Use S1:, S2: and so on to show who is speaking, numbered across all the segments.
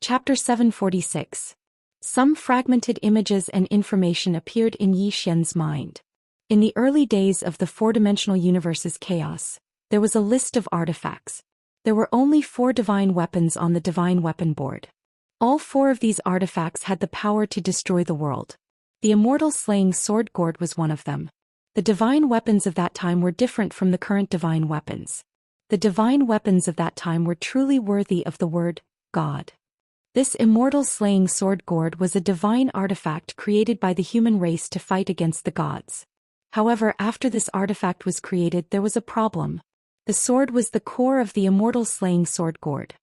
S1: Chapter 746. Some fragmented images and information appeared in Yi Xian's mind. In the early days of the four-dimensional universe's chaos, there was a list of artifacts. There were only 4 divine weapons on the divine weapon board. All 4 of these artifacts had the power to destroy the world. The immortal slaying sword gourd was one of them. The divine weapons of that time were different from the current divine weapons. The divine weapons of that time were truly worthy of the word, God. This immortal slaying sword gourd was a divine artifact created by the human race to fight against the gods. However, after this artifact was created, there was a problem. The sword was the core of the immortal slaying sword gourd.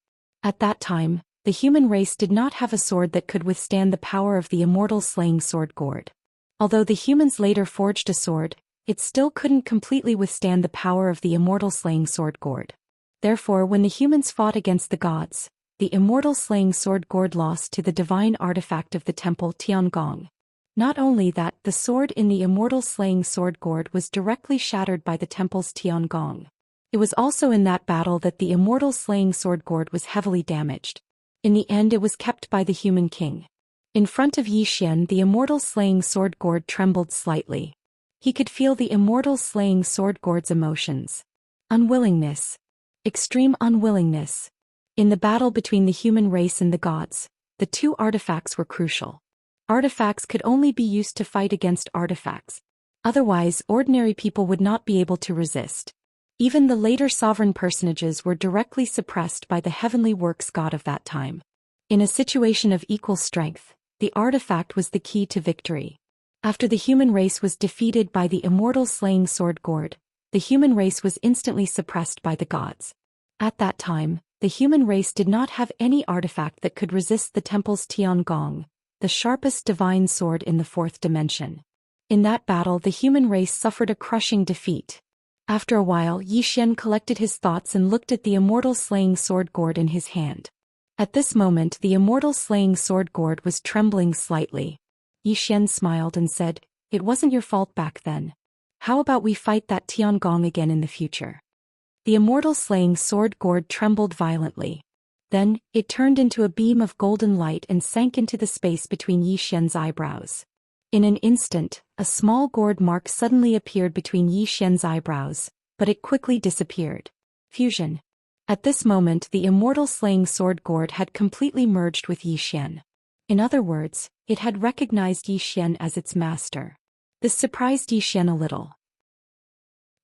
S1: At that time, the human race did not have a sword that could withstand the power of the immortal slaying sword gourd. Although the humans later forged a sword, it still couldn't completely withstand the power of the immortal slaying sword gourd. Therefore, when the humans fought against the gods, the immortal slaying sword gourd lost to the divine artifact of the temple Tiangong. Not only that, the sword in the immortal slaying sword gourd was directly shattered by the temple's Tiangong. It was also in that battle that the immortal slaying sword gourd was heavily damaged. In the end, it was kept by the human king. In front of Yi Xian, the immortal slaying sword gourd trembled slightly. He could feel the immortal slaying sword gourd's emotions. Unwillingness. Extreme unwillingness. In the battle between the human race and the gods, the 2 artifacts were crucial. Artifacts could only be used to fight against artifacts. Otherwise, ordinary people would not be able to resist. Even the later sovereign personages were directly suppressed by the heavenly works god of that time. In a situation of equal strength, the artifact was the key to victory. After the human race was defeated by the immortal slaying sword gourd, the human race was instantly suppressed by the gods. At that time, the human race did not have any artifact that could resist the temple's Tiangong, the sharpest divine sword in the 4th dimension. In that battle, the human race suffered a crushing defeat. After a while, Yi Xian collected his thoughts and looked at the immortal slaying sword gourd in his hand. At this moment, the immortal slaying sword gourd was trembling slightly. Yi Xian smiled and said, "It wasn't your fault back then. How about we fight that Tiangong again in the future?" The immortal slaying sword gourd trembled violently. Then, it turned into a beam of golden light and sank into the space between Yi Xian's eyebrows. In an instant, a small gourd mark suddenly appeared between Yi Xian's eyebrows, but it quickly disappeared. Fusion. At this moment, the immortal slaying sword gourd had completely merged with Yi Xian. In other words, it had recognized Yi Xian as its master. This surprised Yi Xian a little.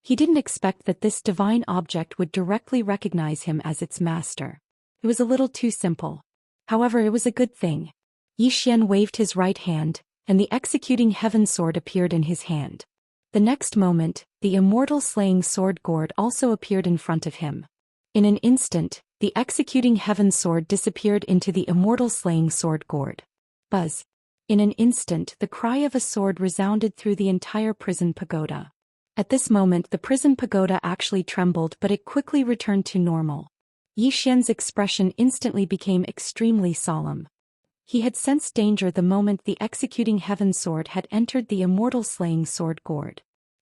S1: He didn't expect that this divine object would directly recognize him as its master. It was a little too simple. However, it was a good thing. Yi Xian waved his right hand, and the executing heaven sword appeared in his hand. The next moment, the immortal slaying sword gourd also appeared in front of him. In an instant, the executing heaven sword disappeared into the immortal slaying sword gourd. Buzz. In an instant, the cry of a sword resounded through the entire prison pagoda. At this moment, the prison pagoda actually trembled, but it quickly returned to normal. Yi Xian's expression instantly became extremely solemn. He had sensed danger the moment the executing heaven sword had entered the immortal slaying sword gourd.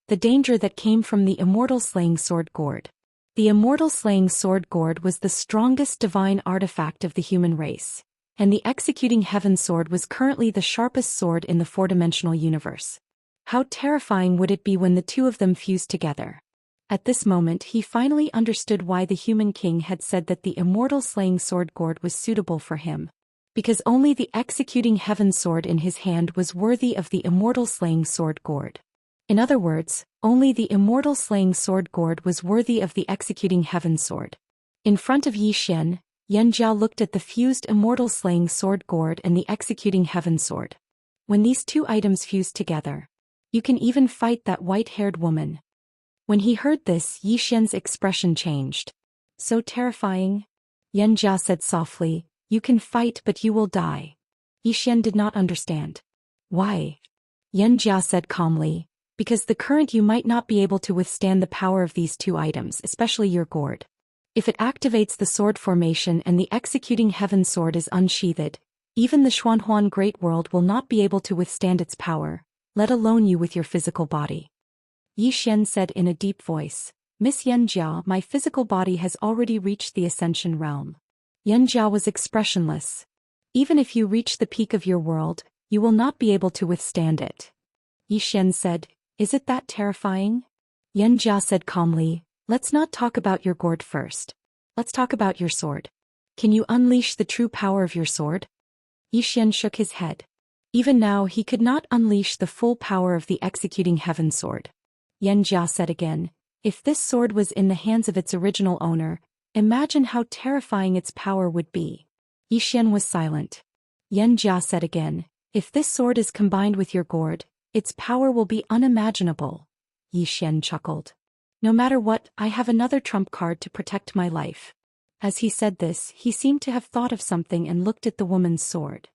S1: The danger that came from the immortal slaying sword gourd. The immortal slaying sword gourd was the strongest divine artifact of the human race, and the executing heaven sword was currently the sharpest sword in the 4-dimensional universe. How terrifying would it be when the 2 of them fused together? At this moment, he finally understood why the human king had said that the immortal slaying sword gourd was suitable for him. Because only the executing heaven sword in his hand was worthy of the immortal slaying sword gourd. In other words, only the immortal slaying sword gourd was worthy of the executing heaven sword. In front of Yi Xian, Yanjia looked at the fused immortal slaying sword gourd and the executing heaven sword. When these 2 items fused together, you can even fight that white-haired woman. When he heard this, Yi Xian's expression changed. So terrifying? Yanjia said softly, "You can fight, but you will die." Yi Xian did not understand. Why? Yanjia said calmly, "Because the current you might not be able to withstand the power of these 2 items, especially your gourd. If it activates the sword formation and the executing heaven sword is unsheathed, even the Xuanhuan Great World will not be able to withstand its power, let alone you with your physical body." Yi Xian said in a deep voice, "Miss Yanjia, my physical body has already reached the ascension realm." Yanjia was expressionless. Even if you reach the peak of your world, you will not be able to withstand it. Xian said, is it that terrifying? Xianxia said calmly, let's not talk about your gourd first. Let's talk about your sword. Can you unleash the true power of your sword? Xian shook his head. Even now he could not unleash the full power of the executing heaven sword. Xianxia said again, if this sword was in the hands of its original owner, imagine how terrifying its power would be. Xian was silent. Xianxia said again, if this sword is combined with your gourd, its power will be unimaginable. Xian chuckled. No matter what, I have another trump card to protect my life. As he said this, he seemed to have thought of something and looked at the woman's sword.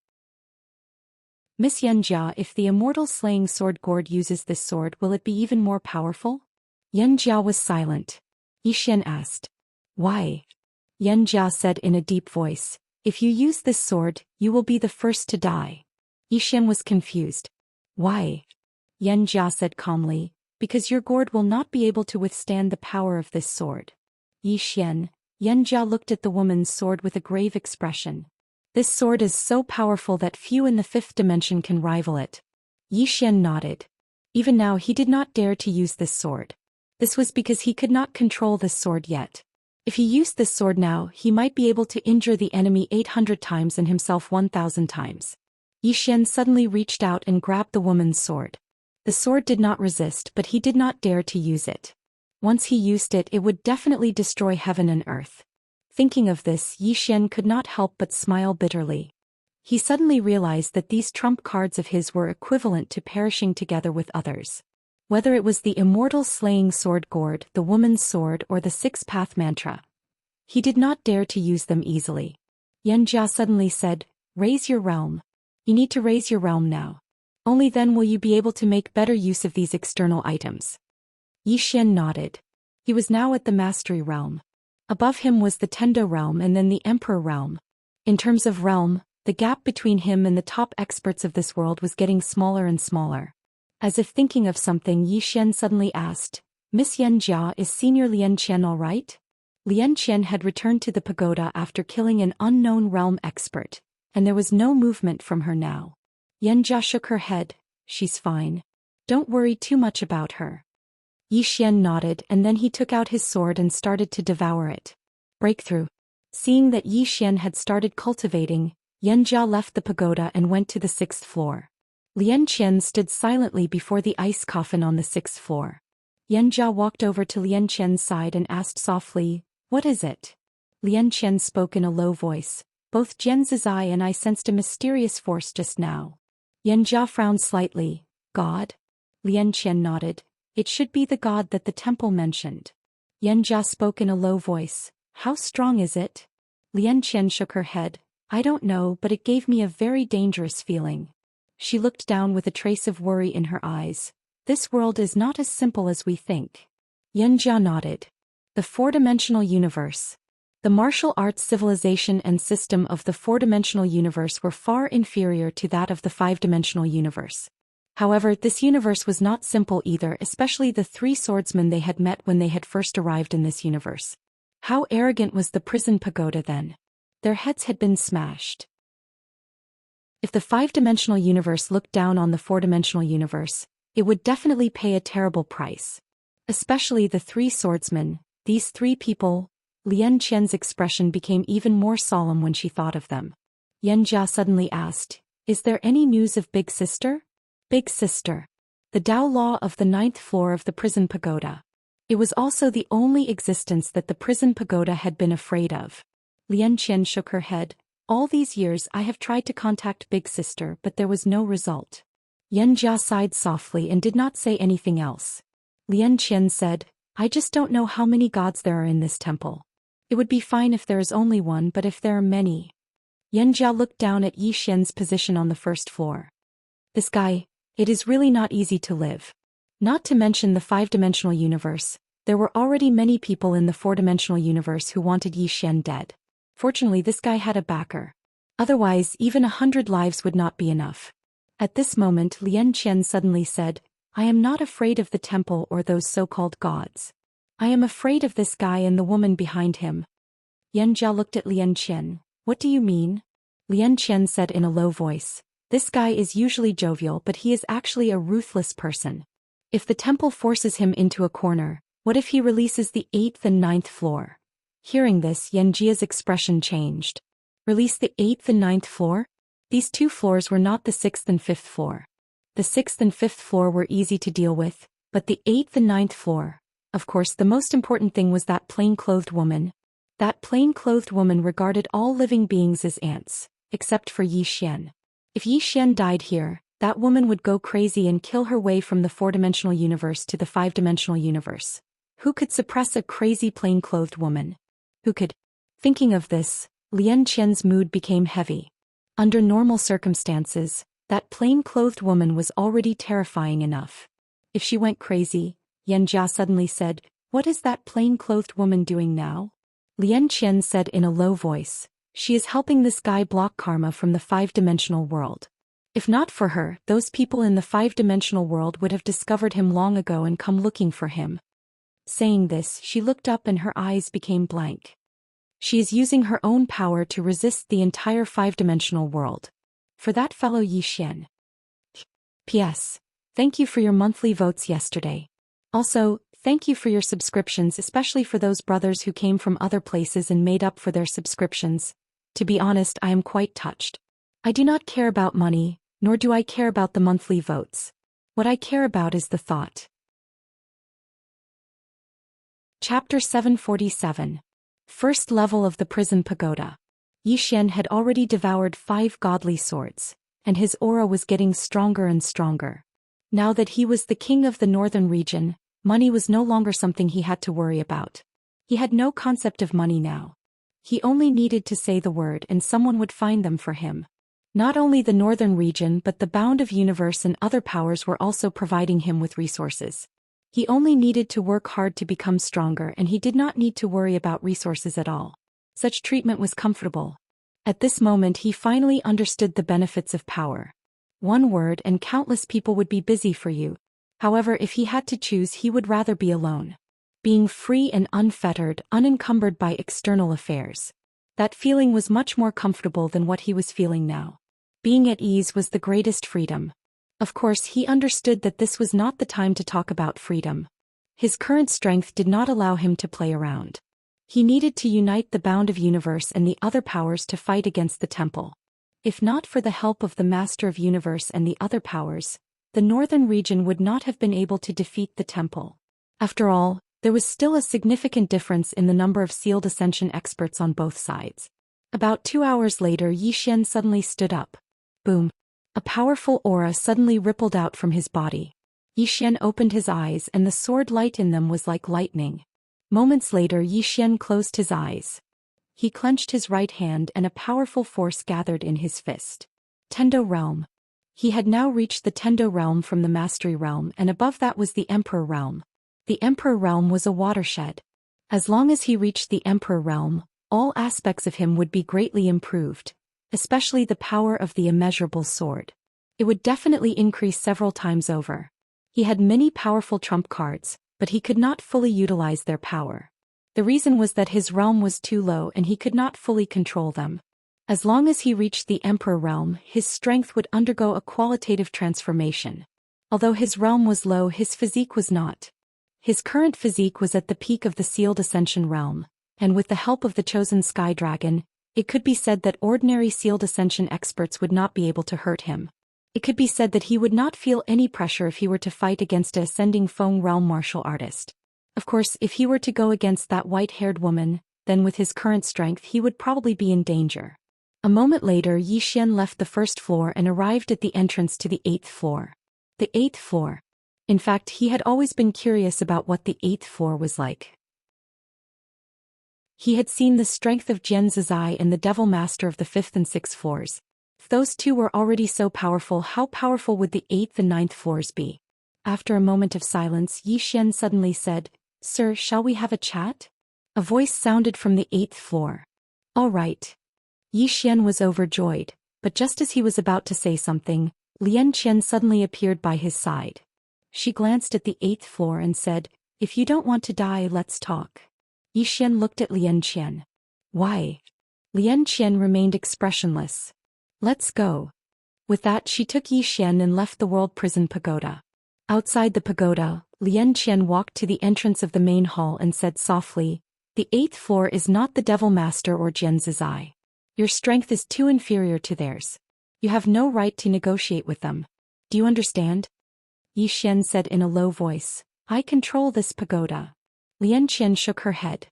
S1: Miss Xianxia, if the immortal slaying sword gourd uses this sword, will it be even more powerful? Xianxia was silent. Xian asked. Why? Xianxia said in a deep voice, if you use this sword, you will be the first to die. Xian was confused. Why? Xianxia said calmly, because your gourd will not be able to withstand the power of this sword. Xianxia looked at the woman's sword with a grave expression. This sword is so powerful that few in the fifth dimension can rival it. Xian nodded. Even now he did not dare to use this sword. This was because he could not control this sword yet. If he used this sword now, he might be able to injure the enemy 800 times and himself 1,000 times. Xian suddenly reached out and grabbed the woman's sword. The sword did not resist, but he did not dare to use it. Once he used it, it would definitely destroy heaven and earth. Thinking of this, Xian could not help but smile bitterly. He suddenly realized that these trump cards of his were equivalent to perishing together with others. Whether it was the immortal slaying sword gourd, the woman's sword, or the six-path mantra, he did not dare to use them easily. Xianxia suddenly said, raise your realm. You need to raise your realm now. Only then will you be able to make better use of these external items. Xian nodded. He was now at the mastery realm. Above him was the Tendo realm and then the Emperor realm. In terms of realm, the gap between him and the top experts of this world was getting smaller and smaller. As if thinking of something, Xian suddenly asked, Miss Xianxia, is Senior Lianqian all right? Lianqian had returned to the pagoda after killing an unknown realm expert, and there was no movement from her now. Xianxia shook her head, she's fine. Don't worry too much about her. Xian nodded and then he took out his sword and started to devour it. Breakthrough. Seeing that Xian had started cultivating, Xianxia left the pagoda and went to the 6th floor. Lianqian stood silently before the ice coffin on the 6th floor. Xianxia walked over to Lianqian's side and asked softly, what is it? Lianqian spoke in a low voice, both Jian's eye and I sensed a mysterious force just now. Xianxia frowned slightly, God? Lianqian nodded. It should be the god that the temple mentioned. Xianxia spoke in a low voice. How strong is it? Lianqian shook her head. I don't know, but it gave me a very dangerous feeling. She looked down with a trace of worry in her eyes. This world is not as simple as we think. Xianxia nodded. The four-dimensional universe. The martial arts civilization and system of the four-dimensional universe were far inferior to that of the five-dimensional universe. However, this universe was not simple either, especially the three swordsmen they had met when they had first arrived in this universe. How arrogant was the prison pagoda then? Their heads had been smashed. If the five-dimensional universe looked down on the four-dimensional universe, it would definitely pay a terrible price. Especially the three swordsmen, these three people. Lianqian's expression became even more solemn when she thought of them. Xianxia suddenly asked, is there any news of Big Sister? Big Sister. The Dao Law of the 9th floor of the prison pagoda. It was also the only existence that the prison pagoda had been afraid of. Lianqian shook her head. All these years I have tried to contact Big Sister, but there was no result. Xianxia sighed softly and did not say anything else. Lianqian said, I just don't know how many gods there are in this temple. It would be fine if there is only one, but if there are many. Xianxia looked down at Xian's position on the 1st floor. This guy, it is really not easy to live. Not to mention the five-dimensional universe, there were already many people in the four-dimensional universe who wanted Xian dead. Fortunately, this guy had a backer. Otherwise, even 100 lives would not be enough. At this moment, Lianqian suddenly said, I am not afraid of the temple or those so-called gods. I am afraid of this guy and the woman behind him. Xianxia looked at Lianqian. What do you mean? Lian Qian said in a low voice. This guy is usually jovial, but he is actually a ruthless person. If the temple forces him into a corner, what if he releases the 8th and 9th floor? Hearing this, Yanjia's expression changed. Release the 8th and 9th floor? These two floors were not the 6th and 5th floor. The 6th and 5th floor were easy to deal with, but the 8th and 9th floor. Of course, the most important thing was that plain-clothed woman. That plain-clothed woman regarded all living beings as ants, except for Yi Xian. If Yi Xian died here, that woman would go crazy and kill her way from the 4-dimensional universe to the 5-dimensional universe. Who could suppress a crazy plain-clothed woman? Who could? Thinking of this, Lian Qian's mood became heavy. Under normal circumstances, that plain-clothed woman was already terrifying enough. If she went crazy, Yanjia suddenly said, "What is that plain-clothed woman doing now?" Lian Qian said in a low voice, "She is helping this guy block karma from the 5-dimensional world. If not for her, those people in the 5-dimensional world would have discovered him long ago and come looking for him." Saying this, she looked up and her eyes became blank. She is using her own power to resist the entire 5-dimensional world. For that fellow Yi Xian. P.S. Thank you for your monthly votes yesterday. Also, thank you for your subscriptions, especially for those brothers who came from other places and made up for their subscriptions. To be honest, I am quite touched. I do not care about money, nor do I care about the monthly votes. What I care about is the thought. Chapter 747. First level of the prison pagoda. Yi Xian had already devoured 5 godly swords, and his aura was getting stronger and stronger. Now that he was the king of the northern region, money was no longer something he had to worry about. He had no concept of money now. He only needed to say the word and someone would find them for him. Not only the northern region but the bound of universe and other powers were also providing him with resources. He only needed to work hard to become stronger and he did not need to worry about resources at all. Such treatment was comfortable. At this moment he finally understood the benefits of power. One word and countless people would be busy for you. However, if he had to choose, he would rather be alone. Being free and unfettered, unencumbered by external affairs. That feeling was much more comfortable than what he was feeling now. Being at ease was the greatest freedom. Of course, he understood that this was not the time to talk about freedom. His current strength did not allow him to play around. He needed to unite the bound of universe and the other powers to fight against the temple. If not for the help of the Master of Universe and the other powers, the northern region would not have been able to defeat the temple. After all, there was still a significant difference in the number of sealed ascension experts on both sides. About 2 hours later, Yi Xian suddenly stood up. Boom. A powerful aura suddenly rippled out from his body. Yi Xian opened his eyes and the sword light in them was like lightning. Moments later, Yi Xian closed his eyes. He clenched his right hand and a powerful force gathered in his fist. Tendo Realm. He had now reached the Tendo Realm from the Mastery Realm, and above that was the Emperor Realm. The Emperor Realm was a watershed. As long as he reached the Emperor Realm, all aspects of him would be greatly improved, especially the power of the immeasurable sword. It would definitely increase several times over. He had many powerful trump cards, but he could not fully utilize their power. The reason was that his realm was too low and he could not fully control them. As long as he reached the Emperor Realm, his strength would undergo a qualitative transformation. Although his realm was low, his physique was not. His current physique was at the peak of the Sealed Ascension realm, and with the help of the chosen Sky Dragon, it could be said that ordinary Sealed Ascension experts would not be able to hurt him. It could be said that he would not feel any pressure if he were to fight against a Ascending Feng Realm martial artist. Of course, if he were to go against that white-haired woman, then with his current strength he would probably be in danger. A moment later, Yi Xian left the first floor and arrived at the entrance to the 8th floor. The 8th floor. In fact, he had always been curious about what the 8th floor was like. He had seen the strength of Jian Zizai and the Devil Master of the 5th and 6th floors. If those two were already so powerful, how powerful would the 8th and 9th floors be? After a moment of silence, Yi Xian suddenly said, "Sir, shall we have a chat?" A voice sounded from the 8th floor. "All right." Yi Xian was overjoyed, but just as he was about to say something, Lian Qian suddenly appeared by his side. She glanced at the 8th floor and said, "If you don't want to die, let's talk." Yi Xian looked at Lian Qian. "Why?" Lian Qian remained expressionless. Let's go. With that she took Yi Xian and left the world prison pagoda. Outside the pagoda, Lian Qian walked to the entrance of the main hall and said softly, "The 8th floor is not the Devil Master or Jianzi's eye. Your strength is too inferior to theirs. You have no right to negotiate with them. Do you understand?" Yi Xian said in a low voice, "I control this pagoda." Lian Qian shook her head.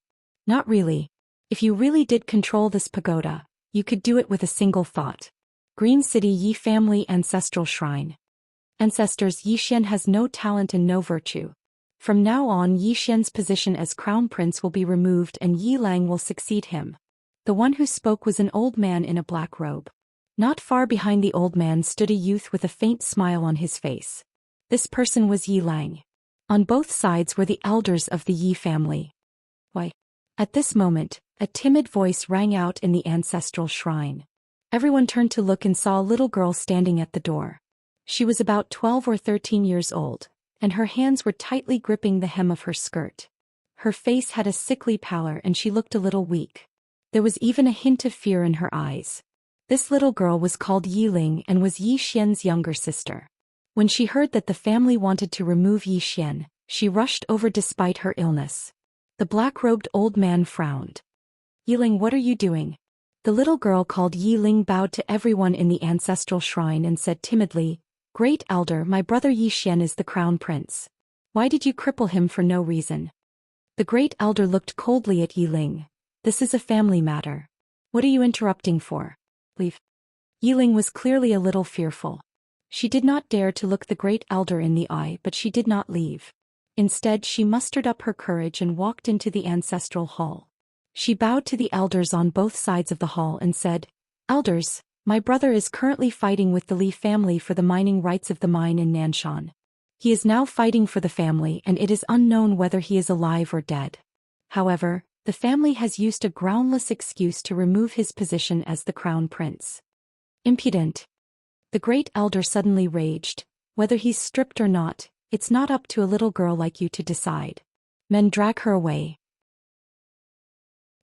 S1: "Not really. If you really did control this pagoda, you could do it with a single thought. Green City Yi Family Ancestral Shrine. Ancestors, Yi Xian has no talent and no virtue. From now on Yi Xian's position as crown prince will be removed and Yi Lang will succeed him." The one who spoke was an old man in a black robe. Not far behind the old man stood a youth with a faint smile on his face. This person was Yi Lang. On both sides were the elders of the Yi family. "Why?" At this moment, a timid voice rang out in the ancestral shrine. Everyone turned to look and saw a little girl standing at the door. She was about 12 or 13 years old, and her hands were tightly gripping the hem of her skirt. Her face had a sickly pallor and she looked a little weak. There was even a hint of fear in her eyes. This little girl was called Yi Ling and was Yi Xian's younger sister. When she heard that the family wanted to remove Yi Xian, she rushed over despite her illness. The black-robed old man frowned. "Yi Ling, what are you doing?" The little girl called Yi Ling bowed to everyone in the ancestral shrine and said timidly, "Great Elder, my brother Yi Xian is the crown prince. Why did you cripple him for no reason?" The Great Elder looked coldly at Yi Ling. "This is a family matter. What are you interrupting for? Leave." Yi Ling was clearly a little fearful. She did not dare to look the Great Elder in the eye, but she did not leave. Instead she mustered up her courage and walked into the ancestral hall. She bowed to the elders on both sides of the hall and said, "Elders, my brother is currently fighting with the Li family for the mining rights of the mine in Nanshan. He is now fighting for the family and it is unknown whether he is alive or dead. However, the family has used a groundless excuse to remove his position as the crown prince." "Impudent." The Great Elder suddenly raged. "Whether he's stripped or not, it's not up to a little girl like you to decide. Men, drag her away."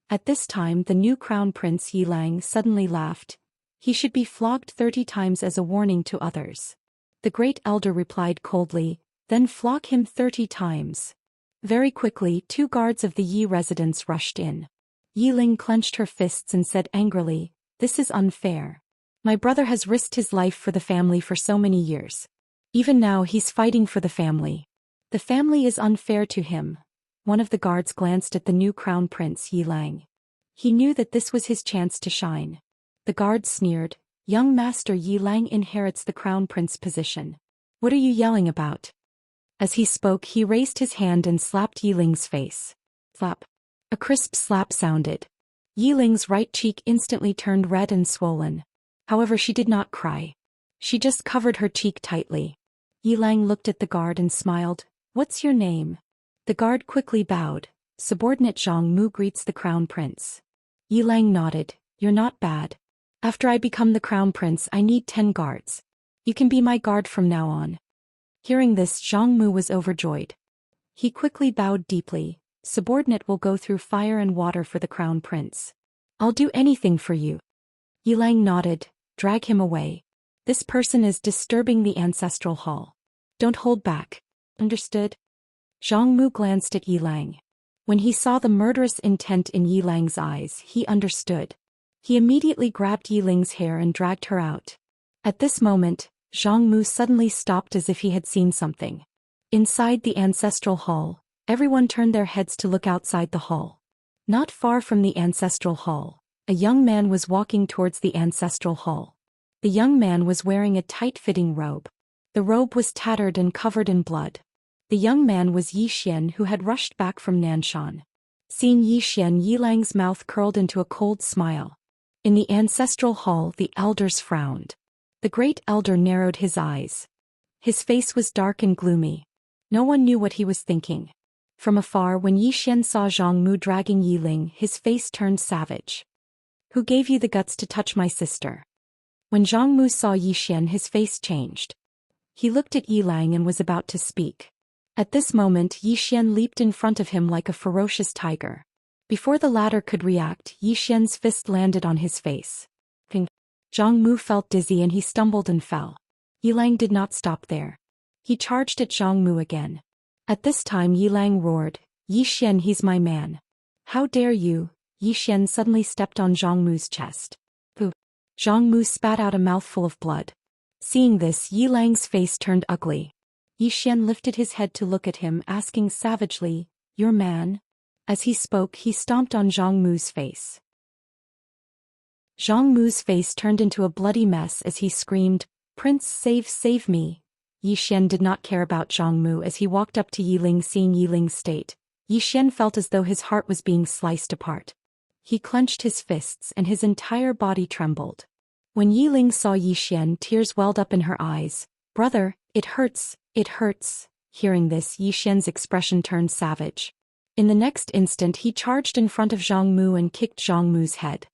S1: At this time the new crown prince Yi Lang suddenly laughed. "He should be flogged 30 times as a warning to others." The Great Elder replied coldly, "Then flog him 30 times. Very quickly 2 guards of the Yi residence rushed in. Yi Ling clenched her fists and said angrily, "This is unfair. My brother has risked his life for the family for so many years. Even now he's fighting for the family. The family is unfair to him." One of the guards glanced at the new crown prince Yi Lang. He knew that this was his chance to shine. The guard sneered, "Young master, Yi Lang inherits the crown prince position. What are you yelling about?" As he spoke he raised his hand and slapped Yi Ling's face. Slap. A crisp slap sounded. Yi Ling's right cheek instantly turned red and swollen. However, she did not cry. She just covered her cheek tightly. Yi Lang looked at the guard and smiled. "What's your name?" The guard quickly bowed. "Subordinate Zhang Mu greets the crown prince." Yi Lang nodded. "You're not bad. After I become the crown prince I need 10 guards. You can be my guard from now on." Hearing this, Zhang Mu was overjoyed. He quickly bowed deeply. "Subordinate will go through fire and water for the crown prince. I'll do anything for you." Yi Lang nodded. "Drag him away. This person is disturbing the ancestral hall. Don't hold back. Understood?" Zhang Mu glanced at Yi Lang. When he saw the murderous intent in Yi Lang's eyes, he understood. He immediately grabbed Yi Ling's hair and dragged her out. At this moment, Zhang Mu suddenly stopped as if he had seen something. Inside the ancestral hall, everyone turned their heads to look outside the hall. Not far from the ancestral hall, a young man was walking towards the ancestral hall. The young man was wearing a tight-fitting robe. The robe was tattered and covered in blood. The young man was Yi Xian, who had rushed back from Nanshan. Seeing Yi Xian, Yi Lang's mouth curled into a cold smile. In the ancestral hall the elders frowned. The Great Elder narrowed his eyes. His face was dark and gloomy. No one knew what he was thinking. From afar, when Yi Xian saw Zhang Mu dragging Yi Ling, his face turned savage. "Who gave you the guts to touch my sister?" When Zhang Mu saw Yi Xian, his face changed. He looked at Yi Lang and was about to speak. At this moment Yi Xian leaped in front of him like a ferocious tiger. Before the latter could react, Yi Xian's fist landed on his face. Ping. Zhang Mu felt dizzy and he stumbled and fell. Yilang did not stop there. He charged at Zhang Mu again. At this time Yilang roared, "Yi Xian, he's my man. How dare you?" Yi Xian suddenly stepped on Zhang Mu's chest. Pooh! Zhang Mu spat out a mouthful of blood. Seeing this, Yilang's face turned ugly. Yi Xian lifted his head to look at him, asking savagely, "Your man?" As he spoke, he stomped on Zhang Mu's face. Zhang Mu's face turned into a bloody mess as he screamed, "Prince, save me." Yi Xian did not care about Zhang Mu as he walked up to Yiling. Seeing Yiling's state, Yi Xian felt as though his heart was being sliced apart. He clenched his fists and his entire body trembled. When Yiling saw Yi Xian, tears welled up in her eyes. "Brother, it hurts, it hurts." Hearing this, Yi Xian's expression turned savage. In the next instant he charged in front of Zhang Mu and kicked Zhang Mu's head.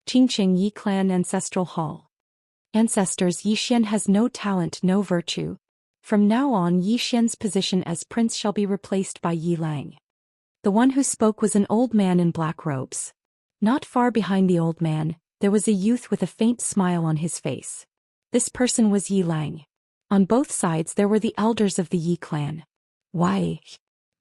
S1: Qingqing Yi Clan Ancestral Hall. Ancestors, Yi Xian has no talent, no virtue. From now on Yi Xian's position as prince shall be replaced by Yi Lang. The one who spoke was an old man in black robes. Not far behind the old man, there was a youth with a faint smile on his face. This person was Yi Lang. On both sides there were the elders of the Yi clan. "Why?"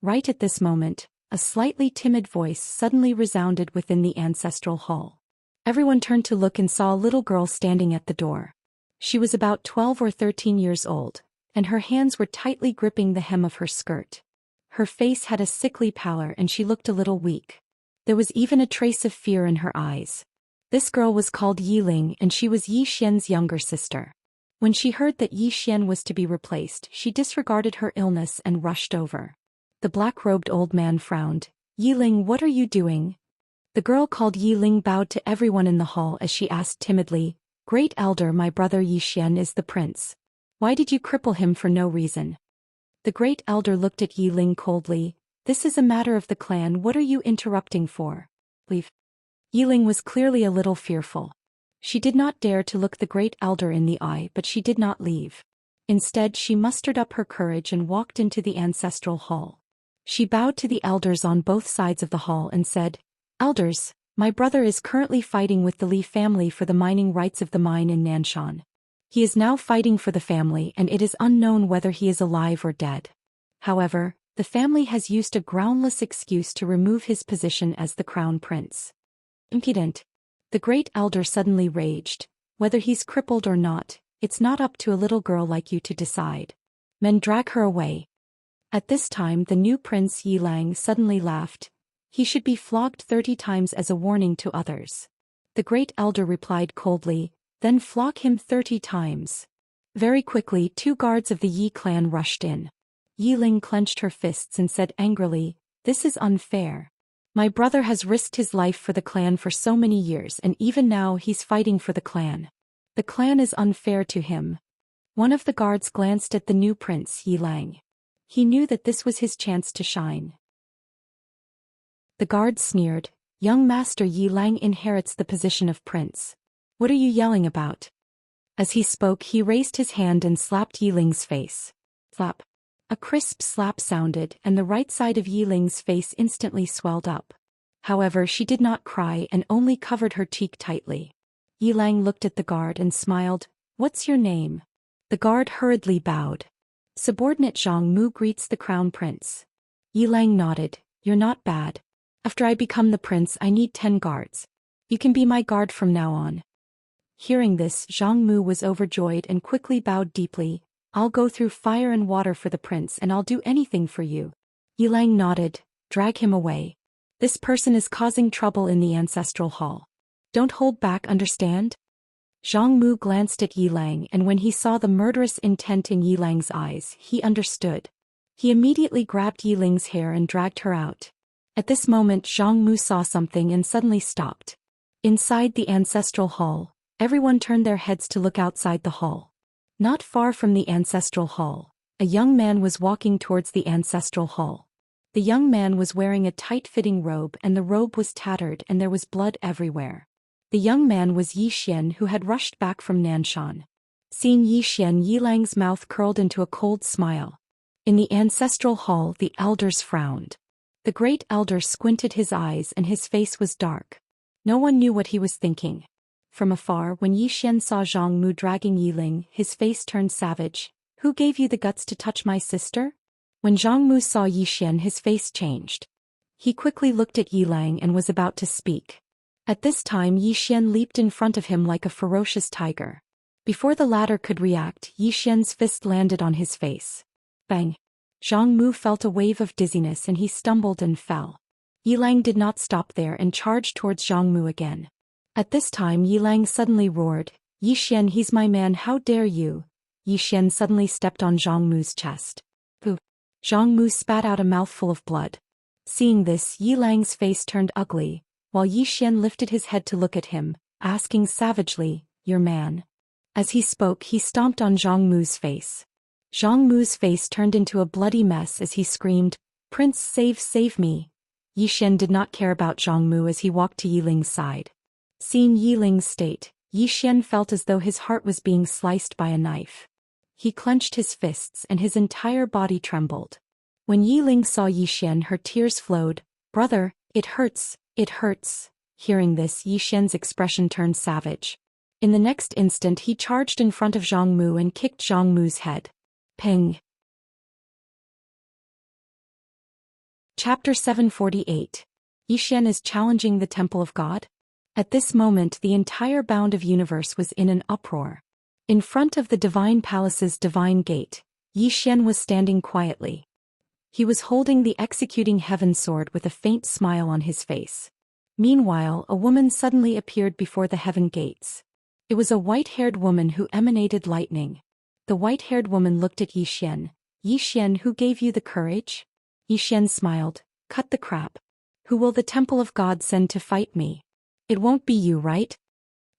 S1: Right at this moment, a slightly timid voice suddenly resounded within the ancestral hall. Everyone turned to look and saw a little girl standing at the door. She was about 12 or 13 years old, and her hands were tightly gripping the hem of her skirt. Her face had a sickly pallor and she looked a little weak. There was even a trace of fear in her eyes. This girl was called Yiling and she was Yi Xian's younger sister. When she heard that Yi Xian was to be replaced, she disregarded her illness and rushed over. The black-robed old man frowned. "Yiling, what are you doing?" The girl called Yiling bowed to everyone in the hall as she asked timidly, "Great elder, my brother Yi Xian is the prince. Why did you cripple him for no reason?" The great elder looked at Yiling coldly. "This is a matter of the clan, what are you interrupting for? Leave." Yiling was clearly a little fearful. She did not dare to look the great elder in the eye, but she did not leave. Instead she mustered up her courage and walked into the ancestral hall. She bowed to the elders on both sides of the hall and said, "Elders, my brother is currently fighting with the Li family for the mining rights of the mine in Nanshan. He is now fighting for the family and it is unknown whether he is alive or dead. However, the family has used a groundless excuse to remove his position as the crown prince." Impudent. The great elder suddenly raged. "Whether he's crippled or not, it's not up to a little girl like you to decide. Men, drag her away." At this time the new prince Yi Lang suddenly laughed. "He should be flogged 30 times as a warning to others." The great elder replied coldly, "Then flog him 30 times. Very quickly 2 guards of the Yi clan rushed in. Yi Ling clenched her fists and said angrily, "This is unfair. My brother has risked his life for the clan for so many years and even now he's fighting for the clan. The clan is unfair to him." One of the guards glanced at the new prince Yi Lang. He knew that this was his chance to shine. The guard sneered, "Young master, Yi Lang inherits the position of prince. What are you yelling about?" As he spoke he raised his hand and slapped Yiling's face. Slap. A crisp slap sounded and the right side of Yiling's face instantly swelled up. However, she did not cry and only covered her cheek tightly. Yilang looked at the guard and smiled. "What's your name?" The guard hurriedly bowed. "Subordinate Zhang Mu greets the crown prince." Yilang nodded. "You're not bad. After I become the prince I need 10 guards. You can be my guard from now on." Hearing this, Zhang Mu was overjoyed and quickly bowed deeply. "I'll go through fire and water for the prince and I'll do anything for you." Yilang nodded. "Drag him away. This person is causing trouble in the ancestral hall. Don't hold back, understand?" Zhang Mu glanced at Yilang and when he saw the murderous intent in Yilang's eyes, he understood. He immediately grabbed Yiling's hair and dragged her out. At this moment Zhang Mu saw something and suddenly stopped. Inside the ancestral hall, everyone turned their heads to look outside the hall. Not far from the ancestral hall, a young man was walking towards the ancestral hall. The young man was wearing a tight-fitting robe and the robe was tattered and there was blood everywhere. The young man was Yi Xian who had rushed back from Nanshan. Seeing Yi Xian, Yilang's mouth curled into a cold smile. In the ancestral hall the elders frowned. The great elder squinted his eyes and his face was dark. No one knew what he was thinking. From afar, when Yi Xian saw Zhang Mu dragging Yiling, his face turned savage. Who gave you the guts to touch my sister? When Zhang Mu saw Yi Xian, his face changed. He quickly looked at Yilang and was about to speak. At this time, Yi Xian leaped in front of him like a ferocious tiger. Before the latter could react, Yi Xian's fist landed on his face. Bang! Zhang Mu felt a wave of dizziness and he stumbled and fell. Yilang did not stop there and charged towards Zhang Mu again. At this time, Yilang suddenly roared, Yi Xian, he's my man, how dare you? Yi Xian suddenly stepped on Zhang Mu's chest. Pooh! Zhang Mu spat out a mouthful of blood. Seeing this, Yilang's face turned ugly, while Yi Xian lifted his head to look at him, asking savagely, your man? As he spoke, he stomped on Zhang Mu's face. Zhang Mu's face turned into a bloody mess as he screamed, Prince, save me. Yi Xian did not care about Zhang Mu as he walked to Yiling's side. Seeing Yiling's state, Yi Xian felt as though his heart was being sliced by a knife. He clenched his fists and his entire body trembled. When Yiling saw Yi Xian, her tears flowed. Brother, it hurts, it hurts. Hearing this, Yi Xian's expression turned savage. In the next instant, he charged in front of Zhang Mu and kicked Zhang Mu's head. Ping! Chapter 748. Yi Xian is challenging the Temple of God? At this moment, the entire bound of universe was in an uproar. In front of the Divine Palace's Divine Gate, Yi Xian was standing quietly. He was holding the executing heaven sword with a faint smile on his face. Meanwhile, a woman suddenly appeared before the heaven gates. It was a white-haired woman who emanated lightning. The white-haired woman looked at Yi Xian. Yi Xian, who gave you the courage? Yi Xian smiled. Cut the crap. Who will the Temple of God send to fight me? It won't be you, right?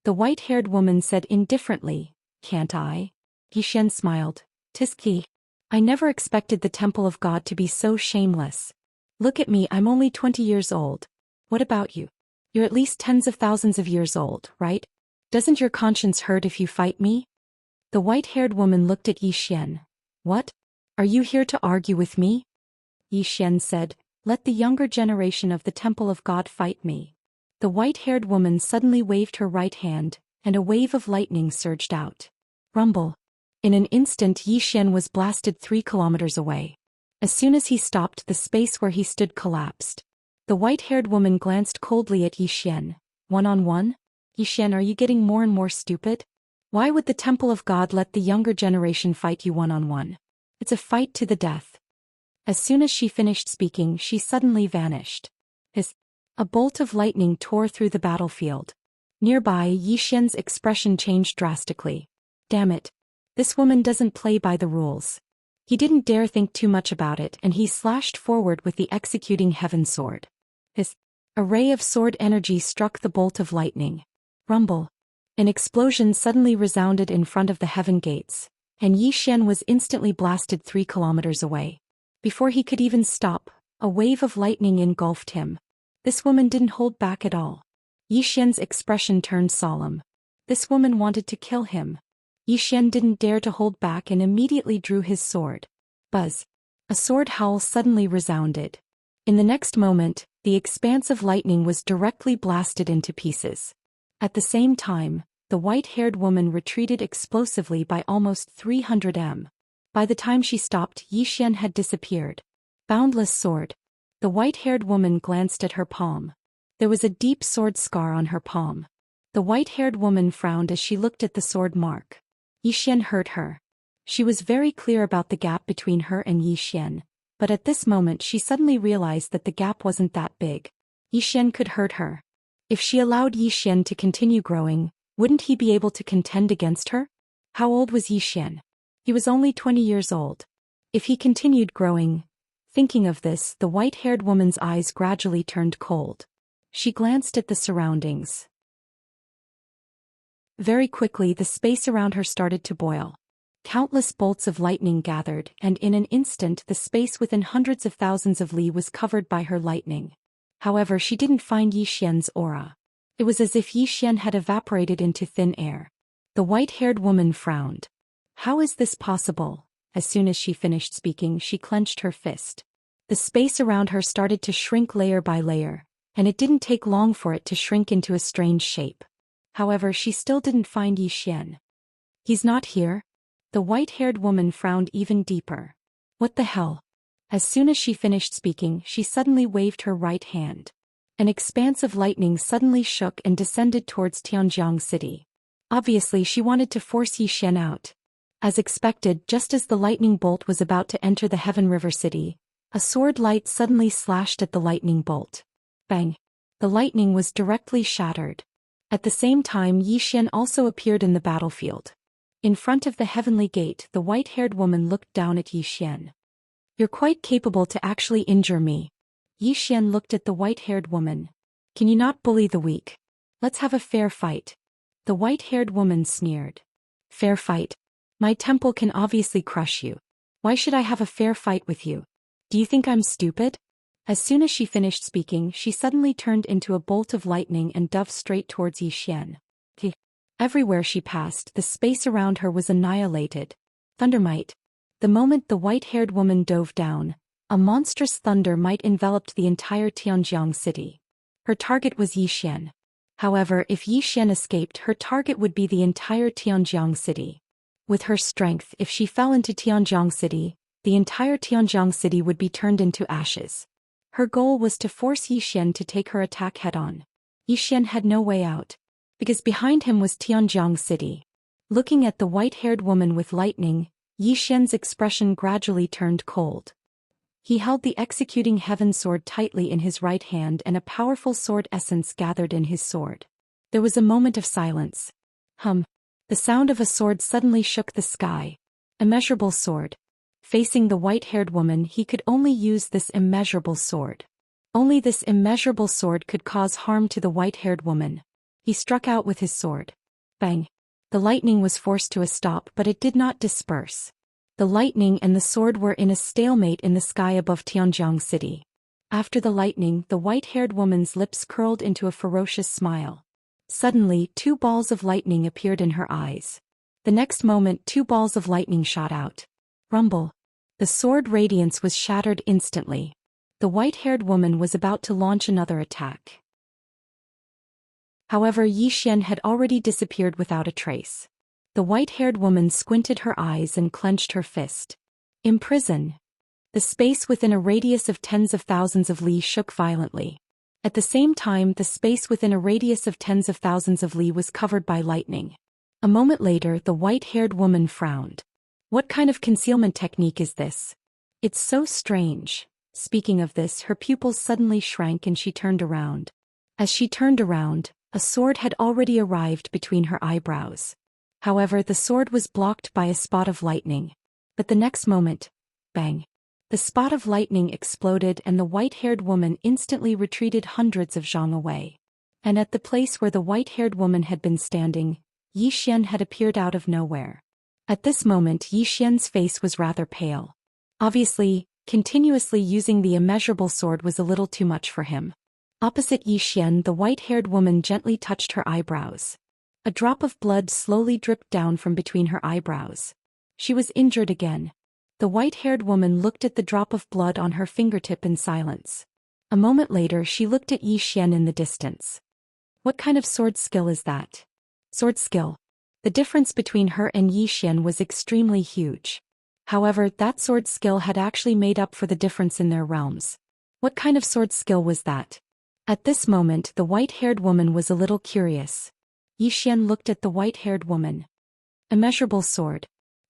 S1: The white-haired woman said indifferently. Can't I? Yi Xian smiled. Tiski. I never expected the Temple of God to be so shameless. Look at me, I'm only 20 years old. What about you? You're at least tens of thousands of years old, right? Doesn't your conscience hurt if you fight me? The white-haired woman looked at Yi Xian. What? Are you here to argue with me? Yi Xian said, Let the younger generation of the Temple of God fight me. The white-haired woman suddenly waved her right hand, and a wave of lightning surged out. Rumble. In an instant, Yi Xian was blasted 3 kilometers away. As soon as he stopped, the space where he stood collapsed. The white-haired woman glanced coldly at Yi Xian. One-on-one? Yi Xian, are you getting more and more stupid? Why would the Temple of God let the younger generation fight you one-on-one? It's a fight to the death. As soon as she finished speaking, she suddenly vanished. A bolt of lightning tore through the battlefield. Nearby, Yi Xian's expression changed drastically. Damn it. This woman doesn't play by the rules. He didn't dare think too much about it and he slashed forward with the executing heaven sword. A ray of sword energy struck the bolt of lightning. Rumble. An explosion suddenly resounded in front of the heaven gates, and Yi Xian was instantly blasted 3 kilometers away. Before he could even stop, a wave of lightning engulfed him. This woman didn't hold back at all. Yi Xian's expression turned solemn. This woman wanted to kill him. Yi Xian didn't dare to hold back and immediately drew his sword. Buzz. A sword howl suddenly resounded. In the next moment, the expanse of lightning was directly blasted into pieces. At the same time, the white-haired woman retreated explosively by almost 300 m. By the time she stopped, Yi Xian had disappeared. Boundless sword. The white-haired woman glanced at her palm. There was a deep sword scar on her palm. The white-haired woman frowned as she looked at the sword mark. Yi Xian hurt her. She was very clear about the gap between her and Yi Xian, but at this moment she suddenly realized that the gap wasn't that big. Yi Xian could hurt her. If she allowed Yi Xian to continue growing, wouldn't he be able to contend against her? How old was Yi Xian? He was only 20 years old. If he continued growing... Thinking of this, the white-haired woman's eyes gradually turned cold. She glanced at the surroundings. Very quickly, the space around her started to boil. Countless bolts of lightning gathered, and in an instant the space within hundreds of thousands of li was covered by her lightning. However, she didn't find Yi Xian's aura. It was as if Yi Xian had evaporated into thin air. The white-haired woman frowned. How is this possible? As soon as she finished speaking, she clenched her fist. The space around her started to shrink layer by layer, and it didn't take long for it to shrink into a strange shape. However, she still didn't find Yi Xian. He's not here? The white-haired woman frowned even deeper. What the hell? As soon as she finished speaking, she suddenly waved her right hand. An expanse of lightning suddenly shook and descended towards Tianjiang City. Obviously, she wanted to force Yi Xian out. As expected, just as the lightning bolt was about to enter the Heaven River City, a sword light suddenly slashed at the lightning bolt. Bang! The lightning was directly shattered. At the same time, Yi Xian also appeared in the battlefield. In front of the heavenly gate, the white-haired woman looked down at Yi Xian. You're quite capable to actually injure me. Yi Xian looked at the white-haired woman. Can you not bully the weak? Let's have a fair fight. The white-haired woman sneered. Fair fight? My temple can obviously crush you. Why should I have a fair fight with you? Do you think I'm stupid? As soon as she finished speaking, she suddenly turned into a bolt of lightning and dove straight towards Yi Xian. Everywhere she passed, the space around her was annihilated. Thundermite. The moment the white-haired woman dove down, a monstrous thunder might enveloped the entire Tianjiang city. Her target was Yi Xian. However, if Yi Xian escaped, her target would be the entire Tianjiang city. With her strength, if she fell into Tianjiang city, the entire Tianjiang city would be turned into ashes. Her goal was to force Yi Xian to take her attack head-on. Yi Xian had no way out, because behind him was Tianjiang city. Looking at the white-haired woman with lightning, Yi Xian's expression gradually turned cold. He held the executing heaven sword tightly in his right hand and a powerful sword essence gathered in his sword. There was a moment of silence. The sound of a sword suddenly shook the sky. Immeasurable sword. Facing the white-haired woman, he could only use this immeasurable sword. Only this immeasurable sword could cause harm to the white-haired woman. He struck out with his sword. Bang! The lightning was forced to a stop, but it did not disperse. The lightning and the sword were in a stalemate in the sky above Tianjiang city. After the lightning, the white-haired woman's lips curled into a ferocious smile. Suddenly, 2 balls of lightning appeared in her eyes. The next moment, 2 balls of lightning shot out. Rumble. The sword radiance was shattered instantly. The white-haired woman was about to launch another attack. However, Yi Xian had already disappeared without a trace. The white-haired woman squinted her eyes and clenched her fist. Imprison. The space within a radius of tens of thousands of li shook violently. At the same time, the space within a radius of tens of thousands of li was covered by lightning. A moment later, the white-haired woman frowned. What kind of concealment technique is this? It's so strange. Speaking of this, her pupils suddenly shrank and she turned around. As she turned around, a sword had already arrived between her eyebrows. However, the sword was blocked by a spot of lightning. But the next moment, bang! The spot of lightning exploded and the white-haired woman instantly retreated hundreds of zhang away. And at the place where the white-haired woman had been standing, Yi Xian had appeared out of nowhere. At this moment, Yi Xian's face was rather pale. Obviously, continuously using the immeasurable sword was a little too much for him. Opposite Yi Xian, the white-haired woman gently touched her eyebrows. A drop of blood slowly dripped down from between her eyebrows. She was injured again. The white-haired woman looked at the drop of blood on her fingertip in silence. A moment later, she looked at Yi Xian in the distance. What kind of sword skill is that? Sword skill. The difference between her and Yi Xian was extremely huge. However, that sword skill had actually made up for the difference in their realms. What kind of sword skill was that? At this moment, the white-haired woman was a little curious. Yi Xian looked at the white-haired woman. Immeasurable sword.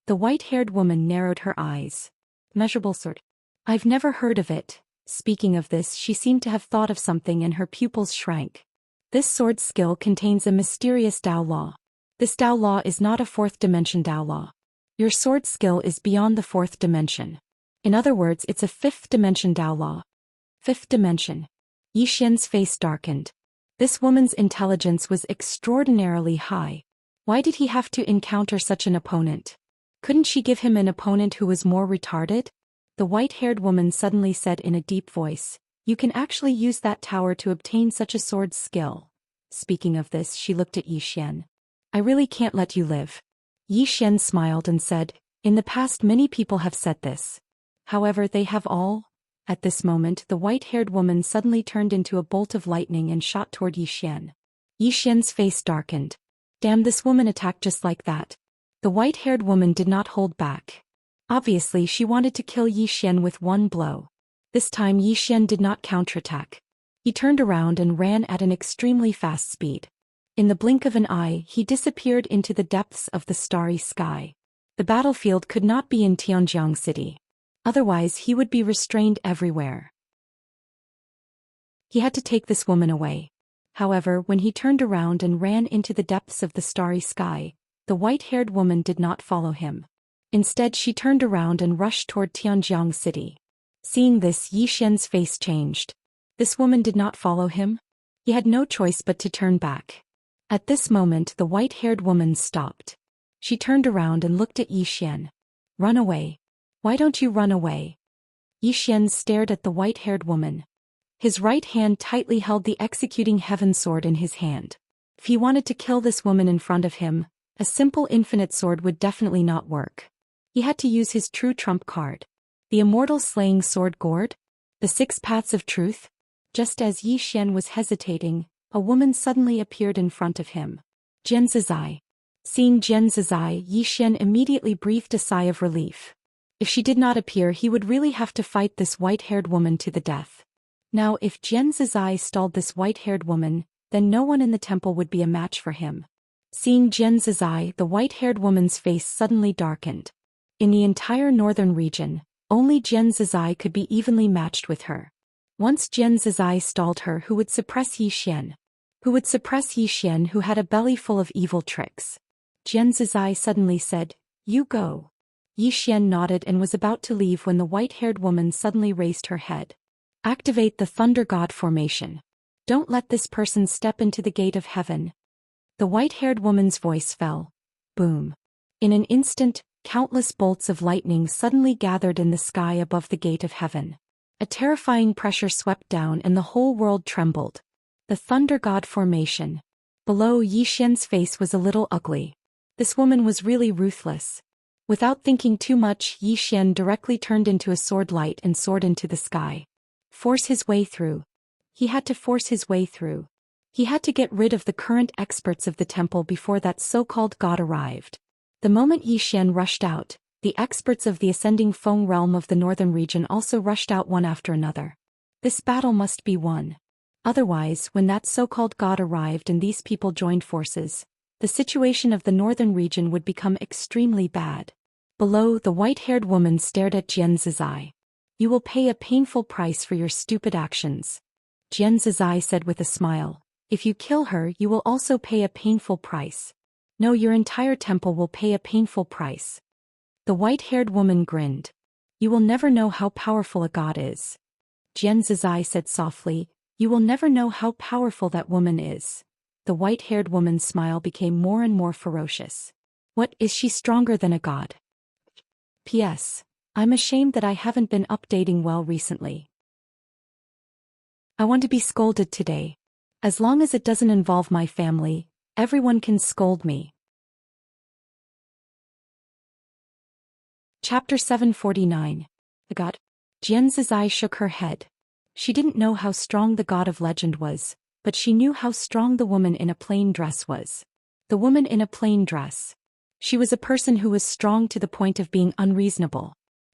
S1: The white-haired woman narrowed her eyes. Immeasurable sword. I've never heard of it. Speaking of this, she seemed to have thought of something and her pupils shrank. This sword skill contains a mysterious Dao law. This Dao law is not a 4th dimension Dao law. Your sword skill is beyond the 4th dimension. In other words, it's a 5th dimension Dao law. 5th dimension. Yi Xian's face darkened. This woman's intelligence was extraordinarily high. Why did he have to encounter such an opponent? Couldn't she give him an opponent who was more retarded? The white-haired woman suddenly said in a deep voice, "You can actually use that tower to obtain such a sword skill." Speaking of this, she looked at Yi Xian. "I really can't let you live." Yi Xian smiled and said, "In the past many people have said this. However, they have all." At this moment, the white-haired woman suddenly turned into a bolt of lightning and shot toward Yi Xian. Yi Xian's face darkened. Damn, this woman attacked just like that. The white-haired woman did not hold back. Obviously she wanted to kill Zhou Xian with one blow. This time Zhou Xian did not counterattack. He turned around and ran at an extremely fast speed. In the blink of an eye he disappeared into the depths of the starry sky. The battlefield could not be in Tianjiang City. Otherwise he would be restrained everywhere. He had to take this woman away. However, when he turned around and ran into the depths of the starry sky, the white-haired woman did not follow him. Instead she turned around and rushed toward Tianjiang City. Seeing this, Zhou Xian's face changed. This woman did not follow him? He had no choice but to turn back. At this moment the white-haired woman stopped. She turned around and looked at Zhou Xian. Run away. Why don't you run away? Zhou Xian stared at the white-haired woman. His right hand tightly held the executing heaven sword in his hand. If he wanted to kill this woman in front of him, a simple infinite sword would definitely not work. He had to use his true trump card. The immortal slaying sword gourd? The 6 paths of truth? Just as Zhou Xian was hesitating, a woman suddenly appeared in front of him. Jian Zizai. Seeing Jian Zizai, Zhou Xian immediately breathed a sigh of relief. If she did not appear, he would really have to fight this white-haired woman to the death. Now if Jian Zizai stalled this white-haired woman, then no one in the temple would be a match for him. Seeing Jian Zizai, the white-haired woman's face suddenly darkened. In the entire northern region, only Jian Zizai could be evenly matched with her. Once Jian Zizai stalled her, who would suppress Zhou Xian? Who would suppress Zhou Xian, who had a belly full of evil tricks? Jian Zizai suddenly said, "You go." Zhou Xian nodded and was about to leave when the white-haired woman suddenly raised her head. Activate the Thunder God formation. Don't let this person step into the gate of heaven. The white-haired woman's voice fell. Boom. In an instant, countless bolts of lightning suddenly gathered in the sky above the gate of heaven. A terrifying pressure swept down and the whole world trembled. The Thunder God formation. Below, Zhou Xian's face was a little ugly. This woman was really ruthless. Without thinking too much, Zhou Xian directly turned into a sword light and soared into the sky. Force his way through. He had to force his way through. He had to get rid of the current experts of the temple before that so-called god arrived. The moment Zhou Xian rushed out, the experts of the ascending Feng realm of the northern region also rushed out one after another. This battle must be won. Otherwise, when that so-called god arrived and these people joined forces, the situation of the northern region would become extremely bad. Below, the white-haired woman stared at Jian Zizai. You will pay a painful price for your stupid actions. Jian Zizai said with a smile. If you kill her, you will also pay a painful price. No, your entire temple will pay a painful price. The white-haired woman grinned. You will never know how powerful a god is. Jian Zizai said softly. You will never know how powerful that woman is. The white-haired woman's smile became more and more ferocious. What, is she stronger than a god? P.S. I'm ashamed that I haven't been updating well recently. I want to be scolded today. As long as it doesn't involve my family, everyone can scold me. Chapter 749. The God. Jian Zizai shook her head. She didn't know how strong the god of legend was, but she knew how strong the woman in a plain dress was. The woman in a plain dress. She was a person who was strong to the point of being unreasonable.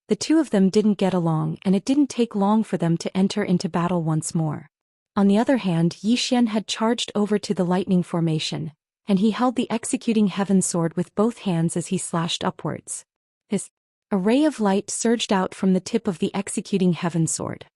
S1: The two of them didn't get along, and it didn't take long for them to enter into battle once more. On the other hand, Zhou Xian had charged over to the lightning formation, and he held the executing heaven sword with both hands as he slashed upwards. A ray of light surged out from the tip of the executing heaven sword.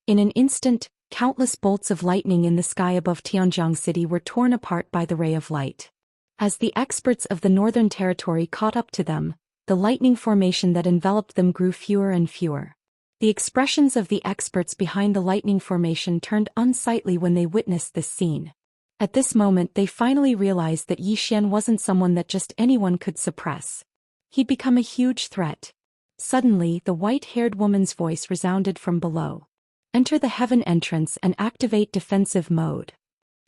S1: In an instant, countless bolts of lightning in the sky above Tianjiang City were torn apart by the ray of light. As the experts of the northern territory caught up to them, the lightning formation that enveloped them grew fewer and fewer. The expressions of the experts behind the lightning formation turned unsightly when they witnessed this scene. At this moment they finally realized that Zhou Xian wasn't someone that just anyone could suppress. He'd become a huge threat. Suddenly, the white-haired woman's voice resounded from below. Enter the heaven entrance and activate defensive mode.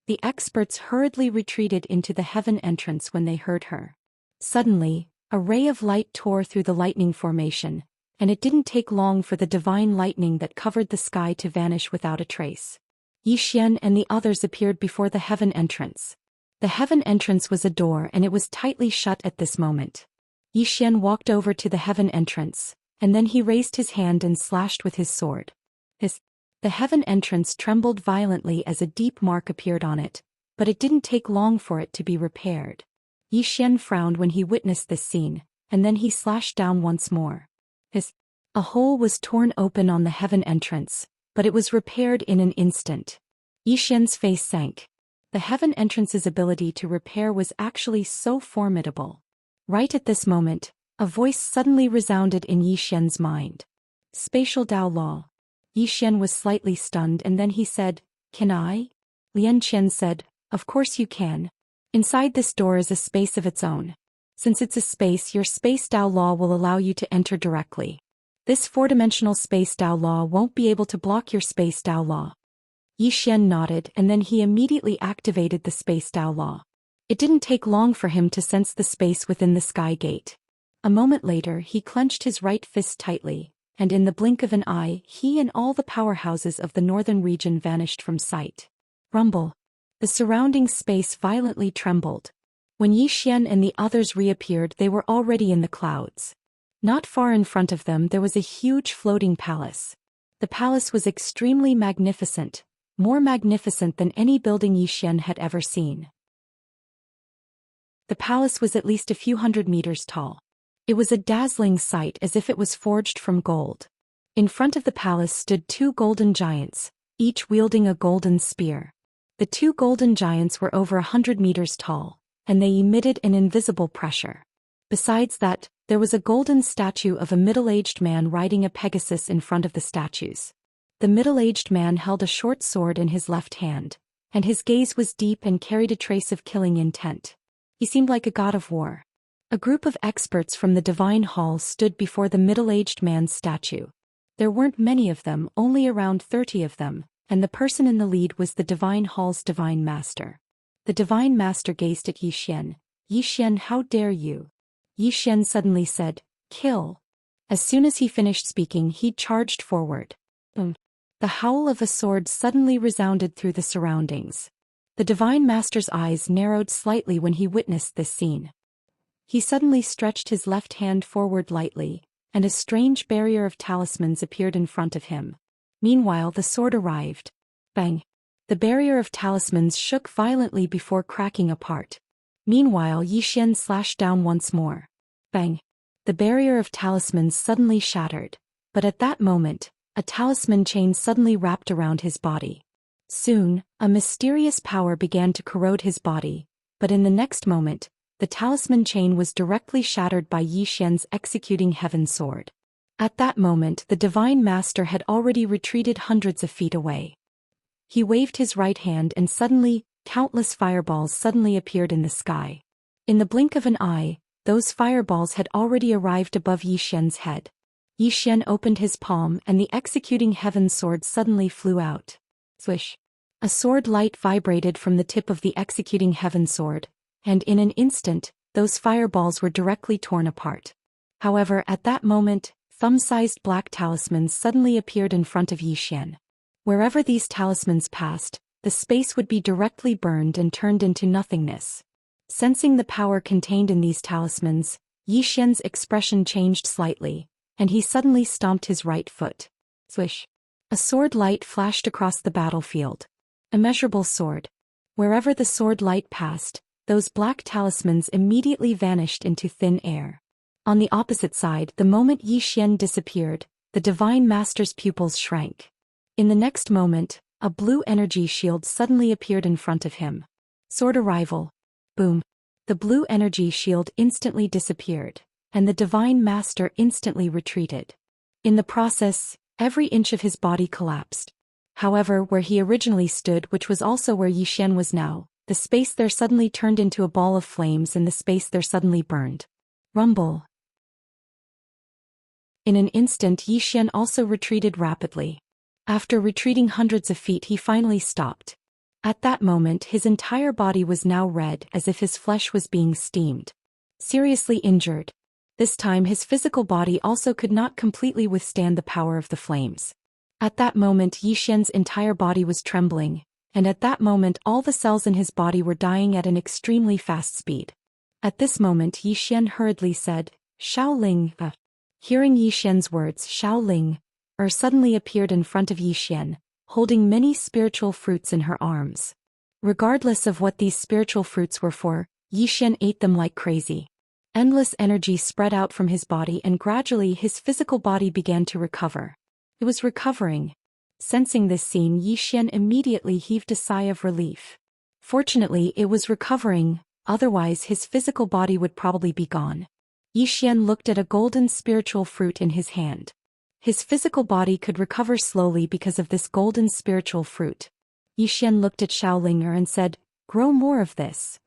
S1: The experts hurriedly retreated into the heaven entrance when they heard her. Suddenly, a ray of light tore through the lightning formation, and it didn't take long for the divine lightning that covered the sky to vanish without a trace. Zhou Xian and the others appeared before the heaven entrance. The heaven entrance was a door and it was tightly shut at this moment. Xian walked over to the heaven entrance, and then he raised his hand and slashed with his sword. The heaven entrance trembled violently as a deep mark appeared on it, but it didn't take long for it to be repaired. Xian frowned when he witnessed this scene, and then he slashed down once more. A hole was torn open on the heaven entrance, but it was repaired in an instant. Xian's face sank. The heaven entrance's ability to repair was actually so formidable. Right at this moment, a voice suddenly resounded in Xian's mind. Spatial Dao Law. Xian was slightly stunned and then he said, "Can I?" Lian Qian said, "Of course you can. Inside this door is a space of its own. Since it's a space, your space Dao Law will allow you to enter directly. This four-dimensional space Dao Law won't be able to block your space Dao Law." Xian nodded and then he immediately activated the space Dao Law. It didn't take long for him to sense the space within the sky gate. A moment later he clenched his right fist tightly, and in the blink of an eye he and all the powerhouses of the northern region vanished from sight. Rumble. The surrounding space violently trembled. When Xian and the others reappeared, they were already in the clouds. Not far in front of them there was a huge floating palace. The palace was extremely magnificent, more magnificent than any building Xian had ever seen. The palace was at least a few hundred meters tall. It was a dazzling sight as if it was forged from gold. In front of the palace stood two golden giants, each wielding a golden spear. The two golden giants were over 100 meters tall, and they emitted an invisible pressure. Besides that, there was a golden statue of a middle-aged man riding a Pegasus in front of the statues. The middle-aged man held a short sword in his left hand, and his gaze was deep and carried a trace of killing intent. He seemed like a god of war. A group of experts from the Divine Hall stood before the middle-aged man's statue. There weren't many of them, only around 30 of them, and the person in the lead was the Divine Hall's Divine Master. The Divine Master gazed at Xian. "Xian, how dare you?" Xian suddenly said, "Kill." As soon as he finished speaking, he charged forward. Boom. The howl of a sword suddenly resounded through the surroundings. The Divine Master's eyes narrowed slightly when he witnessed this scene. He suddenly stretched his left hand forward lightly, and a strange barrier of talismans appeared in front of him. Meanwhile, the sword arrived. Bang! The barrier of talismans shook violently before cracking apart. Meanwhile, Xian slashed down once more. Bang! The barrier of talismans suddenly shattered, but at that moment, a talisman chain suddenly wrapped around his body. Soon, a mysterious power began to corrode his body, but in the next moment, the talisman chain was directly shattered by Xian's executing heaven sword. At that moment, the Divine Master had already retreated hundreds of feet away. He waved his right hand and suddenly, countless fireballs suddenly appeared in the sky. In the blink of an eye, those fireballs had already arrived above Xian's head. Xian opened his palm and the executing heaven sword suddenly flew out. Swish! A sword light vibrated from the tip of the executing heaven sword, and in an instant, those fireballs were directly torn apart. However, at that moment, thumb-sized black talismans suddenly appeared in front of Xian. Wherever these talismans passed, the space would be directly burned and turned into nothingness. Sensing the power contained in these talismans, Xian's expression changed slightly, and he suddenly stomped his right foot. Swish! A sword light flashed across the battlefield. Immeasurable sword. Wherever the sword light passed, those black talismans immediately vanished into thin air. On the opposite side, the moment Xian disappeared, the Divine Master's pupils shrank. In the next moment, a blue energy shield suddenly appeared in front of him. Sword arrival. Boom. The blue energy shield instantly disappeared, and the Divine Master instantly retreated. In the process, every inch of his body collapsed. However, where he originally stood, which was also where Xian was now, the space there suddenly turned into a ball of flames and the space there suddenly burned. Rumble. In an instant, Xian also retreated rapidly. After retreating hundreds of feet, he finally stopped. At that moment, his entire body was now red as if his flesh was being steamed. Seriously injured. This time his physical body also could not completely withstand the power of the flames. At that moment Xian's entire body was trembling, and at that moment all the cells in his body were dying at an extremely fast speed. At this moment Yi Xian hurriedly said, Xiaoling. Hearing Yi Xian's words, Xiaoling suddenly appeared in front of Yi Xian, holding many spiritual fruits in her arms. Regardless of what these spiritual fruits were for, Yi Xian ate them like crazy. Endless energy spread out from his body and gradually his physical body began to recover. It was recovering. Sensing this scene, Yi Xian immediately heaved a sigh of relief. Fortunately, it was recovering, otherwise his physical body would probably be gone. Yi Xian looked at a golden spiritual fruit in his hand. His physical body could recover slowly because of this golden spiritual fruit. Yi Xian looked at Xiaoling and said, Grow more of this.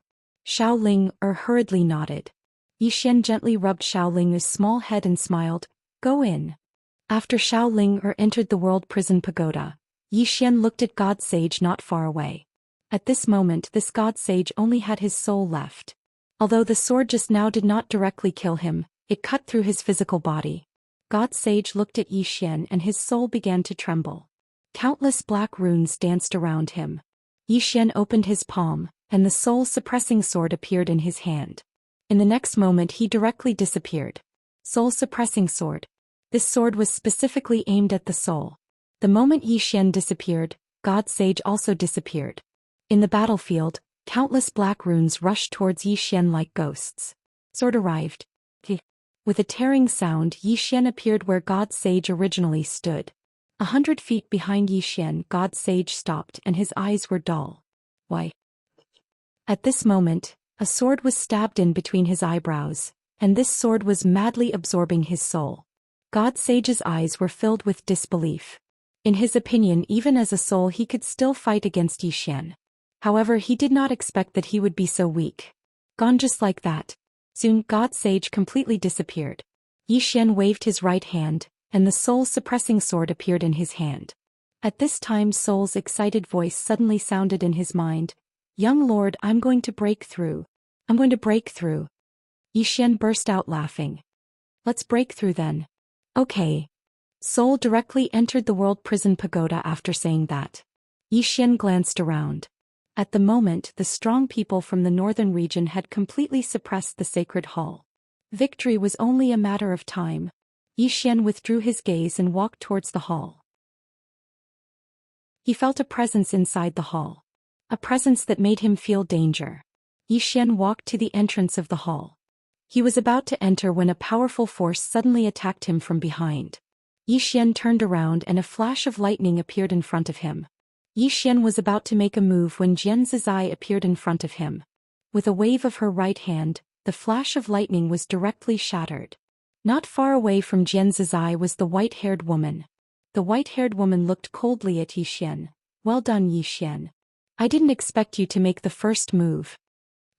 S1: Xiaoling hurriedly nodded. Yi Xian gently rubbed Xiaoling's small head and smiled, Go in. After Xiaoling entered the world prison pagoda, Yi Xian looked at God Sage not far away. At this moment this God Sage only had his soul left. Although the sword just now did not directly kill him, it cut through his physical body. God Sage looked at Yi Xian and his soul began to tremble. Countless black runes danced around him. Yi Xian opened his palm, and the soul-suppressing sword appeared in his hand. In the next moment he directly disappeared. Soul-suppressing sword. This sword was specifically aimed at the soul. The moment Yi Xian disappeared, God Sage also disappeared. In the battlefield, countless black runes rushed towards Yi Xian like ghosts. Sword arrived. With a tearing sound, Yi Xian appeared where God Sage originally stood. 100 feet behind Yi Xian, God Sage stopped and his eyes were dull. Why? At this moment, a sword was stabbed in between his eyebrows, and this sword was madly absorbing his soul. God Sage's eyes were filled with disbelief. In his opinion, even as a soul he could still fight against Yi Xian. However, he did not expect that he would be so weak. Gone just like that. Soon, God Sage completely disappeared. Yi Xian waved his right hand, and the soul-suppressing sword appeared in his hand. At this time Soul's excited voice suddenly sounded in his mind, Young Lord, I'm going to break through. I'm going to break through. Yi Xian burst out laughing. Let's break through then. Okay. Soul directly entered the world prison pagoda after saying that. Yi Xian glanced around. At the moment, the strong people from the northern region had completely suppressed the sacred hall. Victory was only a matter of time. Yi Xian withdrew his gaze and walked towards the hall. He felt a presence inside the hall. A presence that made him feel danger. Yi Xian walked to the entrance of the hall. He was about to enter when a powerful force suddenly attacked him from behind. Yi Xian turned around and a flash of lightning appeared in front of him. Yi Xian was about to make a move when Jian Zizai appeared in front of him. With a wave of her right hand, the flash of lightning was directly shattered. Not far away from Jian Zizai was the white-haired woman. The white-haired woman looked coldly at Yi Xian. Well done, Yi Xian. I didn't expect you to make the first move.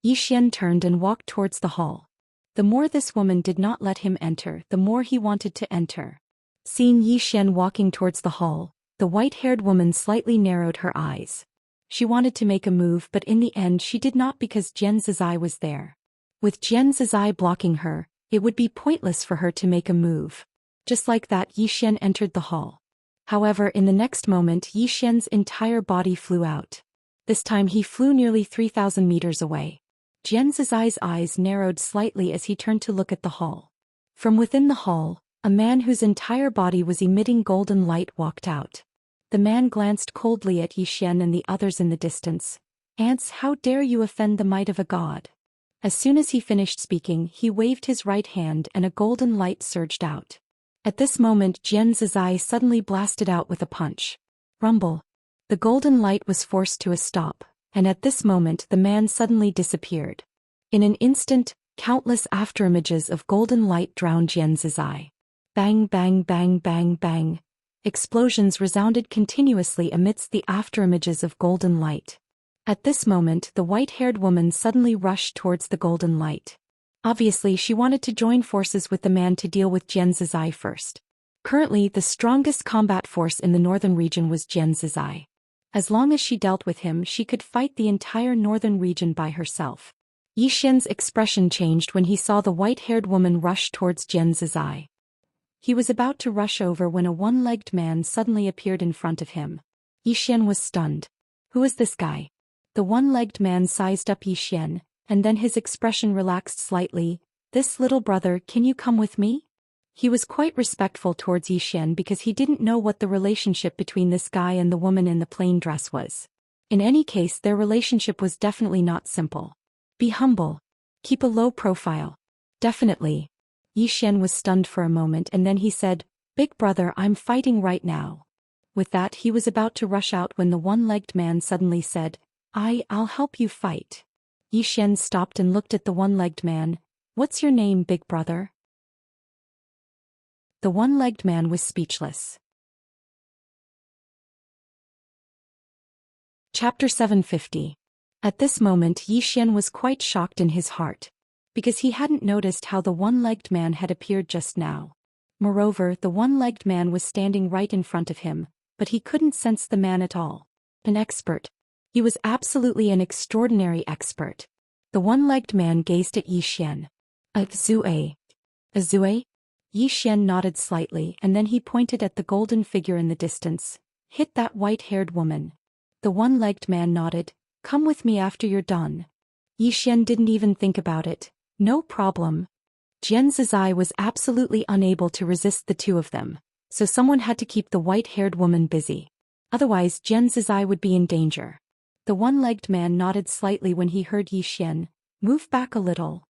S1: Yi Xian turned and walked towards the hall. The more this woman did not let him enter, the more he wanted to enter. Seeing Yi Xian walking towards the hall, the white-haired woman slightly narrowed her eyes. She wanted to make a move but in the end she did not because Jian Zizai was there. With Jian Zizai blocking her, it would be pointless for her to make a move. Just like that, Yi Xian entered the hall. However, in the next moment Yi Xian's entire body flew out. This time he flew nearly 3,000 meters away. Jian Zizai's eyes narrowed slightly as he turned to look at the hall. From within the hall, a man whose entire body was emitting golden light walked out. The man glanced coldly at Yi Xian and the others in the distance. Ants, how dare you offend the might of a god? As soon as he finished speaking, he waved his right hand and a golden light surged out. At this moment Jian Zizai suddenly blasted out with a punch. Rumble. The golden light was forced to a stop, and at this moment the man suddenly disappeared. In an instant, countless afterimages of golden light drowned Jian Zizai. Bang bang bang bang bang. Explosions resounded continuously amidst the afterimages of golden light. At this moment the white-haired woman suddenly rushed towards the golden light. Obviously she wanted to join forces with the man to deal with Jian Zizai first. Currently the strongest combat force in the northern region was Jian Zizai. As long as she dealt with him she could fight the entire northern region by herself. Yi Xian's expression changed when he saw the white-haired woman rush towards Jian Zizai. He was about to rush over when a one-legged man suddenly appeared in front of him. Yi Xian was stunned. Who is this guy? The one-legged man sized up Xian, and then his expression relaxed slightly. This little brother, can you come with me? He was quite respectful towards Xian because he didn't know what the relationship between this guy and the woman in the plain dress was. In any case, their relationship was definitely not simple. Be humble. Keep a low profile. Definitely. Xian was stunned for a moment and then he said, Big brother, I'm fighting right now. With that, he was about to rush out when the one-legged man suddenly said, I'll help you fight. Xian stopped and looked at the one-legged man. What's your name, big brother? The one-legged man was speechless. Chapter 750. At this moment Xian was quite shocked in his heart, because he hadn't noticed how the one-legged man had appeared just now. Moreover, the one-legged man was standing right in front of him, but he couldn't sense the man at all. An expert. He was absolutely an extraordinary expert. The one-legged man gazed at Xian. Zhou. Zhou? Xian nodded slightly and then he pointed at the golden figure in the distance. Hit that white-haired woman. The one-legged man nodded. Come with me after you're done. Xian didn't even think about it. No problem. Xianxia was absolutely unable to resist the two of them, so someone had to keep the white-haired woman busy. Otherwise Xianxia would be in danger. The one-legged man nodded slightly when he heard Xian. Move back a little.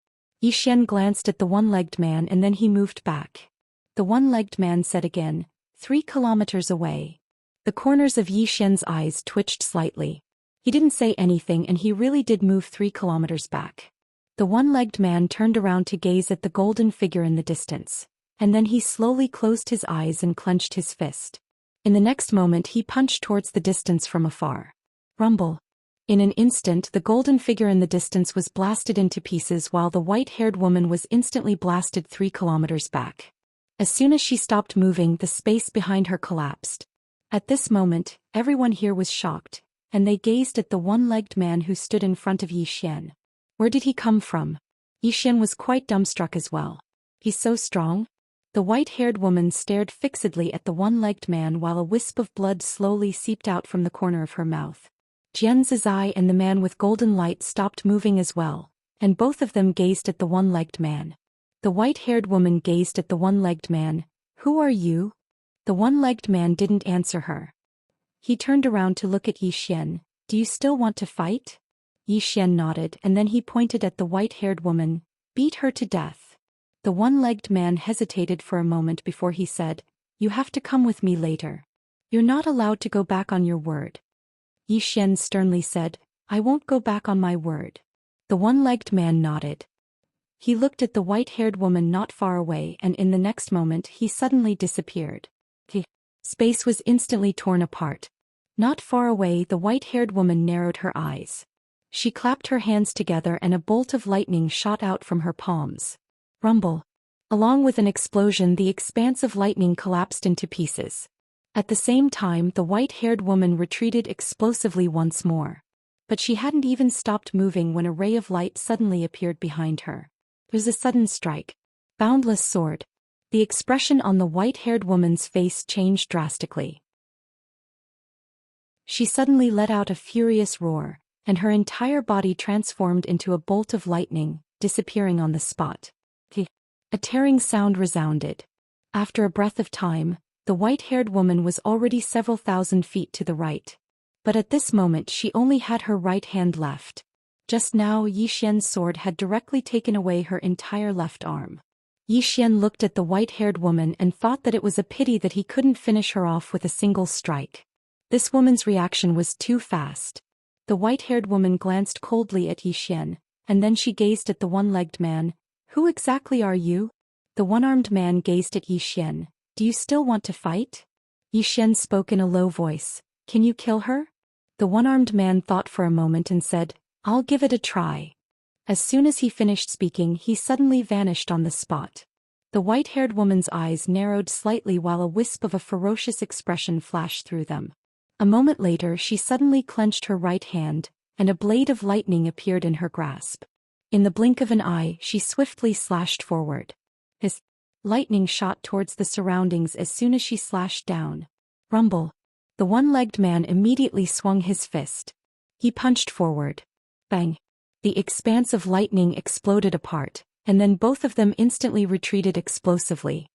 S1: Xian glanced at the one-legged man and then he moved back. The one-legged man said again, 3 kilometers away. The corners of Xian's eyes twitched slightly. He didn't say anything and he really did move 3 kilometers back. The one-legged man turned around to gaze at the golden figure in the distance, and then he slowly closed his eyes and clenched his fist. In the next moment he punched towards the distance from afar. Rumble. In an instant the golden figure in the distance was blasted into pieces while the white-haired woman was instantly blasted 3 kilometers back. As soon as she stopped moving, the space behind her collapsed. At this moment, everyone here was shocked, and they gazed at the one-legged man who stood in front of Xian. Where did he come from? Xian was quite dumbstruck as well. He's so strong? The white-haired woman stared fixedly at the one-legged man while a wisp of blood slowly seeped out from the corner of her mouth. Xianxia and the man with golden light stopped moving as well, and both of them gazed at the one-legged man. The white-haired woman gazed at the one-legged man. Who are you? The one-legged man didn't answer her. He turned around to look at Xian. Do you still want to fight? Xian nodded and then he pointed at the white-haired woman. Beat her to death. The one-legged man hesitated for a moment before he said, You have to come with me later. You're not allowed to go back on your word. Xian sternly said, I won't go back on my word. The one-legged man nodded. He looked at the white-haired woman not far away and in the next moment he suddenly disappeared. Space was instantly torn apart. Not far away the white-haired woman narrowed her eyes. She clapped her hands together and a bolt of lightning shot out from her palms. Rumble. Along with an explosion the expanse of lightning collapsed into pieces. At the same time the white-haired woman retreated explosively once more. But she hadn't even stopped moving when a ray of light suddenly appeared behind her. It was a sudden strike. Boundless sword. The expression on the white-haired woman's face changed drastically. She suddenly let out a furious roar, and her entire body transformed into a bolt of lightning, disappearing on the spot. A tearing sound resounded. After a breath of time, the white-haired woman was already several thousand feet to the right. But at this moment she only had her right hand left. Just now Xian's sword had directly taken away her entire left arm. Xian looked at the white-haired woman and thought that it was a pity that he couldn't finish her off with a single strike. This woman's reaction was too fast. The white-haired woman glanced coldly at Xian, and then she gazed at the one-legged man. Who exactly are you? The one-armed man gazed at Xian. Do you still want to fight? Xian spoke in a low voice. Can you kill her? The one-armed man thought for a moment and said, I'll give it a try. As soon as he finished speaking he suddenly vanished on the spot. The white-haired woman's eyes narrowed slightly while a wisp of a ferocious expression flashed through them. A moment later she suddenly clenched her right hand, and a blade of lightning appeared in her grasp. In the blink of an eye she swiftly slashed forward. His lightning shot towards the surroundings as soon as she slashed down. Rumble. The one-legged man immediately swung his fist. He punched forward. Bang! The expanse of lightning exploded apart, and then both of them instantly retreated explosively.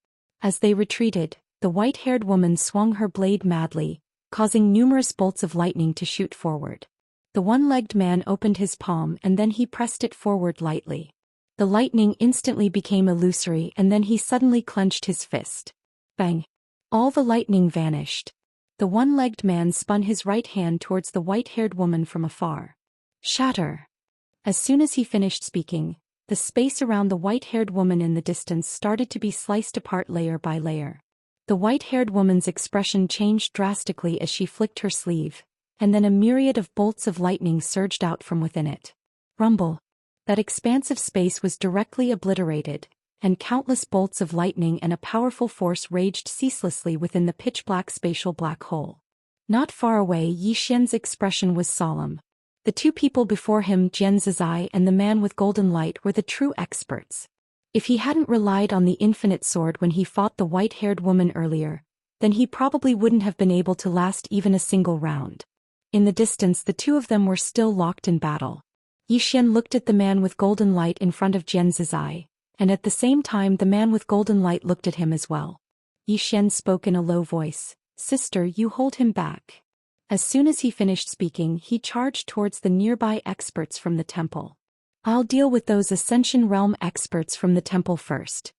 S1: As they retreated, the white-haired woman swung her blade madly, causing numerous bolts of lightning to shoot forward. The one-legged man opened his palm and then he pressed it forward lightly. The lightning instantly became illusory and then he suddenly clenched his fist. Bang! All the lightning vanished. The one-legged man spun his right hand towards the white-haired woman from afar. Shatter! As soon as he finished speaking, the space around the white-haired woman in the distance started to be sliced apart layer by layer. The white-haired woman's expression changed drastically as she flicked her sleeve, and then a myriad of bolts of lightning surged out from within it. Rumble! That expansive space was directly obliterated, and countless bolts of lightning and a powerful force raged ceaselessly within the pitch-black spatial black hole. Not far away, Xian's expression was solemn. The two people before him, Zhou and the man with golden light, were the true experts. If he hadn't relied on the infinite sword when he fought the white-haired woman earlier, then he probably wouldn't have been able to last even a single round. In the distance, the two of them were still locked in battle. Xian looked at the man with golden light in front of Zhou, and at the same time the man with golden light looked at him as well. Xian spoke in a low voice, "Sister, you hold him back." As soon as he finished speaking, he charged towards the nearby experts from the temple. "I'll deal with those Ascension Realm experts from the temple first."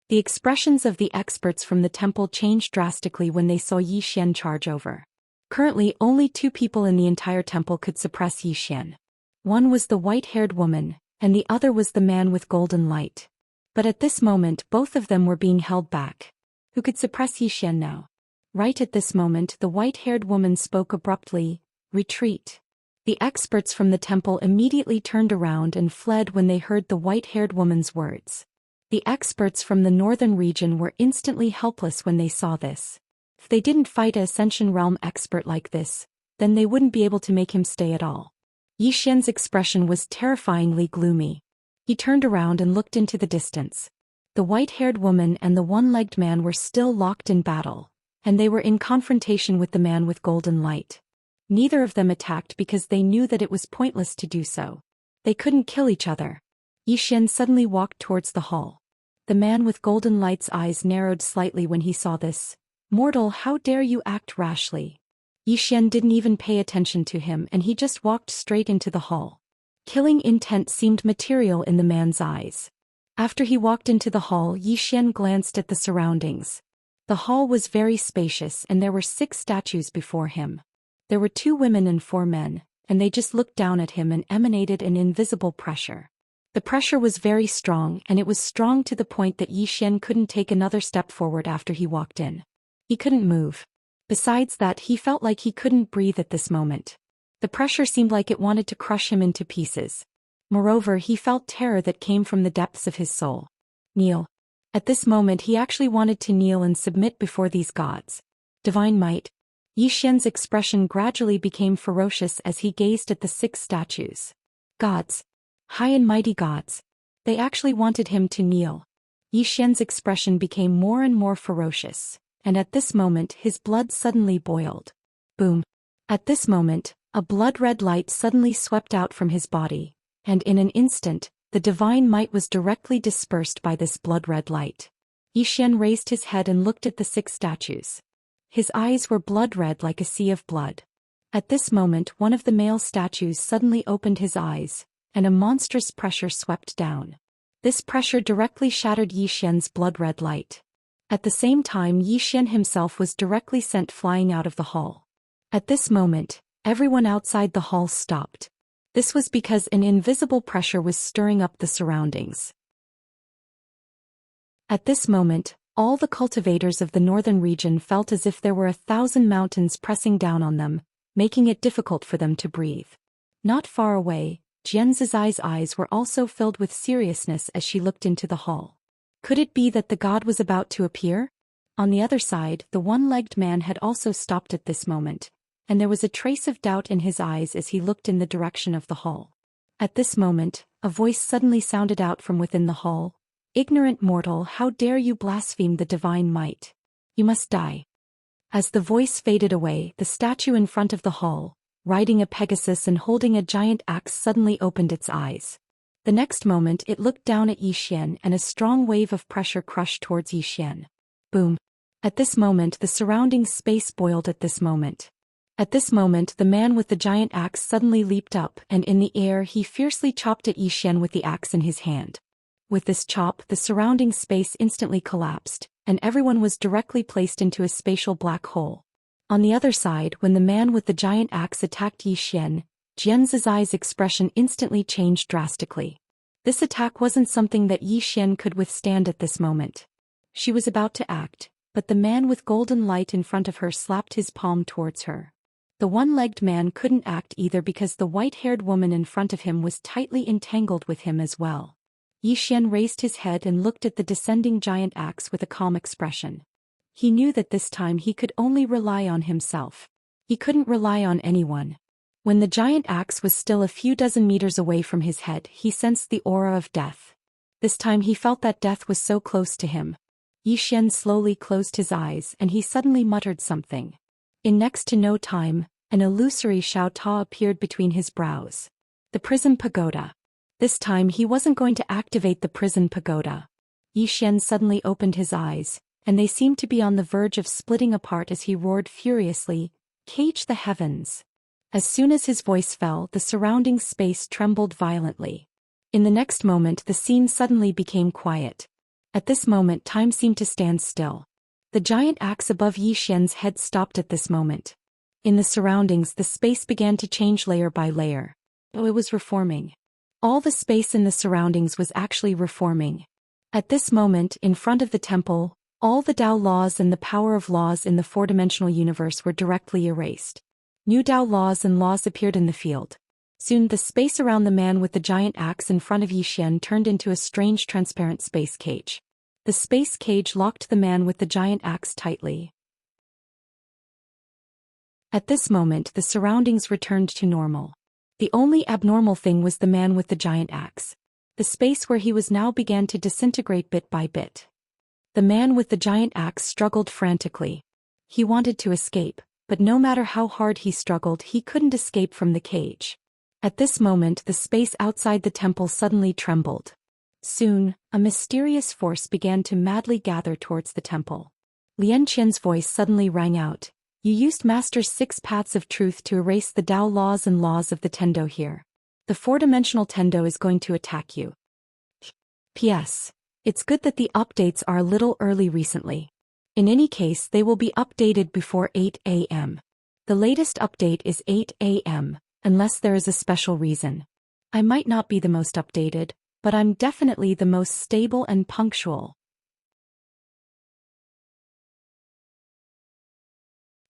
S1: The expressions of the experts from the temple changed drastically when they saw Xian charge over. Currently, only two people in the entire temple could suppress Xian. One was the white-haired woman, and the other was the man with golden light. But at this moment, both of them were being held back. Who could suppress Xian now? Right at this moment, the white-haired woman spoke abruptly, "Retreat." The experts from the temple immediately turned around and fled when they heard the white-haired woman's words. The experts from the northern region were instantly helpless when they saw this. If they didn't fight an Ascension Realm expert like this, then they wouldn't be able to make him stay at all. Xian's expression was terrifyingly gloomy. He turned around and looked into the distance. The white-haired woman and the one-legged man were still locked in battle, and they were in confrontation with the man with golden light. Neither of them attacked because they knew that it was pointless to do so. They couldn't kill each other. Xian suddenly walked towards the hall. The man with golden light's eyes narrowed slightly when he saw this. "Mortal, how dare you act rashly?" Xian didn't even pay attention to him and he just walked straight into the hall. Killing intent seemed material in the man's eyes. After he walked into the hall, Xian glanced at the surroundings. The hall was very spacious and there were 6 statues before him. There were 2 women and 4 men, and they just looked down at him and emanated an invisible pressure. The pressure was very strong, and it was strong to the point that Xian couldn't take another step forward after he walked in. He couldn't move. Besides that, he felt like he couldn't breathe at this moment. The pressure seemed like it wanted to crush him into pieces. Moreover, he felt terror that came from the depths of his soul. Kneel. At this moment he actually wanted to kneel and submit before these gods. Divine might. Xian's expression gradually became ferocious as he gazed at the 6 statues. Gods. High and mighty gods. They actually wanted him to kneel. Xian's expression became more and more ferocious, and at this moment his blood suddenly boiled. Boom. At this moment, a blood-red light suddenly swept out from his body, and in an instant, the divine might was directly dispersed by this blood-red light. Xian raised his head and looked at the 6 statues. His eyes were blood-red like a sea of blood. At this moment, one of the male statues suddenly opened his eyes, and a monstrous pressure swept down. This pressure directly shattered Xian's blood-red light. At the same time, Xian himself was directly sent flying out of the hall. At this moment, everyone outside the hall stopped. This was because an invisible pressure was stirring up the surroundings. At this moment, all the cultivators of the northern region felt as if there were 1,000 mountains pressing down on them, making it difficult for them to breathe. Not far away, Zhou eyes were also filled with seriousness as she looked into the hall. Could it be that the god was about to appear? On the other side, the one-legged man had also stopped at this moment, and there was a trace of doubt in his eyes as he looked in the direction of the hall. At this moment, a voice suddenly sounded out from within the hall. "Ignorant mortal, how dare you blaspheme the divine might? You must die." As the voice faded away, the statue in front of the hall, riding a Pegasus and holding a giant axe, suddenly opened its eyes. The next moment it looked down at Zhou Xian and a strong wave of pressure crushed towards Zhou Xian. Boom. At this moment the surrounding space boiled at this moment. At this moment the man with the giant axe suddenly leaped up and in the air he fiercely chopped at Zhou Xian with the axe in his hand. With this chop the surrounding space instantly collapsed, and everyone was directly placed into a spatial black hole. On the other side, when the man with the giant axe attacked Zhou Xian, Jian's eyes expression instantly changed drastically. This attack wasn't something that Zhou Xian could withstand at this moment. She was about to act, but the man with golden light in front of her slapped his palm towards her. The one-legged man couldn't act either because the white-haired woman in front of him was tightly entangled with him as well. Zhou Xian raised his head and looked at the descending giant axe with a calm expression. He knew that this time he could only rely on himself. He couldn't rely on anyone. When the giant axe was still a few dozen meters away from his head, he sensed the aura of death. This time he felt that death was so close to him. Zhou Xian slowly closed his eyes and he suddenly muttered something. In next to no time, an illusory Xiao Ta appeared between his brows. The prison pagoda. This time he wasn't going to activate the prison pagoda. Zhou Xian suddenly opened his eyes, and they seemed to be on the verge of splitting apart as he roared furiously, "Cage the heavens!" As soon as his voice fell, the surrounding space trembled violently. In the next moment the scene suddenly became quiet. At this moment time seemed to stand still. The giant axe above Zhou Xian's head stopped at this moment. In the surroundings the space began to change layer by layer. Oh, it was reforming. All the space in the surroundings was actually reforming. At this moment, in front of the temple, all the Dao laws and the power of laws in the four-dimensional universe were directly erased. New Dao laws and laws appeared in the field. Soon the space around the man with the giant axe in front of Zhou Xian turned into a strange transparent space cage. The space cage locked the man with the giant axe tightly. At this moment the surroundings returned to normal. The only abnormal thing was the man with the giant axe. The space where he was now began to disintegrate bit by bit. The man with the giant axe struggled frantically. He wanted to escape, but no matter how hard he struggled he couldn't escape from the cage. At this moment the space outside the temple suddenly trembled. Soon, a mysterious force began to madly gather towards the temple. Lian Qian's voice suddenly rang out. You used Master's 6 paths of truth to erase the Dao laws and laws of the Tendo here. The four-dimensional Tendo is going to attack you. P.S. It's good that the updates are a little early recently. In any case they will be updated before 8 a.m. The latest update is 8 a.m., unless there is a special reason. I might not be the most updated, but I'm definitely the most stable and punctual.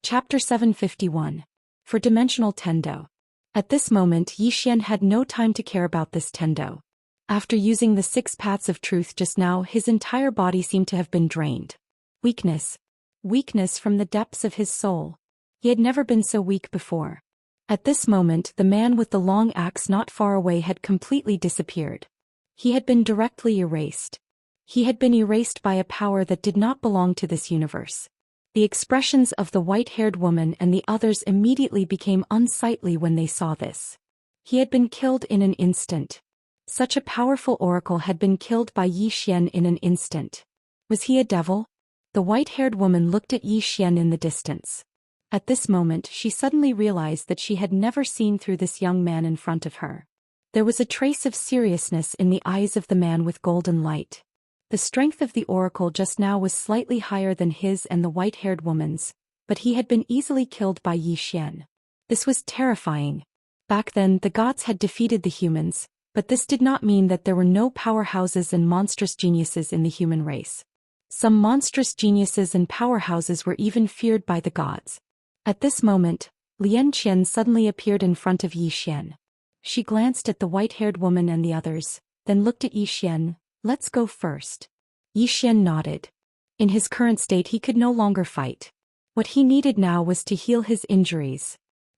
S1: Chapter 751. For Dimensional Tendo. At this moment Zhou Xian had no time to care about this Tendo. After using the 6 paths of truth just now his entire body seemed to have been drained. Weakness. Weakness from the depths of his soul. He had never been so weak before. At this moment the man with the long axe not far away had completely disappeared. He had been directly erased. He had been erased by a power that did not belong to this universe. The expressions of the white-haired woman and the others immediately became unsightly when they saw this. He had been killed in an instant. Such a powerful oracle had been killed by Zhou Xian in an instant. Was he a devil? The white-haired woman looked at Zhou Xian in the distance. At this moment she suddenly realized that she had never seen through this young man in front of her. There was a trace of seriousness in the eyes of the man with golden light. The strength of the oracle just now was slightly higher than his and the white-haired woman's, but he had been easily killed by Zhou Xian. This was terrifying. Back then the gods had defeated the humans, but this did not mean that there were no powerhouses and monstrous geniuses in the human race. Some monstrous geniuses and powerhouses were even feared by the gods. At this moment, Lian Qian suddenly appeared in front of Zhou Xian. She glanced at the white-haired woman and the others, then looked at Zhou Xian. Let's go first. Zhou Xian nodded. In his current state he could no longer fight. What he needed now was to heal his injuries.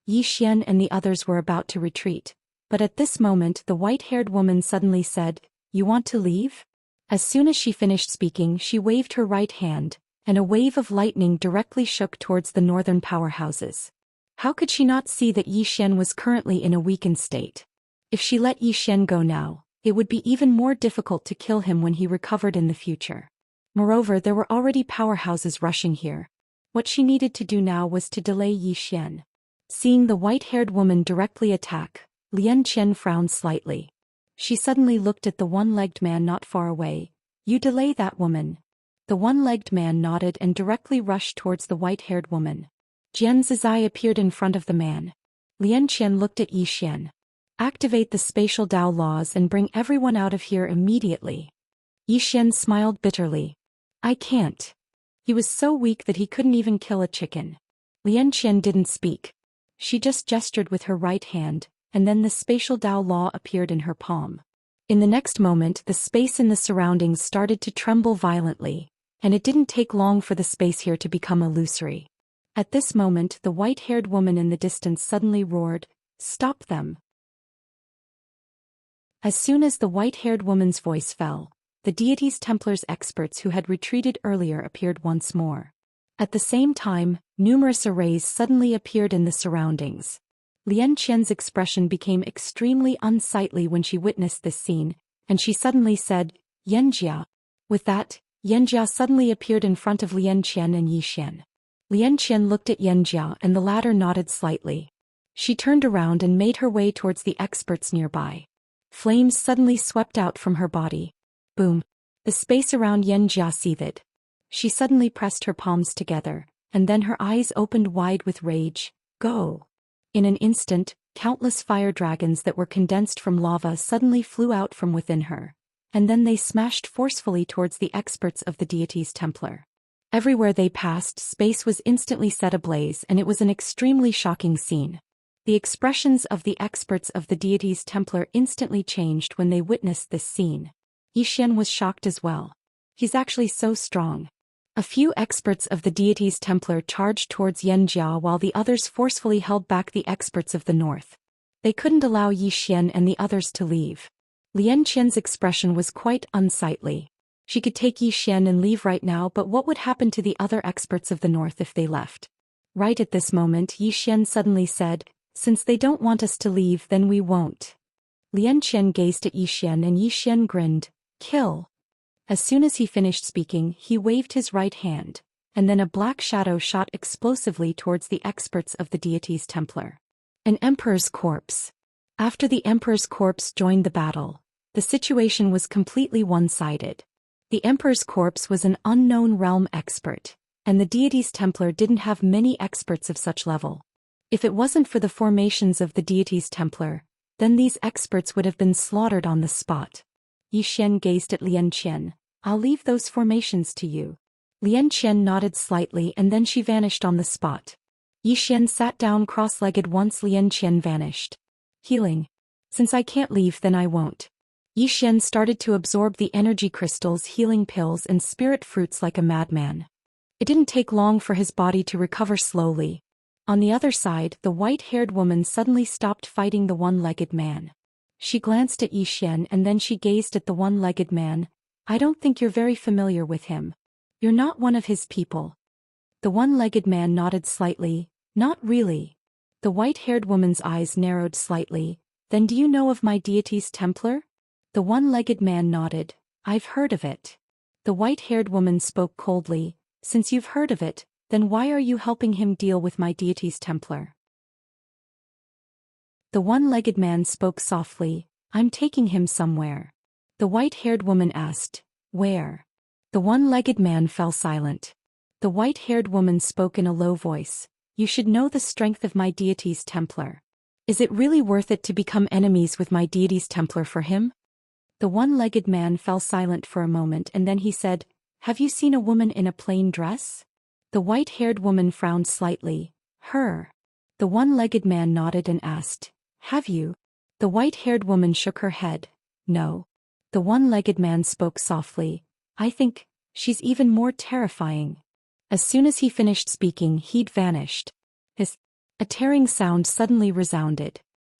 S1: Zhou Xian and the others were about to retreat, but at this moment the white-haired woman suddenly said, "You want to leave?" As soon as she finished speaking she waved her right hand, and a wave of lightning directly shook towards the northern powerhouses. How could she not see that Yi Xian was currently in a weakened state? If she let Yi Xian go now, it would be even more difficult to kill him when he recovered in the future. Moreover, there were already powerhouses rushing here. What she needed to do now was to delay Yi Xian. Seeing the white-haired woman directly attack, Lian Qian frowned slightly. She suddenly looked at the one-legged man not far away. "You delay that woman." The one-legged man nodded and directly rushed towards the white-haired woman. Jian Zizai appeared in front of the man. Lian Qian looked at Yi Xian. "Activate the spatial Dao laws and bring everyone out of here immediately." Yi Xian smiled bitterly. "I can't." He was so weak that he couldn't even kill a chicken. Lian Qian didn't speak. She just gestured with her right hand, and then the spatial Dao law appeared in her palm. In the next moment, the space in the surroundings started to tremble violently, and it didn't take long for the space here to become illusory. At this moment, the white-haired woman in the distance suddenly roared, "Stop them!" As soon as the white-haired woman's voice fell, the deity's Templars experts who had retreated earlier appeared once more. At the same time, numerous arrays suddenly appeared in the surroundings. Lian Qian's expression became extremely unsightly when she witnessed this scene, and she suddenly said, "Yanjia." With that, Yanjia suddenly appeared in front of Lian Qian and Yi Xian. Lian Qian looked at Yanjia and the latter nodded slightly. She turned around and made her way towards the experts nearby. Flames suddenly swept out from her body. Boom! The space around Yanjia seethed. She suddenly pressed her palms together, and then her eyes opened wide with rage. "Go!" In an instant, countless fire dragons that were condensed from lava suddenly flew out from within her, and then they smashed forcefully towards the experts of the deity's Templar. Everywhere they passed, space was instantly set ablaze, and it was an extremely shocking scene. The expressions of the experts of the deity's Templar instantly changed when they witnessed this scene. Yi Xian was shocked as well. He's actually so strong. A few experts of the deity's Templar charged towards Yanjia while the others forcefully held back the experts of the north. They couldn't allow Yi Xian and the others to leave. Lian Qian's expression was quite unsightly. She could take Yi Xian and leave right now, but what would happen to the other experts of the north if they left? Right at this moment, Yi Xian suddenly said, "Since they don't want us to leave, then we won't." Lian Qian gazed at Yi Xian and Yi Xian grinned. "Kill." As soon as he finished speaking, he waved his right hand, and then a black shadow shot explosively towards the experts of the deity's Templar. An emperor's corpse. After the emperor's corpse joined the battle, the situation was completely one-sided. The emperor's corpse was an unknown realm expert, and the deity's Templar didn't have many experts of such level. If it wasn't for the formations of the deity's Templar, then these experts would have been slaughtered on the spot. Yi Xian gazed at Lian Qian. "I'll leave those formations to you." Lian Qian nodded slightly and then she vanished on the spot. Yi Xian sat down cross-legged once Lian Qian vanished. Healing. "Since I can't leave, then I won't." Yi Xian started to absorb the energy crystals, healing pills and spirit fruits like a madman. It didn't take long for his body to recover slowly. On the other side, the white-haired woman suddenly stopped fighting the one-legged man. She glanced at Yi Xian and then she gazed at the one-legged man. "I don't think you're very familiar with him. You're not one of his people." The one-legged man nodded slightly. "Not really." The white-haired woman's eyes narrowed slightly. "Then do you know of my deity's Templar?" The one-legged man nodded. "I've heard of it." The white-haired woman spoke coldly. "Since you've heard of it, then why are you helping him deal with my deity's Templar?" The one-legged man spoke softly. "I'm taking him somewhere." The white-haired woman asked, "Where?" The one-legged man fell silent. The white-haired woman spoke in a low voice. "You should know the strength of my deity's Templar. Is it really worth it to become enemies with my deity's Templar for him?" The one-legged man fell silent for a moment and then he said, "Have you seen a woman in a plain dress?" The white-haired woman frowned slightly. "Her." The one-legged man nodded and asked, "Have you?" The white-haired woman shook her head. "No." The one-legged man spoke softly. "I think she's even more terrifying." As soon as he finished speaking, he'd vanished. A tearing sound suddenly resounded.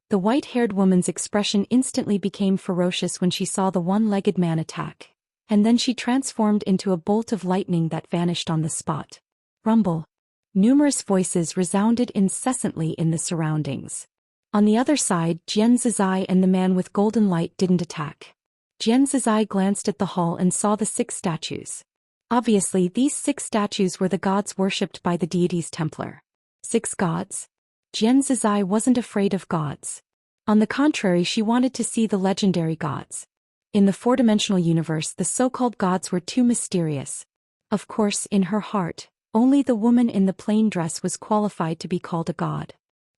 S1: The white-haired woman's expression instantly became ferocious when she saw the one-legged man attack. and then she transformed into a bolt of lightning that vanished on the spot. Rumble. Numerous voices resounded incessantly in the surroundings. On the other side, Jian Zizai and the man with golden light didn't attack. Jian Zizai glanced at the hall and saw the 6 statues. Obviously, these 6 statues were the gods worshipped by the deities Templar. 6 gods? Jian Zizai wasn't afraid of gods. On the contrary, she wanted to see the legendary gods. In the 4-dimensional universe, the so-called gods were too mysterious. Of course, in her heart, only the woman in the plain dress was qualified to be called a god.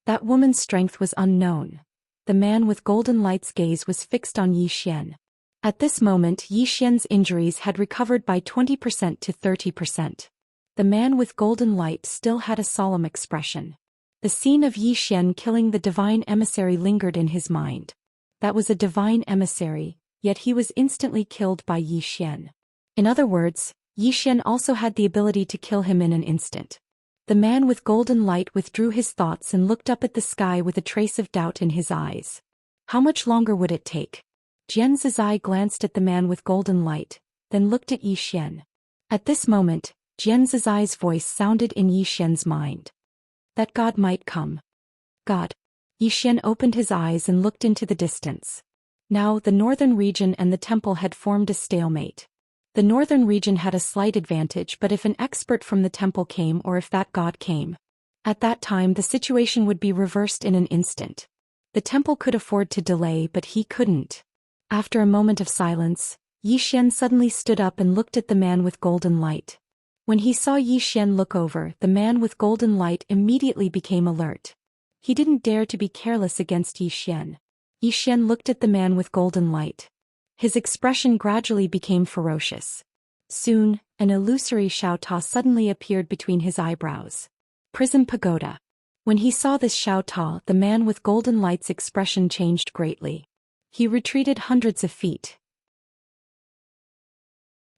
S1: That woman's strength was unknown. The man with golden light's gaze was fixed on Zhou Xian. At this moment, Zhou Xian's injuries had recovered by 20% to 30%. The man with golden light still had a solemn expression. The scene of Zhou Xian killing the divine emissary lingered in his mind. That was a divine emissary, yet he was instantly killed by Zhou Xian. In other words, Zhou Xian also had the ability to kill him in an instant. The man with golden light withdrew his thoughts and looked up at the sky with a trace of doubt in his eyes. How much longer would it take? Jian Zizai glanced at the man with golden light, then looked at Zhou Xian. At this moment, Jian Zizai's voice sounded in Zhou Xian's mind. That God might come. God. Zhou Xian opened his eyes and looked into the distance. Now, the northern region and the temple had formed a stalemate. The northern region had a slight advantage, but if an expert from the temple came or if that god came, at that time the situation would be reversed in an instant. The temple could afford to delay, but he couldn't. After a moment of silence, Zhou Xian suddenly stood up and looked at the man with golden light. When he saw Zhou Xian look over, the man with golden light immediately became alert. He didn't dare to be careless against Zhou Xian. Zhou Xian looked at the man with golden light. His expression gradually became ferocious. Soon, an illusory Xiaota suddenly appeared between his eyebrows. Prism Pagoda. When he saw this Xiaota, the man with golden light's expression changed greatly. He retreated hundreds of feet.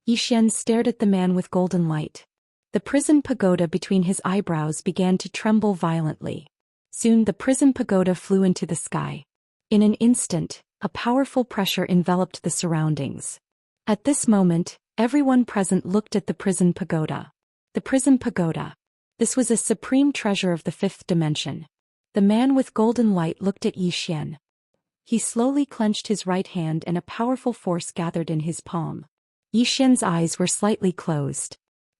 S1: Zhou Xian stared at the man with golden light. The prism pagoda between his eyebrows began to tremble violently. Soon the prism pagoda flew into the sky. In an instant, a powerful pressure enveloped the surroundings. At this moment, everyone present looked at the prism pagoda. The prism pagoda. This was a supreme treasure of the 5th dimension. The man with golden light looked at Zhou Xian. He slowly clenched his right hand and a powerful force gathered in his palm. Zhou Xian's eyes were slightly closed.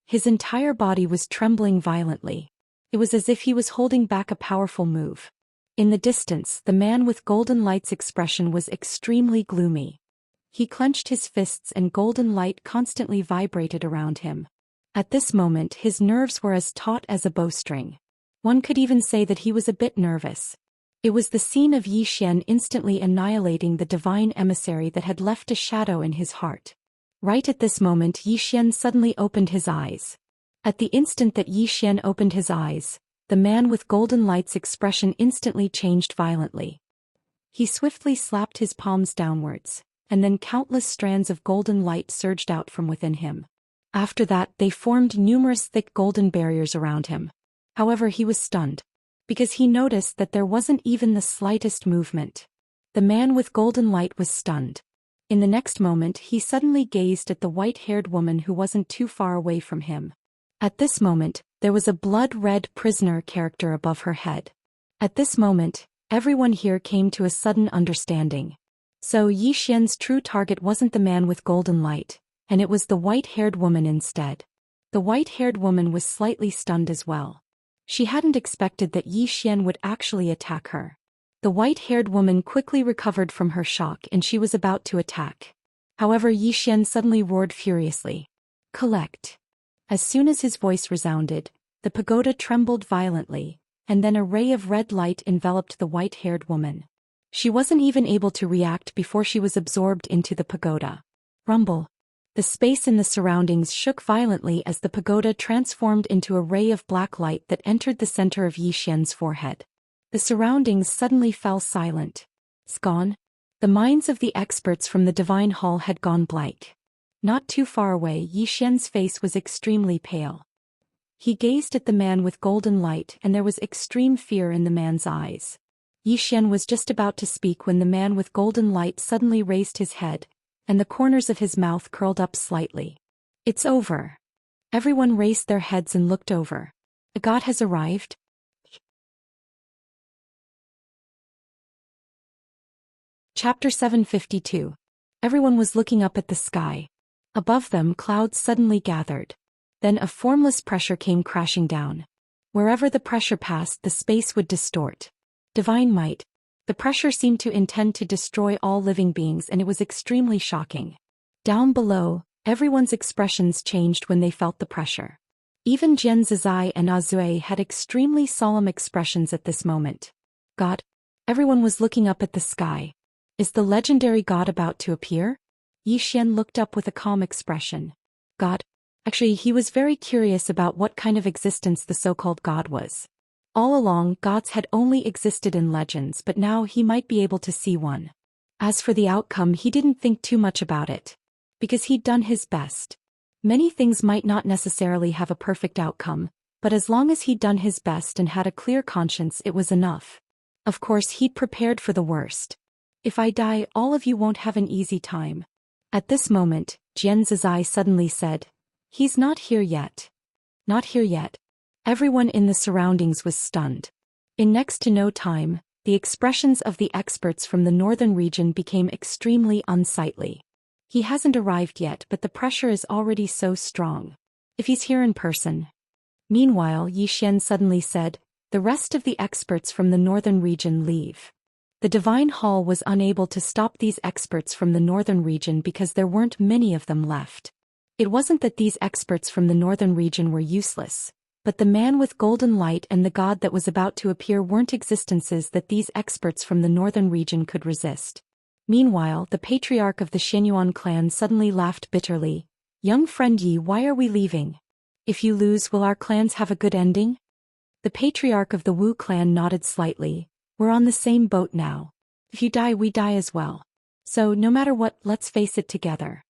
S1: His entire body was trembling violently. It was as if he was holding back a powerful move. In the distance, the man with golden light's expression was extremely gloomy. He clenched his fists and golden light constantly vibrated around him. At this moment, his nerves were as taut as a bowstring. One could even say that he was a bit nervous. It was the scene of Zhou Xian instantly annihilating the divine emissary that had left a shadow in his heart. Right at this moment, Zhou Xian suddenly opened his eyes. At the instant that Zhou Xian opened his eyes, the man with golden light's expression instantly changed violently. He swiftly slapped his palms downwards, and then countless strands of golden light surged out from within him. After that, they formed numerous thick golden barriers around him. However, he was stunned, because he noticed that there wasn't even the slightest movement. The man with golden light was stunned. In the next moment, he suddenly gazed at the white-haired woman who wasn't too far away from him. At this moment, there was a blood-red prisoner character above her head. At this moment, everyone here came to a sudden understanding. So Zhou Xian's true target wasn't the man with golden light, and it was the white-haired woman instead. The white-haired woman was slightly stunned as well. She hadn't expected that Zhou Xian would actually attack her. The white-haired woman quickly recovered from her shock and she was about to attack. However, Zhou Xian suddenly roared furiously. Collect. As soon as his voice resounded, the pagoda trembled violently, and then a ray of red light enveloped the white-haired woman. She wasn't even able to react before she was absorbed into the pagoda. Rumble. The space in the surroundings shook violently as the pagoda transformed into a ray of black light that entered the center of Zhou Xian's forehead. The surroundings suddenly fell silent. Gone? The minds of the experts from the divine hall had gone blank. Not too far away, Zhou Xian's face was extremely pale. He gazed at the man with golden light and there was extreme fear in the man's eyes. Zhou Xian was just about to speak when the man with golden light suddenly raised his head, and the corners of his mouth curled up slightly. It's over. Everyone raised their heads and looked over. A god has arrived? Chapter 752. Everyone was looking up at the sky. Above them, clouds suddenly gathered. Then a formless pressure came crashing down. Wherever the pressure passed, the space would distort. Divine might. The pressure seemed to intend to destroy all living beings, and it was extremely shocking. Down below, everyone's expressions changed when they felt the pressure. Even Jian Zizai and Azue had extremely solemn expressions at this moment. God? Everyone was looking up at the sky. Is the legendary god about to appear? Yi Xian looked up with a calm expression. God? Actually, he was very curious about what kind of existence the so-called god was. All along, gods had only existed in legends, but now he might be able to see one. As for the outcome, he didn't think too much about it. Because he'd done his best. Many things might not necessarily have a perfect outcome, but as long as he'd done his best and had a clear conscience, it was enough. Of course, he'd prepared for the worst. If I die, all of you won't have an easy time. At this moment, Jian Zizai suddenly said, He's not here yet. Not here yet. Everyone in the surroundings was stunned. In next to no time, the expressions of the experts from the northern region became extremely unsightly. He hasn't arrived yet, but the pressure is already so strong. If he's here in person. Meanwhile, Yi Xian suddenly said, the rest of the experts from the northern region leave. The Divine Hall was unable to stop these experts from the northern region because there weren't many of them left. It wasn't that these experts from the northern region were useless, but the man with golden light and the god that was about to appear weren't existences that these experts from the northern region could resist. Meanwhile, the patriarch of the Xianyuan clan suddenly laughed bitterly. Young friend Yi, why are we leaving? If you lose, will our clans have a good ending? The patriarch of the Wu clan nodded slightly. We're on the same boat now. If you die, we die as well. So, no matter what, let's face it together.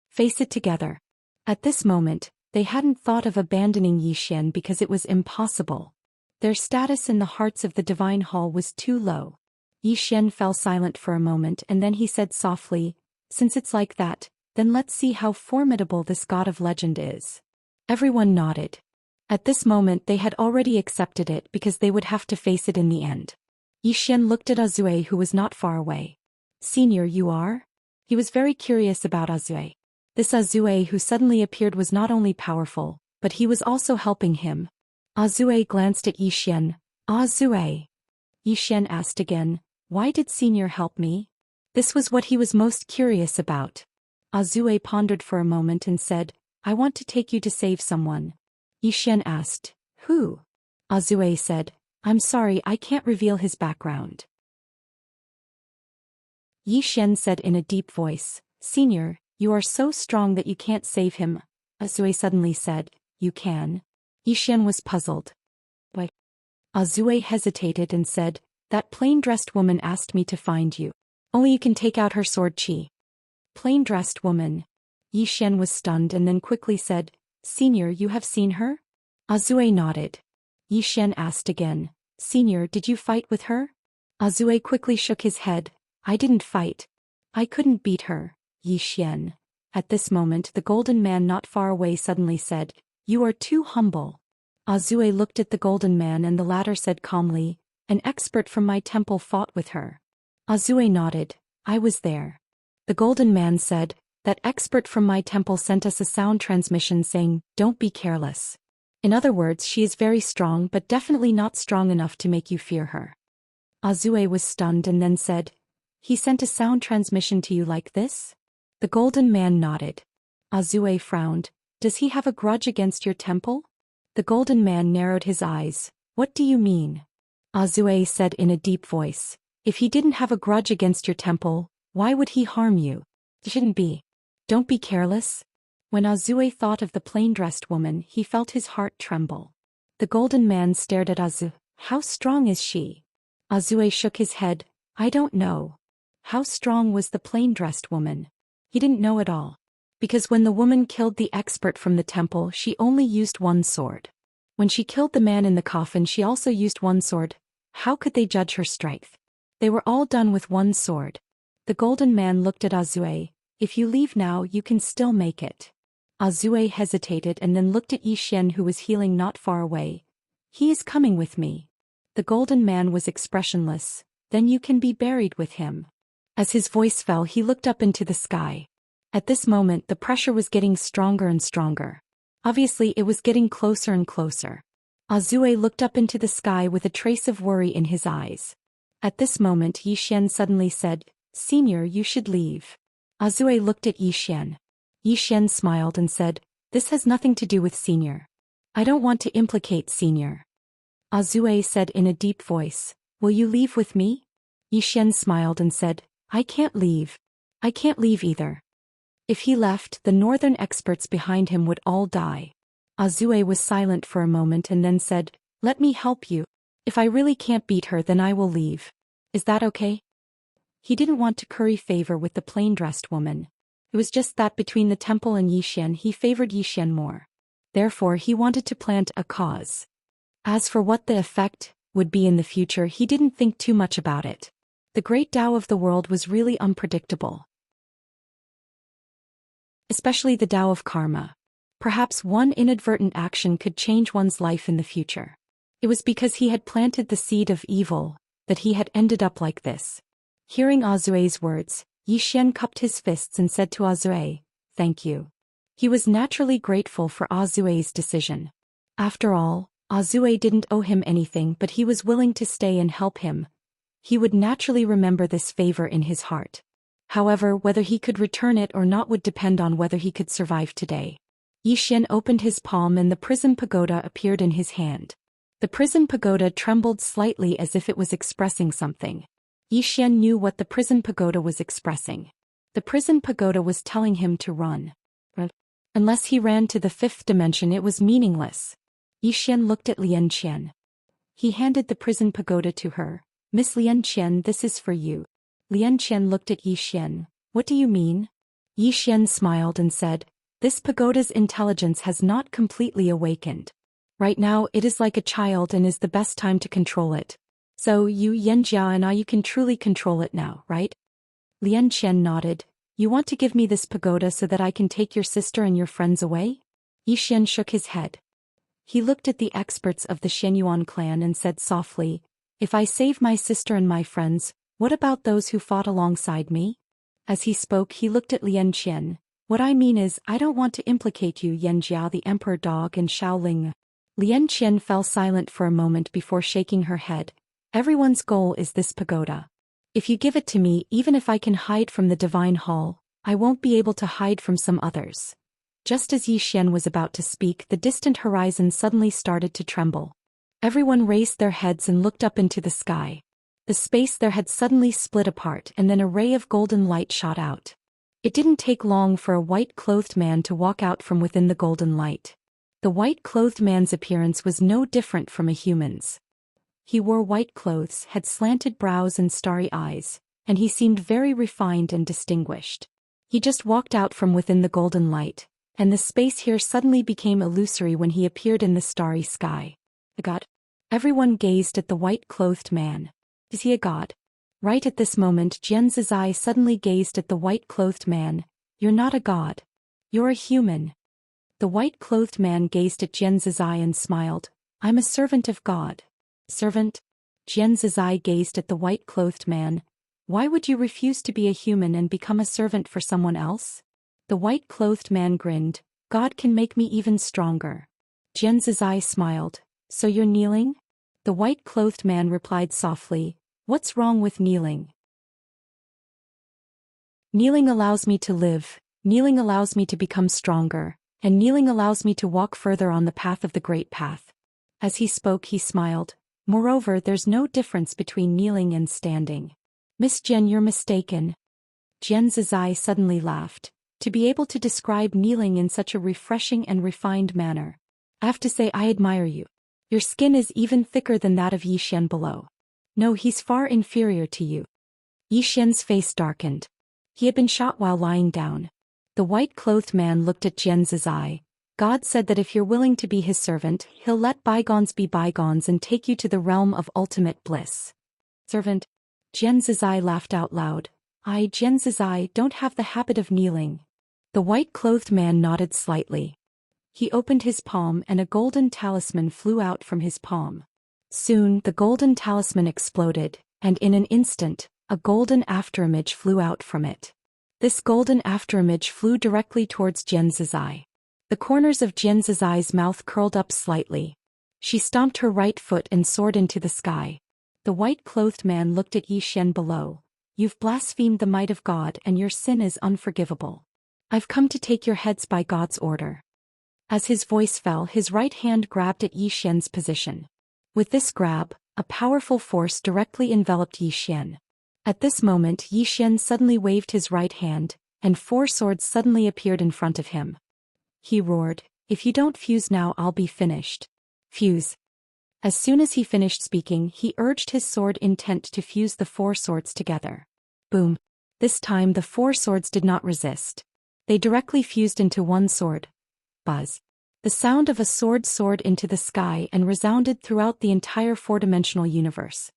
S1: Face it together. At this moment, they hadn't thought of abandoning Yi Xian because it was impossible. Their status in the hearts of the Divine Hall was too low. Yi Xian fell silent for a moment and then he said softly, since it's like that, then let's see how formidable this god of legend is. Everyone nodded. At this moment they had already accepted it because they would have to face it in the end. Yi Xian looked at Azue, who was not far away. Senior, you are? He was very curious about Azue. This Azue who suddenly appeared was not only powerful, but he was also helping him. Azue glanced at Yi Xian. Azue. Yi Xian asked again, why did Senior help me? This was what he was most curious about. Azue pondered for a moment and said, I want to take you to save someone. Yi Xian asked, who? Azue said, I'm sorry, I can't reveal his background. Yi Xian said in a deep voice, Senior, you are so strong that you can't save him. Azue suddenly said, you can. Yi Xian was puzzled. What? Azue hesitated and said, that plain-dressed woman asked me to find you. Only you can take out her sword chi. Plain-dressed woman. Yi Xian was stunned and then quickly said, Senior, you have seen her? Azue nodded. Yi Xian asked again, Senior, did you fight with her? Azue quickly shook his head. I didn't fight. I couldn't beat her, Yi Xian. At this moment the golden man not far away suddenly said, you are too humble. Azue looked at the golden man and the latter said calmly, an expert from my temple fought with her. Azue nodded. I was there. The golden man said, that expert from my temple sent us a sound transmission saying, don't be careless. In other words, she is very strong but definitely not strong enough to make you fear her. Azue was stunned and then said, he sent a sound transmission to you like this? The golden man nodded. Azue frowned. Does he have a grudge against your temple? The golden man narrowed his eyes. What do you mean? Azue said in a deep voice, if he didn't have a grudge against your temple, why would he harm you? It shouldn't be. Don't be careless. When Azue thought of the plain-dressed woman, he felt his heart tremble. The golden man stared at Azue. How strong is she? Azue shook his head. I don't know. How strong was the plain-dressed woman? He didn't know at all. Because when the woman killed the expert from the temple, she only used one sword. When she killed the man in the coffin, she also used one sword. How could they judge her strength? They were all done with one sword. The golden man looked at Azue. If you leave now, you can still make it. Zhou hesitated and then looked at Yi Xian, who was healing not far away. He is coming with me. The golden man was expressionless. Then you can be buried with him. As his voice fell, he looked up into the sky. At this moment, the pressure was getting stronger and stronger. Obviously, it was getting closer and closer. Zhou looked up into the sky with a trace of worry in his eyes. At this moment, Yi Xian suddenly said, "Senior, you should leave." Zhou looked at Yi Xian. Yi Xian smiled and said, "This has nothing to do with Senior. I don't want to implicate Senior." Zhou said in a deep voice, "Will you leave with me?" Yi Xian smiled and said, "I can't leave. I can't leave either." If he left, the northern experts behind him would all die. Zhou was silent for a moment and then said, "Let me help you. If I really can't beat her, then I will leave. Is that okay?" He didn't want to curry favor with the plain-dressed woman. It was just that between the temple and Yi Xian, he favored Yi Xian more. Therefore, he wanted to plant a cause. As for what the effect would be in the future, he didn't think too much about it. The great Tao of the world was really unpredictable. Especially the Tao of karma. Perhaps one inadvertent action could change one's life in the future. It was because he had planted the seed of evil that he had ended up like this. Hearing Zhou's words, Yi Xian cupped his fists and said to Zhou, "Thank you." He was naturally grateful for Zhou's decision. After all, Zhou didn't owe him anything, but he was willing to stay and help him. He would naturally remember this favor in his heart. However, whether he could return it or not would depend on whether he could survive today. Yi Xian opened his palm and the prism pagoda appeared in his hand. The prism pagoda trembled slightly as if it was expressing something. Yi Xian knew what the prism pagoda was expressing. The prism pagoda was telling him to run. Unless he ran to the fifth dimension, it was meaningless. Yi Xian looked at Lian Qian. He handed the prism pagoda to her. "Miss Lian Qian, this is for you." Lian Qian looked at Yi Xian. "What do you mean?" Yi Xian smiled and said, "This pagoda's intelligence has not completely awakened. Right now it is like a child and is the best time to control it. So you Yanjia and you can truly control it now, right?" Lian Qian nodded. "You want to give me this pagoda so that I can take your sister and your friends away?" Yi Xian shook his head. He looked at the experts of the Shenyuan clan and said softly, "If I save my sister and my friends, what about those who fought alongside me?" As he spoke, he looked at Lian Qian. "What I mean is, I don't want to implicate you, Yanjia, the emperor dog, and Shaoling." Lian Qian fell silent for a moment before shaking her head. "Everyone's goal is this pagoda. If you give it to me, even if I can hide from the divine hall, I won't be able to hide from some others." Just as Yi Xian was about to speak, the distant horizon suddenly started to tremble. Everyone raised their heads and looked up into the sky. The space there had suddenly split apart and then a ray of golden light shot out. It didn't take long for a white-clothed man to walk out from within the golden light. The white-clothed man's appearance was no different from a human's. He wore white clothes, had slanted brows and starry eyes, and he seemed very refined and distinguished. He just walked out from within the golden light, and the space here suddenly became illusory when he appeared in the starry sky. A god? Everyone gazed at the white-clothed man. Is he a god? Right at this moment, Jian Zizai suddenly gazed at the white-clothed man. "You're not a god. You're a human." The white-clothed man gazed at Jian Zizai and smiled. "I'm a servant of God." "Servant?" Jian Zizai gazed at the white-clothed man. "Why would you refuse to be a human and become a servant for someone else?" The white-clothed man grinned. "God can make me even stronger." Jian Zizai smiled. "So you're kneeling?" The white-clothed man replied softly, "What's wrong with kneeling? Kneeling allows me to live, kneeling allows me to become stronger, and kneeling allows me to walk further on the path of the great path." As he spoke, he smiled. "Moreover, there's no difference between kneeling and standing." "Miss Jian, you're mistaken." Jian Zizai suddenly laughed. To be able to describe kneeling in such a refreshing and refined manner. "I have to say I admire you. Your skin is even thicker than that of Yi Xian below." "No, he's far inferior to you." Yi Xian's face darkened. He had been shot while lying down. The white-clothed man looked at Jian Zizai. "God said that if you're willing to be his servant, he'll let bygones be bygones and take you to the realm of ultimate bliss." "Servant?" Jian Zizai laughed out loud. I, Jianzizai, don't have the habit of kneeling. The white-clothed man nodded slightly. He opened his palm and a golden talisman flew out from his palm. Soon, the golden talisman exploded, and in an instant, a golden afterimage flew out from it. This golden afterimage flew directly towards Jianzizai. The corners of Jianzizai's mouth curled up slightly. She stomped her right foot and soared into the sky. The white-clothed man looked at Zhou Xian below. You've blasphemed the might of God and your sin is unforgivable. I've come to take your heads by God's order. As his voice fell, his right hand grabbed at Zhou Xian's position. With this grab, a powerful force directly enveloped Zhou Xian. At this moment, Zhou Xian suddenly waved his right hand, and 4 swords suddenly appeared in front of him. He roared, "If you don't fuse now, I'll be finished." Fuse. As soon as he finished speaking, he urged his sword intent to fuse the 4 swords together. Boom. This time the 4 swords did not resist. They directly fused into one sword. Buzz. The sound of a sword soared into the sky and resounded throughout the entire 4-dimensional universe.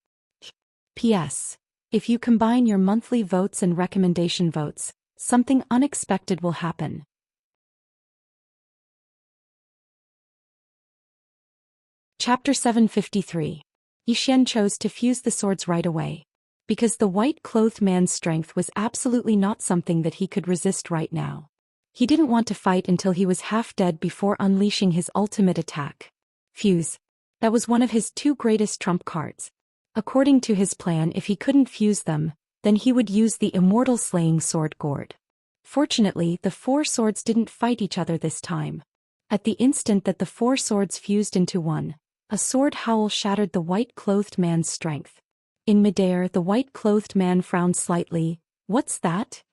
S1: P.S. If you combine your monthly votes and recommendation votes, something unexpected will happen. Chapter 753. Zhou Xian chose to fuse the swords right away. Because the white-clothed man's strength was absolutely not something that he could resist right now. He didn't want to fight until he was half dead before unleashing his ultimate attack. Fuse. That was one of his 2 greatest trump cards. According to his plan, if he couldn't fuse them, then he would use the immortal slaying sword gourd. Fortunately, the 4 swords didn't fight each other this time. At the instant that the 4 swords fused into one, a sword howl shattered the white-clothed man's strength. In midair, the white-clothed man frowned slightly. What's that?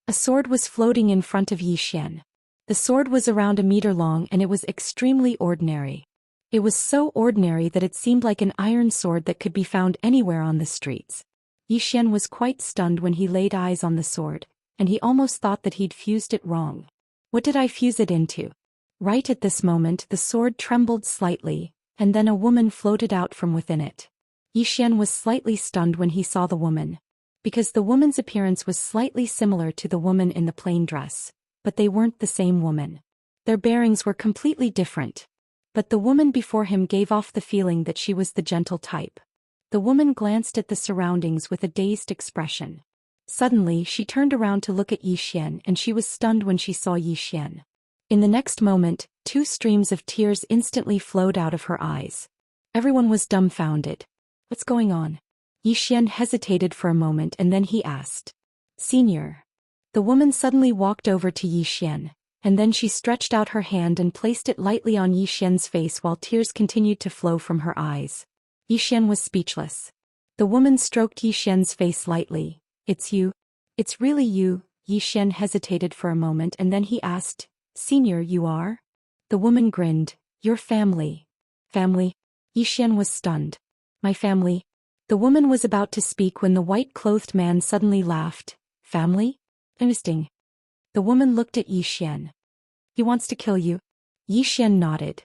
S1: A sword was floating in front of Zhou Xian. The sword was around a meter long and it was extremely ordinary. It was so ordinary that it seemed like an iron sword that could be found anywhere on the streets. Zhou Xian was quite stunned when he laid eyes on the sword, and he almost thought that he'd fused it wrong. What did I fuse it into? Right at this moment, the sword trembled slightly, and then a woman floated out from within it. Zhou Xian was slightly stunned when he saw the woman. Because the woman's appearance was slightly similar to the woman in the plain dress, but they weren't the same woman. Their bearings were completely different. But the woman before him gave off the feeling that she was the gentle type. The woman glanced at the surroundings with a dazed expression. Suddenly, she turned around to look at Zhou Xian and she was stunned when she saw Zhou Xian. In the next moment, 2 streams of tears instantly flowed out of her eyes. Everyone was dumbfounded. What's going on? Zhou Xian hesitated for a moment and then he asked. Senior. The woman suddenly walked over to Zhou Xian, and then she stretched out her hand and placed it lightly on Zhou Xian's face while tears continued to flow from her eyes. Zhou Xian was speechless. The woman stroked Zhou Xian's face lightly. It's you? It's really you? Zhou Xian hesitated for a moment and then he asked, Senior, you are? The woman grinned. Your family. Family? Zhou Xian was stunned. My family? The woman was about to speak when the white-clothed man suddenly laughed. Family? Interesting. The woman looked at Zhou Xian. He wants to kill you? Zhou Xian nodded.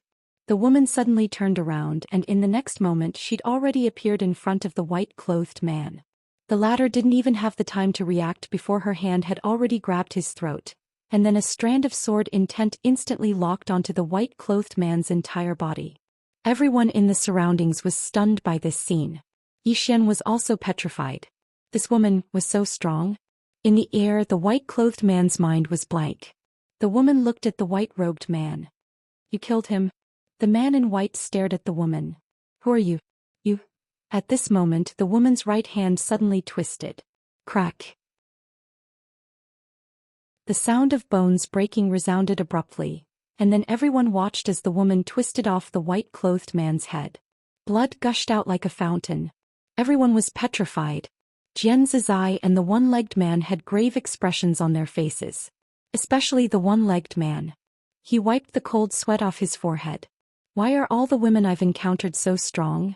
S1: The woman suddenly turned around and in the next moment she'd already appeared in front of the white-clothed man. The latter didn't even have the time to react before her hand had already grabbed his throat, and then a strand of sword intent instantly locked onto the white-clothed man's entire body. Everyone in the surroundings was stunned by this scene. Zhou Xian was also petrified. This woman was so strong. In the air, the white-clothed man's mind was blank. The woman looked at the white-robed man. You killed him? The man in white stared at the woman. Who are you? You. At this moment, the woman's right hand suddenly twisted. Crack. The sound of bones breaking resounded abruptly, and then everyone watched as the woman twisted off the white-clothed man's head. Blood gushed out like a fountain. Everyone was petrified. Jianzizai and the one-legged man had grave expressions on their faces. Especially the one-legged man. He wiped the cold sweat off his forehead. Why are all the women I've encountered so strong?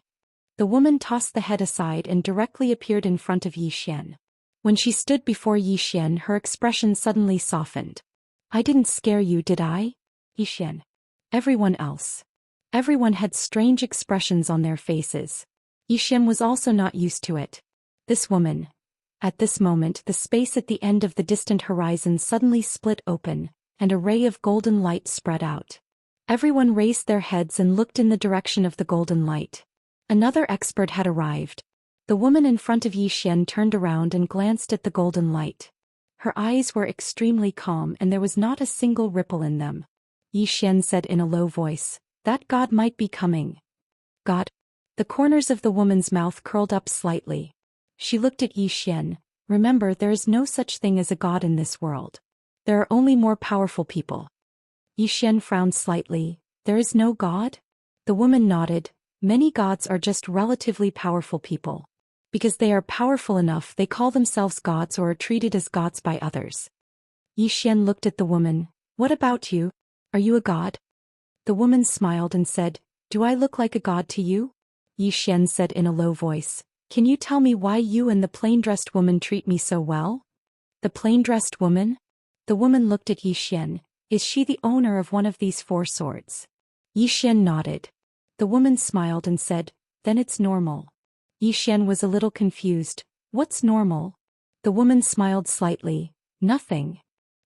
S1: The woman tossed the head aside and directly appeared in front of Zhou Xian. When she stood before Zhou Xian, her expression suddenly softened. I didn't scare you, did I? Zhou Xian. Everyone else. Everyone had strange expressions on their faces. Zhou Xian was also not used to it. This woman. At this moment, the space at the end of the distant horizon suddenly split open, and a ray of golden light spread out. Everyone raised their heads and looked in the direction of the golden light. Another expert had arrived. The woman in front of Zhou Xian turned around and glanced at the golden light. Her eyes were extremely calm and there was not a single ripple in them. Zhou Xian said in a low voice, "That god might be coming." God? The corners of the woman's mouth curled up slightly. She looked at Zhou Xian. "Remember, there is no such thing as a god in this world. There are only more powerful people." Zhou Xian frowned slightly. "There is no god?" The woman nodded. "Many gods are just relatively powerful people. Because they are powerful enough, they call themselves gods or are treated as gods by others." Zhou Xian looked at the woman. "What about you? Are you a god?" The woman smiled and said, "Do I look like a god to you?" Zhou Xian said in a low voice, "Can you tell me why you and the plain-dressed woman treat me so well?" "The plain-dressed woman?" The woman looked at Zhou Xian. "Is she the owner of one of these 4 swords?" Zhou Xian nodded. The woman smiled and said, "Then it's normal." Zhou Xian was a little confused. "What's normal?" The woman smiled slightly. "Nothing."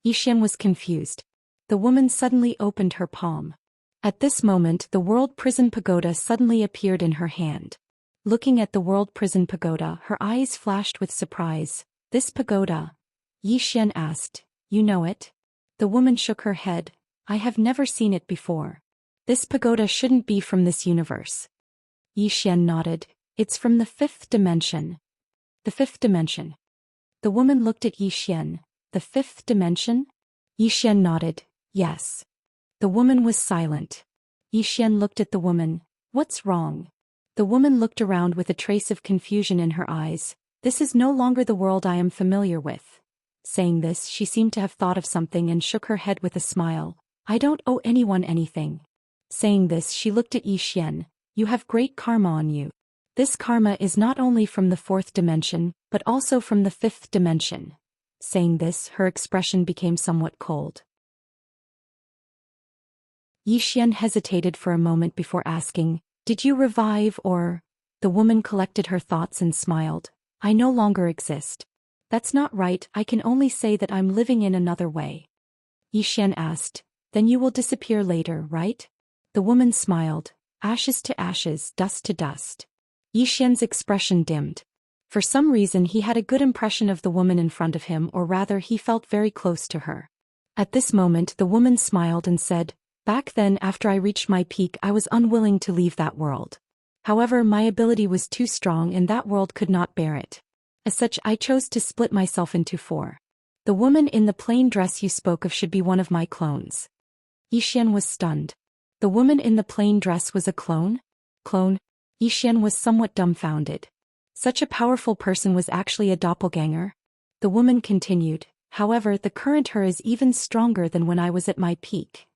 S1: Zhou Xian was confused. The woman suddenly opened her palm. At this moment, the World Prison Pagoda suddenly appeared in her hand. Looking at the World Prison Pagoda, her eyes flashed with surprise. "This pagoda?" Zhou Xian asked. "You know it?" The woman shook her head. "I have never seen it before. This pagoda shouldn't be from this universe." Zhou Xian nodded. "It's from the 5th dimension." "The 5th dimension?" The woman looked at Zhou Xian. "The 5th dimension?" Zhou Xian nodded. "Yes." The woman was silent. Zhou Xian looked at the woman. "What's wrong?" The woman looked around with a trace of confusion in her eyes. "This is no longer the world I am familiar with." Saying this, she seemed to have thought of something and shook her head with a smile. "I don't owe anyone anything." Saying this, she looked at Zhou Xian. "You have great karma on you. This karma is not only from the 4th dimension, but also from the 5th dimension." Saying this, her expression became somewhat cold. Zhou Xian hesitated for a moment before asking, "Did you revive or?" The woman collected her thoughts and smiled. "I no longer exist." "That's not right, I can only say that I'm living in another way." Zhou Xian asked, "Then you will disappear later, right?" The woman smiled. "Ashes to ashes, dust to dust." Zhou Xian's expression dimmed. For some reason he had a good impression of the woman in front of him, or rather he felt very close to her. At this moment the woman smiled and said, "Back then, after I reached my peak, I was unwilling to leave that world. However, my ability was too strong and that world could not bear it. As such, I chose to split myself into 4. The woman in the plain dress you spoke of should be one of my clones." Zhou Xian was stunned. The woman in the plain dress was a clone? Clone? Zhou Xian was somewhat dumbfounded. Such a powerful person was actually a doppelganger? The woman continued, "However, the current her is even stronger than when I was at my peak."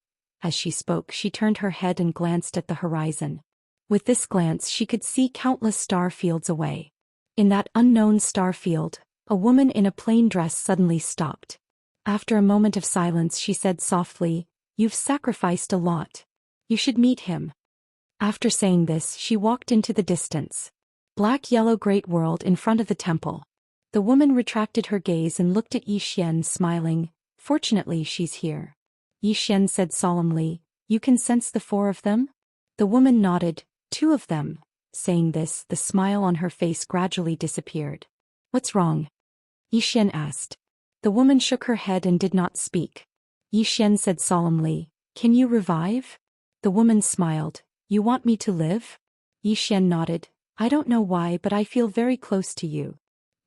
S1: As she spoke, she turned her head and glanced at the horizon. With this glance, she could see countless star fields away. In that unknown star field, a woman in a plain dress suddenly stopped. After a moment of silence, she said softly, "You've sacrificed a lot. You should meet him." After saying this, she walked into the distance. Black-yellow great world in front of the temple. The woman retracted her gaze and looked at Zhou Xian, smiling. "Fortunately, she's here." Zhou Xian said solemnly, "You can sense the 4 of them?" The woman nodded. "2 of them." Saying this, the smile on her face gradually disappeared. "What's wrong?" Zhou Xian asked. The woman shook her head and did not speak. Zhou Xian said solemnly, "Can you revive?" The woman smiled. "You want me to live?" Zhou Xian nodded. "I don't know why, but I feel very close to you."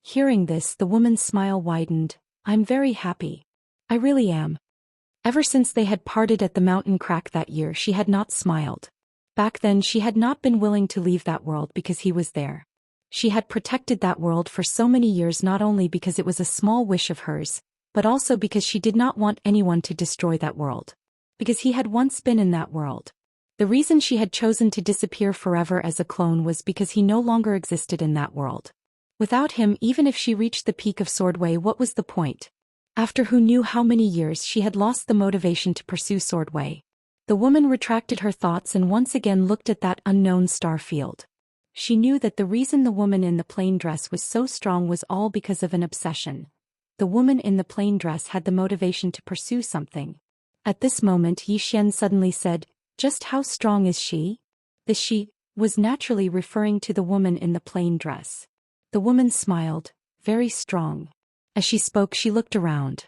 S1: Hearing this, the woman's smile widened. "I'm very happy. I really am." Ever since they had parted at the mountain crack that year, she had not smiled. Back then she had not been willing to leave that world because he was there. She had protected that world for so many years, not only because it was a small wish of hers, but also because she did not want anyone to destroy that world. Because he had once been in that world. The reason she had chosen to disappear forever as a clone was because he no longer existed in that world. Without him, even if she reached the peak of Swordway, what was the point? After who knew how many years, she had lost the motivation to pursue Swordway. The woman retracted her thoughts and once again looked at that unknown star field. She knew that the reason the woman in the plain dress was so strong was all because of an obsession. The woman in the plain dress had the motivation to pursue something. At this moment Yi Xian suddenly said, "Just how strong is she?" The she was naturally referring to the woman in the plain dress. The woman smiled, "Very strong." As she spoke she looked around.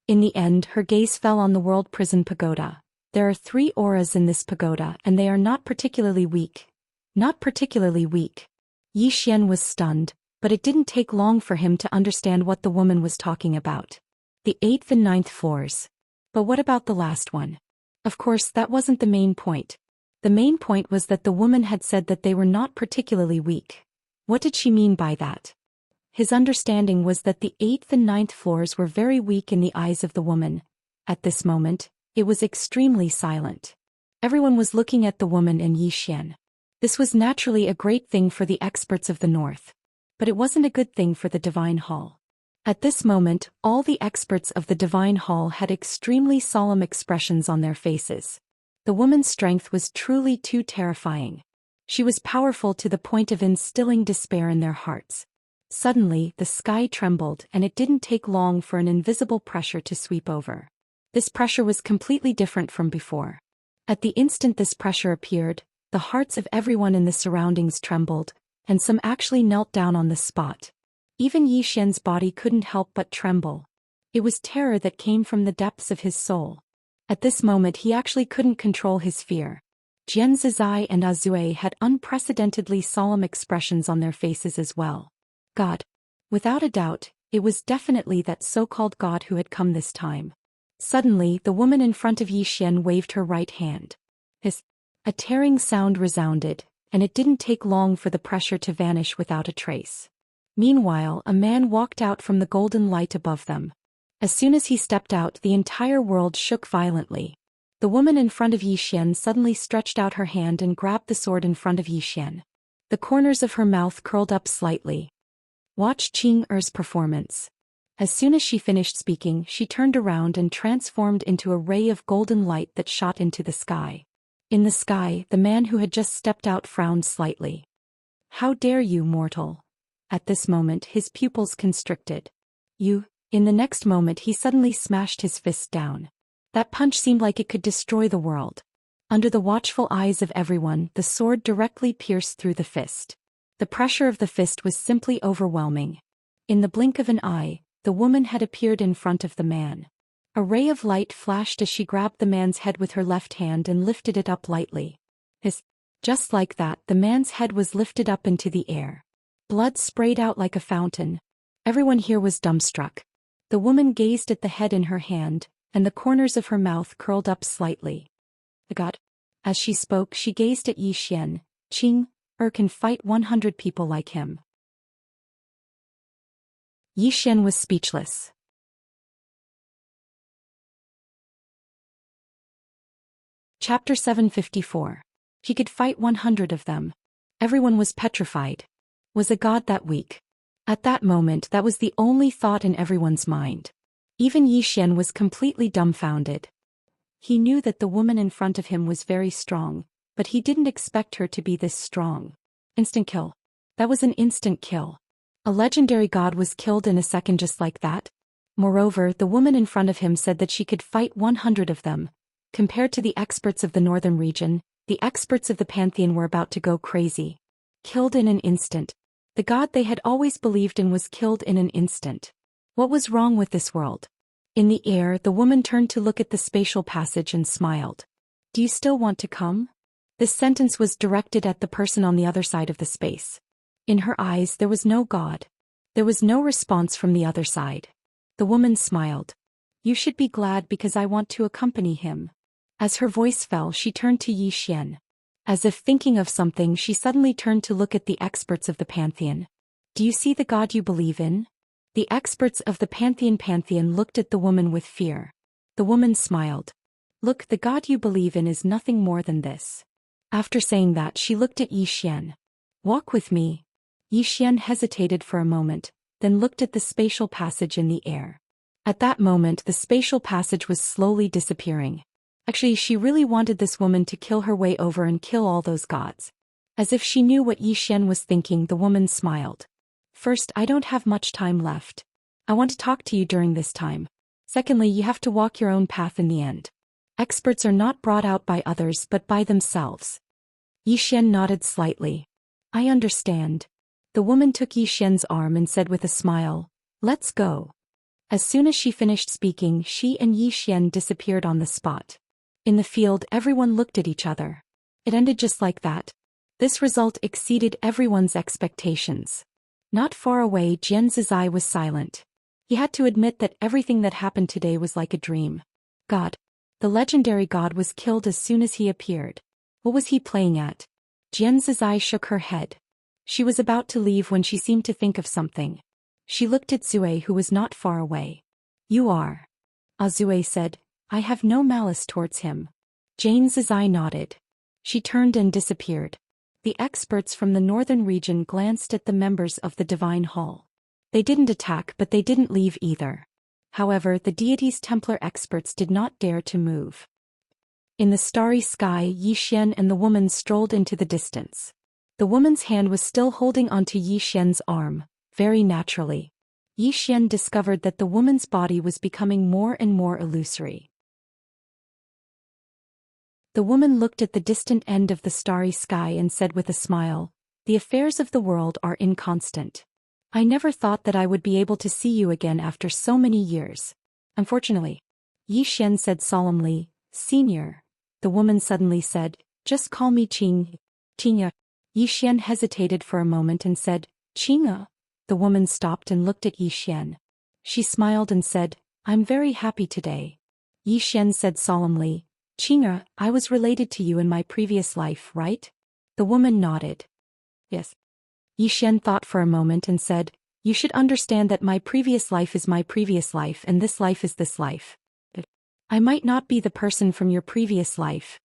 S1: In the end her gaze fell on the world prison pagoda. There are 3 auras in this pagoda and they are not particularly weak. Not particularly weak. Yi Xian was stunned, but it didn't take long for him to understand what the woman was talking about. The 8th and 9th floors. But what about the last one? Of course that wasn't the main point. The main point was that the woman had said that they were not particularly weak. What did she mean by that? His understanding was that the 8th and 9th floors were very weak in the eyes of the woman. At this moment, it was extremely silent. Everyone was looking at the woman and Yi Xian. This was naturally a great thing for the experts of the north. But it wasn't a good thing for the Divine Hall. At this moment, all the experts of the Divine Hall had extremely solemn expressions on their faces. The woman's strength was truly too terrifying. She was powerful to the point of instilling despair in their hearts. Suddenly, the sky trembled and it didn't take long for an invisible pressure to sweep over. This pressure was completely different from before. At the instant this pressure appeared, the hearts of everyone in the surroundings trembled, and some actually knelt down on the spot. Even Yi Xian's body couldn't help but tremble. It was terror that came from the depths of his soul. At this moment he actually couldn't control his fear. Jian Zizai and Azue had unprecedentedly solemn expressions on their faces as well. God. Without a doubt, it was definitely that so-called God who had come this time. Suddenly, the woman in front of Yi Xian waved her right hand. A tearing sound resounded, and it didn't take long for the pressure to vanish without a trace. Meanwhile, a man walked out from the golden light above them. As soon as he stepped out, the entire world shook violently. The woman in front of Yi Xian suddenly stretched out her hand and grabbed the sword in front of Yi Xian. The corners of her mouth curled up slightly. Watch Qing'er's performance. As soon as she finished speaking, she turned around and transformed into a ray of golden light that shot into the sky. In the sky, the man who had just stepped out frowned slightly. "How dare you, mortal?" At this moment his pupils constricted. "You." In the next moment he suddenly smashed his fist down. That punch seemed like it could destroy the world. Under the watchful eyes of everyone, the sword directly pierced through the fist. The pressure of the fist was simply overwhelming. In the blink of an eye, the woman had appeared in front of the man. A ray of light flashed as she grabbed the man's head with her left hand and lifted it up lightly. Just like that, the man's head was lifted up into the air. Blood sprayed out like a fountain. Everyone here was dumbstruck. The woman gazed at the head in her hand, and the corners of her mouth curled up slightly. God. As she spoke, she gazed at Yi Xian. "Qing'er can fight 100 people like him." Yi Xian was speechless. Chapter 754. He could fight 100 of them. Everyone was petrified. Was a god that weak? At that moment that was the only thought in everyone's mind. Even Yi Xian was completely dumbfounded. He knew that the woman in front of him was very strong, but he didn't expect her to be this strong. Instant kill. That was an instant kill. A legendary god was killed in a second just like that. Moreover, the woman in front of him said that she could fight 100 of them. Compared to the experts of the northern region, the experts of the Pantheon were about to go crazy. Killed in an instant. The god they had always believed in was killed in an instant. What was wrong with this world? In the air, the woman turned to look at the spatial passage and smiled. "Do you still want to come?" This sentence was directed at the person on the other side of the space. In her eyes there was no god. There was no response from the other side. The woman smiled. "You should be glad because I want to accompany him." As her voice fell, she turned to Yi Xian. As if thinking of something, she suddenly turned to look at the experts of the Pantheon. "Do you see the god you believe in?" The experts of the Pantheon looked at the woman with fear. The woman smiled. "Look, the god you believe in is nothing more than this." After saying that, she looked at Yi Xian. "Walk with me." Yi Xian hesitated for a moment, then looked at the spatial passage in the air. At that moment the spatial passage was slowly disappearing. Actually, she really wanted this woman to kill her way over and kill all those gods. As if she knew what Yi Xian was thinking, the woman smiled. First, I don't have much time left. I want to talk to you during this time. Secondly, you have to walk your own path in the end. Experts are not brought out by others but by themselves. Yi Xian nodded slightly. I understand. The woman took Yi Xian's arm and said with a smile, let's go. As soon as she finished speaking, she and Yi Xian disappeared on the spot. In the field, everyone looked at each other. It ended just like that. This result exceeded everyone's expectations. Not far away, Jian Zizai was silent. He had to admit that everything that happened today was like a dream. God. The legendary god was killed as soon as he appeared. What was he playing at? Jian Zizai shook her head. She was about to leave when she seemed to think of something. She looked at Zue, who was not far away. You are. Zue said, I have no malice towards him. Jian Zizai nodded. She turned and disappeared. The experts from the northern region glanced at the members of the Divine Hall. They didn't attack, but they didn't leave either. However, the deity's Templar experts did not dare to move. In the starry sky, Yi Xian and the woman strolled into the distance. The woman's hand was still holding onto Yi Xian's arm, very naturally. Yi Xian discovered that the woman's body was becoming more and more illusory. The woman looked at the distant end of the starry sky and said with a smile, the affairs of the world are inconstant. I never thought that I would be able to see you again after so many years. Unfortunately. Yi Xian said solemnly, Senior. The woman suddenly said, just call me Qing. Qingya. Yi Xian hesitated for a moment and said, Qingya. The woman stopped and looked at Yi Xian. She smiled and said, I'm very happy today. Yi Xian said solemnly, Qingya, I was related to you in my previous life, right? The woman nodded. Yes. Yi Xian thought for a moment and said, you should understand that my previous life is my previous life and this life is this life. I might not be the person from your previous life.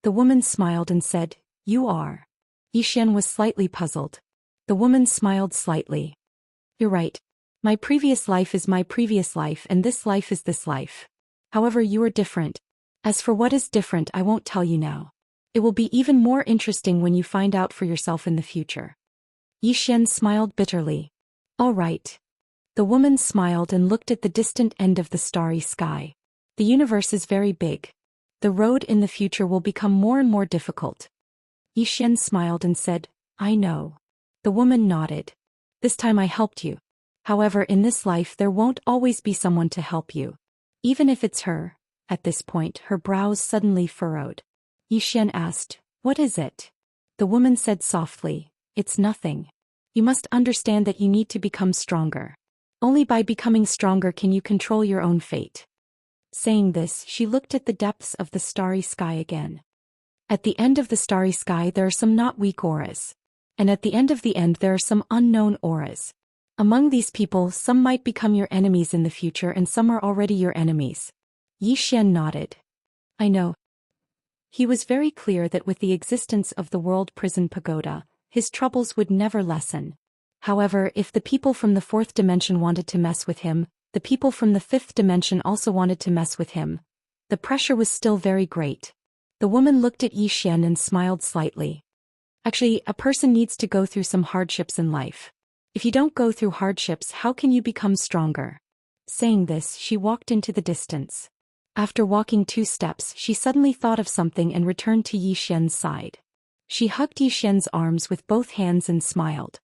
S1: The woman smiled and said, you are. Yi Xian was slightly puzzled. The woman smiled slightly. You're right. My previous life is my previous life and this life is this life. However, you are different. As for what is different, I won't tell you now. It will be even more interesting when you find out for yourself in the future. Yi Xian smiled bitterly. All right. The woman smiled and looked at the distant end of the starry sky. The universe is very big. The road in the future will become more and more difficult. Yi Xian smiled and said, I know. The woman nodded. This time I helped you. However, in this life there won't always be someone to help you. Even if it's her. At this point, her brows suddenly furrowed. Yi Xian asked, what is it? The woman said softly, it's nothing. You must understand that you need to become stronger. Only by becoming stronger can you control your own fate. Saying this, she looked at the depths of the starry sky again. At the end of the starry sky there are some not weak auras. And at the end of the end there are some unknown auras. Among these people, some might become your enemies in the future and some are already your enemies. Yi Xian nodded. I know. He was very clear that with the existence of the world prison pagoda, his troubles would never lessen. However, if the people from the fourth dimension wanted to mess with him, the people from the fifth dimension also wanted to mess with him. The pressure was still very great. The woman looked at Yi Xian and smiled slightly. Actually, a person needs to go through some hardships in life. If you don't go through hardships, how can you become stronger? Saying this, she walked into the distance. After walking 2 steps, she suddenly thought of something and returned to Yi Xian's side. She hugged Yi Xian's arms with both hands and smiled.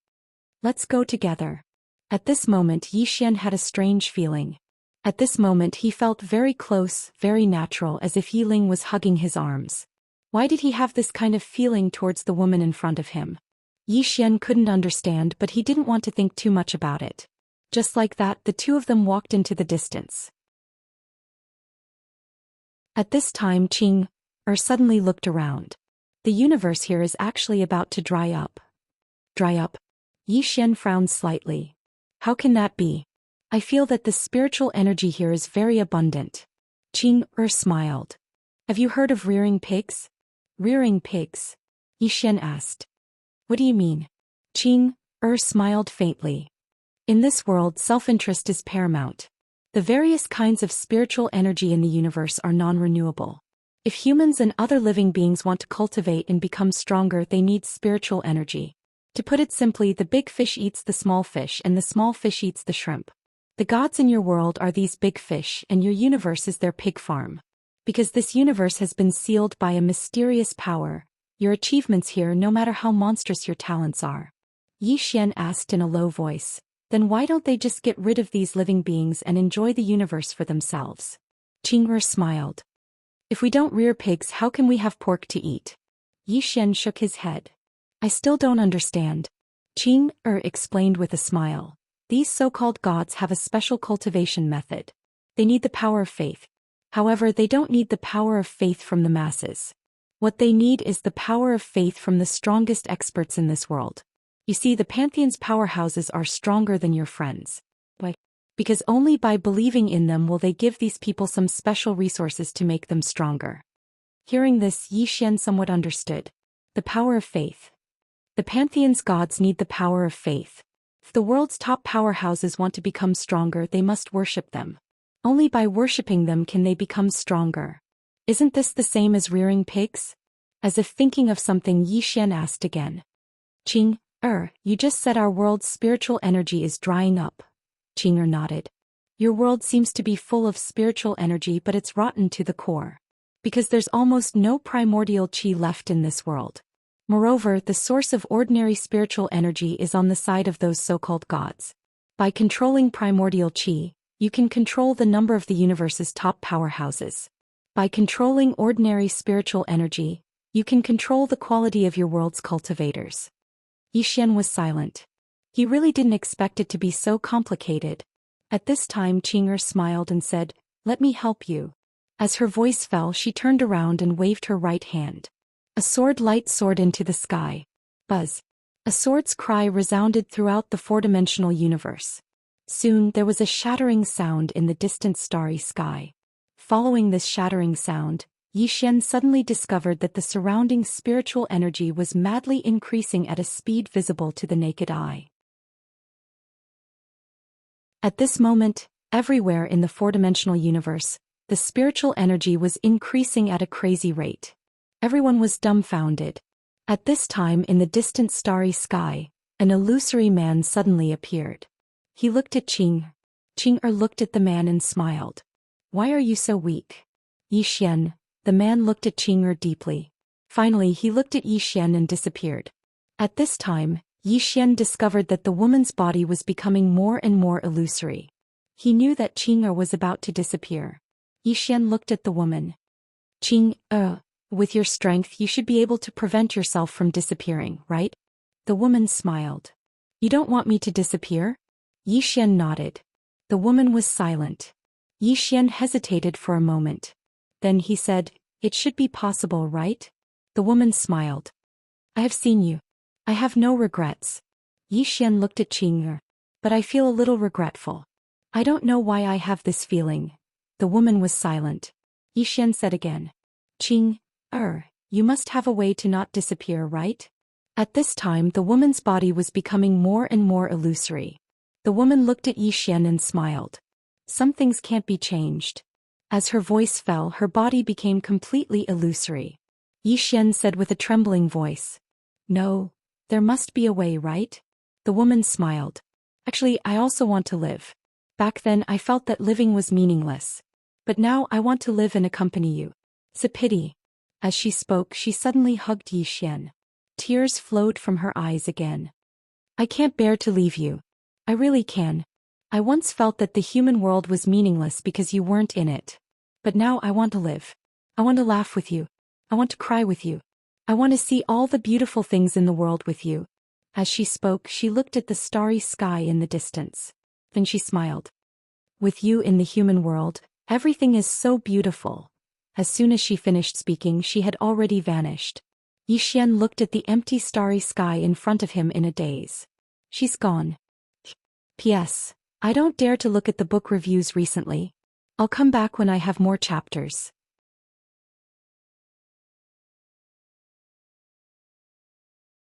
S1: Let's go together. At this moment, Yi Xian had a strange feeling. At this moment he felt very close, very natural, as if Yi Ling was hugging his arms. Why did he have this kind of feeling towards the woman in front of him? Yi Xian couldn't understand, but he didn't want to think too much about it. Just like that, the two of them walked into the distance. At this time Qing suddenly looked around. The universe here is actually about to dry up. Dry up? Yi Xian frowned slightly. How can that be? I feel that the spiritual energy here is very abundant. Qing smiled. Have you heard of rearing pigs? Rearing pigs? Yi Xian asked. What do you mean? Qing smiled faintly. In this world, self-interest is paramount. The various kinds of spiritual energy in the universe are non-renewable. If humans and other living beings want to cultivate and become stronger, they need spiritual energy. To put it simply, the big fish eats the small fish and the small fish eats the shrimp. The gods in your world are these big fish and your universe is their pig farm. Because this universe has been sealed by a mysterious power, your achievements here, no matter how monstrous your talents are. Yi Xian asked in a low voice, then why don't they just get rid of these living beings and enjoy the universe for themselves? Qing'er smiled. If we don't rear pigs, how can we have pork to eat? Yi Xian shook his head. I still don't understand. Qing'er explained with a smile. These so-called gods have a special cultivation method. They need the power of faith. However, they don't need the power of faith from the masses. What they need is the power of faith from the strongest experts in this world. You see, the Pantheon's powerhouses are stronger than your friends. Why? Because only by believing in them will they give these people some special resources to make them stronger. Hearing this, Yi Xian somewhat understood. The power of faith. The Pantheon's gods need the power of faith. If the world's top powerhouses want to become stronger, they must worship them. Only by worshipping them can they become stronger. Isn't this the same as rearing pigs? As if thinking of something, Yi Xian asked again. Qing'er, you just said our world's spiritual energy is drying up. Qing'er nodded. Your world seems to be full of spiritual energy, but it's rotten to the core. Because there's almost no primordial qi left in this world. Moreover, the source of ordinary spiritual energy is on the side of those so-called gods. By controlling primordial qi, you can control the number of the universe's top powerhouses. By controlling ordinary spiritual energy, you can control the quality of your world's cultivators. Yi Xian was silent. He really didn't expect it to be so complicated. At this time, Qing'er smiled and said, "Let me help you." As her voice fell, she turned around and waved her right hand. A sword light soared into the sky. Buzz. A sword's cry resounded throughout the four-dimensional universe. Soon, there was a shattering sound in the distant starry sky. Following this shattering sound, Yi Xian suddenly discovered that the surrounding spiritual energy was madly increasing at a speed visible to the naked eye. At this moment, everywhere in the four-dimensional universe, the spiritual energy was increasing at a crazy rate. Everyone was dumbfounded. At this time in the distant starry sky, an illusory man suddenly appeared. He looked at Qing'er. Qing'er looked at the man and smiled. Why are you so weak? Yi Xian. The man looked at Qing'er deeply. Finally, he looked at Yi Xian and disappeared. At this time, Yi Xian discovered that the woman's body was becoming more and more illusory. He knew that Qing'er was about to disappear. Yi Xian looked at the woman. Qing'er, with your strength you should be able to prevent yourself from disappearing, right? The woman smiled. You don't want me to disappear? Yi Xian nodded. The woman was silent. Yi Xian hesitated for a moment. Then he said, "It should be possible, right?" The woman smiled. "I have seen you. I have no regrets." Yi Xian looked at Qing'er. "But I feel a little regretful. I don't know why I have this feeling." The woman was silent. Yi Xian said again. "Qing'er, you must have a way to not disappear, right?" At this time the woman's body was becoming more and more illusory. The woman looked at Yi Xian and smiled. "Some things can't be changed." As her voice fell, her body became completely illusory. Yi Xian said with a trembling voice. "No, there must be a way, right?" The woman smiled. "Actually, I also want to live. Back then I felt that living was meaningless. But now I want to live and accompany you. It's a pity." As she spoke, she suddenly hugged Yi Xian. Tears flowed from her eyes again. "I can't bear to leave you. I really can. I once felt that the human world was meaningless because you weren't in it. But now I want to live. I want to laugh with you. I want to cry with you. I want to see all the beautiful things in the world with you." As she spoke, she looked at the starry sky in the distance. Then she smiled. "With you in the human world, everything is so beautiful." As soon as she finished speaking, she had already vanished. Yi Xian looked at the empty starry sky in front of him in a daze. "She's gone." P.S. I don't dare to look at the book reviews recently. I'll come back when I have more chapters.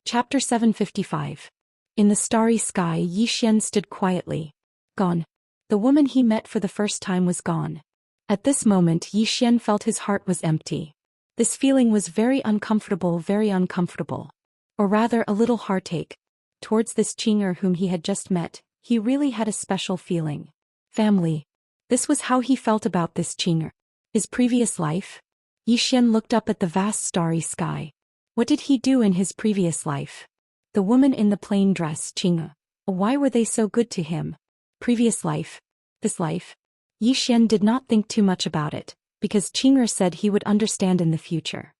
S1: Chapter 755. In the starry sky, Yi Xian stood quietly. Gone. The woman he met for the first time was gone. At this moment, Yi Xian felt his heart was empty. This feeling was very uncomfortable, or rather a little heartache. Towards this Qing'er whom he had just met, he really had a special feeling. Family. This was how he felt about this Qing'er. His previous life? Xian looked up at the vast starry sky. What did he do in his previous life? The woman in the plain dress, Qing'er. Why were they so good to him? Previous life? This life? Xian did not think too much about it, because Qing'er said he would understand in the future.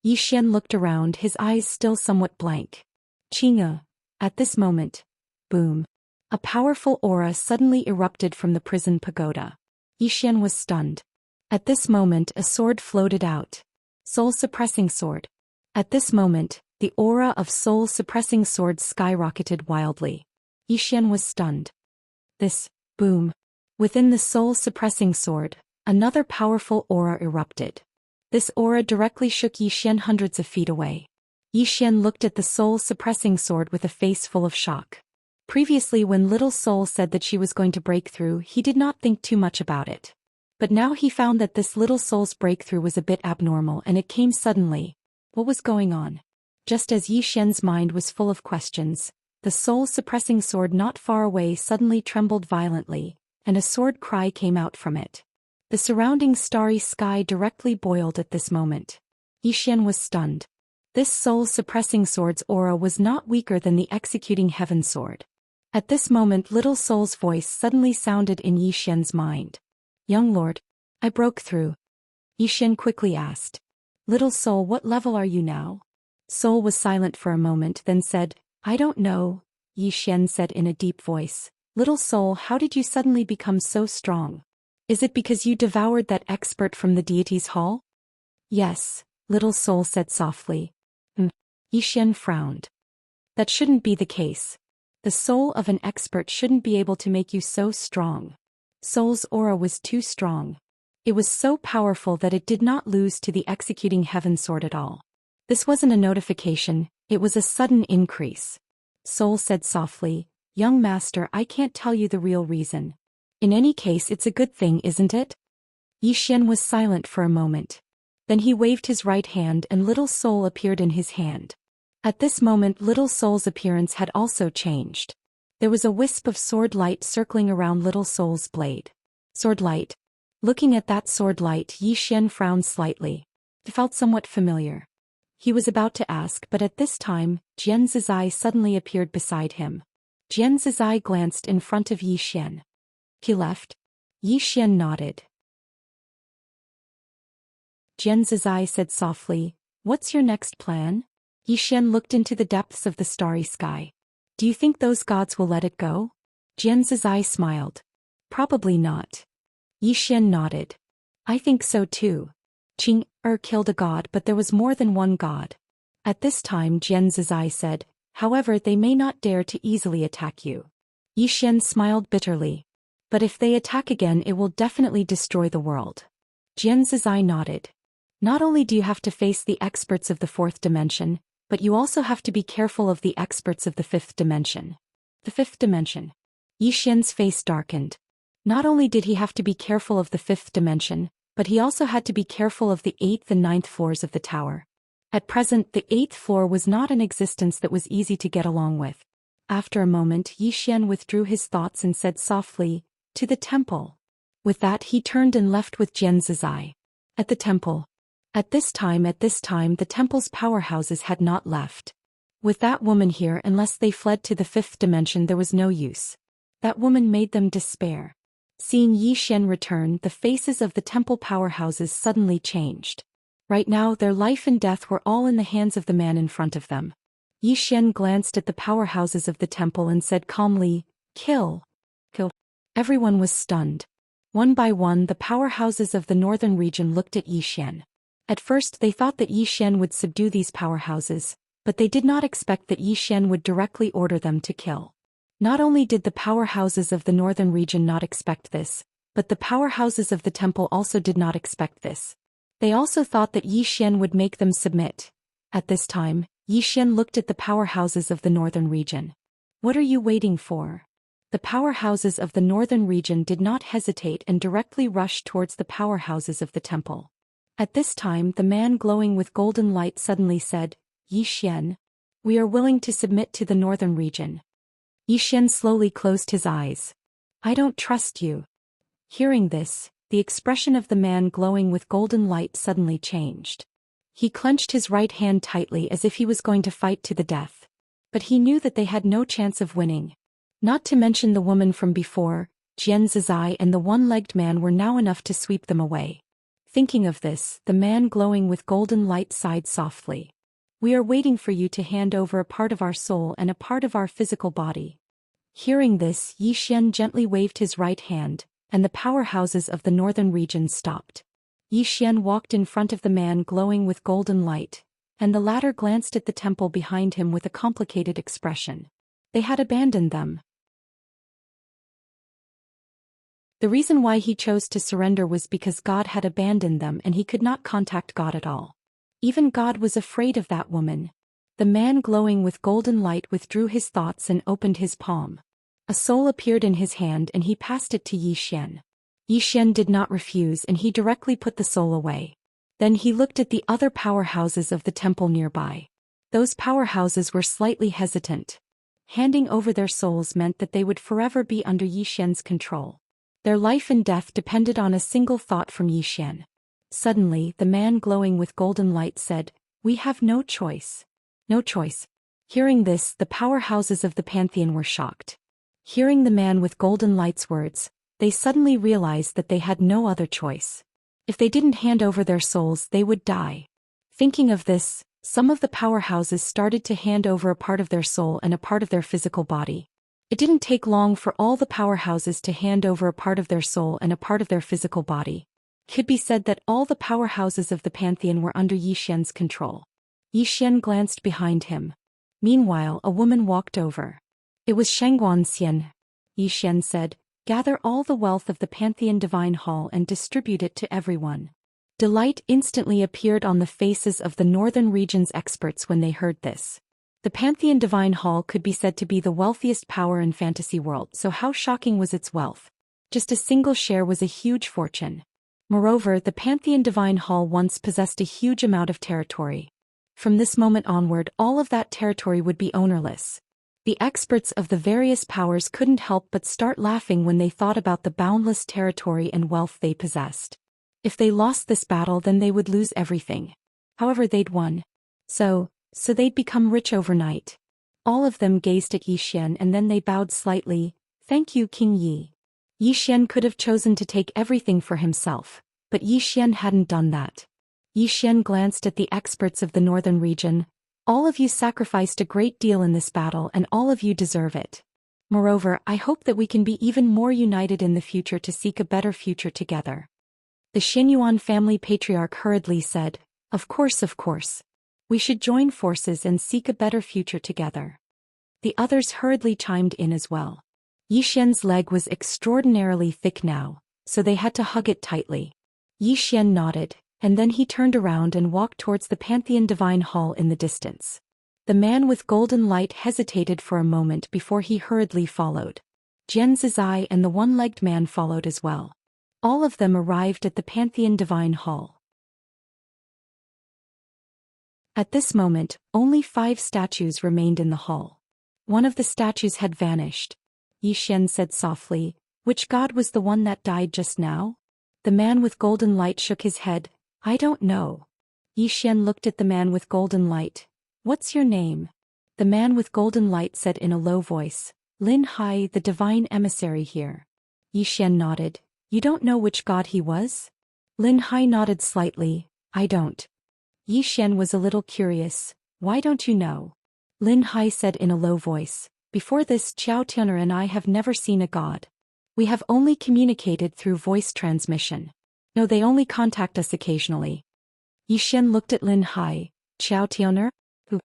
S1: Xian looked around, his eyes still somewhat blank. Qing'er. At this moment, boom. A powerful aura suddenly erupted from the prison pagoda. Xian was stunned. At this moment a sword floated out. Soul-suppressing sword. At this moment, the aura of soul-suppressing sword skyrocketed wildly. Xian was stunned. This, boom. Within the soul-suppressing sword, another powerful aura erupted. This aura directly shook Xian hundreds of feet away. Xian looked at the soul-suppressing sword with a face full of shock. Previously when Little Soul said that she was going to break through, he did not think too much about it. But now he found that this Little Soul's breakthrough was a bit abnormal and it came suddenly. What was going on? Just as Xian's mind was full of questions, the soul-suppressing sword not far away suddenly trembled violently, and a sword cry came out from it. The surrounding starry sky directly boiled at this moment. Xian was stunned. This soul-suppressing sword's aura was not weaker than the executing heaven sword. At this moment Little Soul's voice suddenly sounded in Xian's mind. Young lord, I broke through. Xian quickly asked. Little Soul, what level are you now? Soul was silent for a moment, then said, I don't know. Xian said in a deep voice. Little Soul, how did you suddenly become so strong? Is it because you devoured that expert from the deity's hall? Yes, Little Soul said softly. Xian frowned. That shouldn't be the case. The soul of an expert shouldn't be able to make you so strong. Soul's aura was too strong. It was so powerful that it did not lose to the executing heaven sword at all. This wasn't a notification, it was a sudden increase. Soul said softly, Young master, I can't tell you the real reason. In any case, it's a good thing, isn't it? Xian was silent for a moment. Then he waved his right hand and Little Soul appeared in his hand. At this moment Little Soul's appearance had also changed. There was a wisp of sword light circling around Little Soul's blade. Sword light. Looking at that sword light, Xian frowned slightly. It felt somewhat familiar. He was about to ask, but at this time, Jian Zizai suddenly appeared beside him. Jian Zizai glanced in front of Xian. He left. Xian nodded. Jian Zizai said softly, What's your next plan? Xian looked into the depths of the starry sky. Do you think those gods will let it go? Jian Zizai smiled. Probably not. Xian nodded. I think so too. Qing'er killed a god, but there was more than one god. At this time Jian Zizai said, However, they may not dare to easily attack you. Xian smiled bitterly. But if they attack again, it will definitely destroy the world. Jian Zizai nodded. Not only do you have to face the experts of the fourth dimension, but you also have to be careful of the experts of the fifth dimension. The fifth dimension. Xian's face darkened. Not only did he have to be careful of the fifth dimension, but he also had to be careful of the 8th and 9th floors of the tower. At present, the 8th floor was not an existence that was easy to get along with. After a moment, Xian withdrew his thoughts and said softly, To the temple. With that he turned and left with Jian Zizai. At the temple. At this time the temple's powerhouses had not left. With that woman here, unless they fled to the fifth dimension, there was no use. That woman made them despair. Seeing Xian return, the faces of the temple powerhouses suddenly changed. Right now their life and death were all in the hands of the man in front of them. Xian glanced at the powerhouses of the temple and said calmly, Kill. Kill. Everyone was stunned. One by one the powerhouses of the northern region looked at Xian. At first they thought that Xian would subdue these powerhouses, but they did not expect that Xian would directly order them to kill. Not only did the powerhouses of the northern region not expect this, but the powerhouses of the temple also did not expect this. They also thought that Xian would make them submit. At this time, Xian looked at the powerhouses of the northern region. What are you waiting for? The powerhouses of the northern region did not hesitate and directly rushed towards the powerhouses of the temple. At this time the man glowing with golden light suddenly said, Yi Xian. We are willing to submit to the northern region. Yi Xian slowly closed his eyes. I don't trust you. Hearing this, the expression of the man glowing with golden light suddenly changed. He clenched his right hand tightly as if he was going to fight to the death. But he knew that they had no chance of winning. Not to mention the woman from before, Jian Zizai and the one-legged man were now enough to sweep them away. Thinking of this, the man glowing with golden light sighed softly. We are waiting for you to hand over a part of our soul and a part of our physical body. Hearing this, Yi Xian gently waved his right hand, and the powerhouses of the northern region stopped. Yi Xian walked in front of the man glowing with golden light, and the latter glanced at the temple behind him with a complicated expression. They had abandoned them. The reason why he chose to surrender was because God had abandoned them and he could not contact God at all. Even God was afraid of that woman. The man glowing with golden light withdrew his thoughts and opened his palm. A soul appeared in his hand and he passed it to Yi Xian. Yi Xian did not refuse and he directly put the soul away. Then he looked at the other powerhouses of the temple nearby. Those powerhouses were slightly hesitant. Handing over their souls meant that they would forever be under Yi Xian's control. Their life and death depended on a single thought from Yi Xian. Suddenly, the man glowing with golden light said, We have no choice. No choice. Hearing this, the powerhouses of the pantheon were shocked. Hearing the man with golden light's words, they suddenly realized that they had no other choice. If they didn't hand over their souls, they would die. Thinking of this, some of the powerhouses started to hand over a part of their soul and a part of their physical body. It didn't take long for all the powerhouses to hand over a part of their soul and a part of their physical body. It could be said that all the powerhouses of the pantheon were under Yi Xian's control. Yi Xian glanced behind him. Meanwhile, a woman walked over. It was Xian. Yi Xian said, Gather all the wealth of the Pantheon Divine Hall and distribute it to everyone. Delight instantly appeared on the faces of the northern region's experts when they heard this. The Pantheon Divine Hall could be said to be the wealthiest power in fantasy world, so how shocking was its wealth? Just a single share was a huge fortune. Moreover, the Pantheon Divine Hall once possessed a huge amount of territory. From this moment onward, all of that territory would be ownerless. The experts of the various powers couldn't help but start laughing when they thought about the boundless territory and wealth they possessed. If they lost this battle, then they would lose everything. However, they'd won. So they'd become rich overnight. All of them gazed at Yi Xian and then they bowed slightly. Thank you, King Yi. Yi Xian could have chosen to take everything for himself, but Yi Xian hadn't done that. Yi Xian glanced at the experts of the northern region. All of you sacrificed a great deal in this battle and all of you deserve it. Moreover, I hope that we can be even more united in the future to seek a better future together. The Xianyuan family patriarch hurriedly said, Of course. We should join forces and seek a better future together. The others hurriedly chimed in as well. Yi Xian's leg was extraordinarily thick now, so they had to hug it tightly. Yi Xian nodded, and then he turned around and walked towards the Pantheon Divine Hall in the distance. The man with golden light hesitated for a moment before he hurriedly followed. Jian Zizai and the one-legged man followed as well. All of them arrived at the Pantheon Divine Hall. At this moment, only 5 statues remained in the hall. One of the statues had vanished. Yi Xian said softly, Which god was the one that died just now? The man with golden light shook his head. I don't know. Yi Xian looked at the man with golden light. What's your name? The man with golden light said in a low voice, Lin Hai, the divine emissary here. Yi Xian nodded. You don't know which god he was? Lin Hai nodded slightly. I don't. Yi Xian was a little curious. Why don't you know? Lin Hai said in a low voice. Before this, Xiao Tianer and I have never seen a god. We have only communicated through voice transmission. No, they only contact us occasionally. Yi Xian looked at Lin Hai. Xiao Tianer? Who?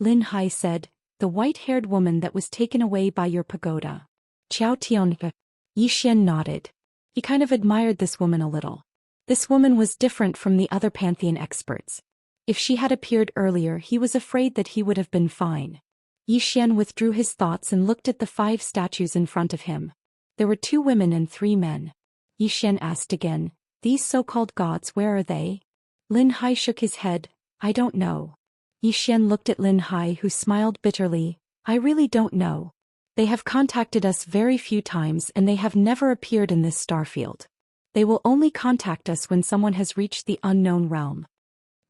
S1: Lin Hai said, The white-haired woman that was taken away by your pagoda. Xiao Tianer. Yi Xian nodded. He kind of admired this woman a little. This woman was different from the other Pantheon experts. If she had appeared earlier, he was afraid that he would have been fine. Yi Xian withdrew his thoughts and looked at the 5 statues in front of him. There were 2 women and 3 men. Yi Xian asked again, These so-called gods, where are they? Lin Hai shook his head. I don't know. Yi Xian looked at Lin Hai, who smiled bitterly. I really don't know. They have contacted us very few times and they have never appeared in this starfield. They will only contact us when someone has reached the unknown realm.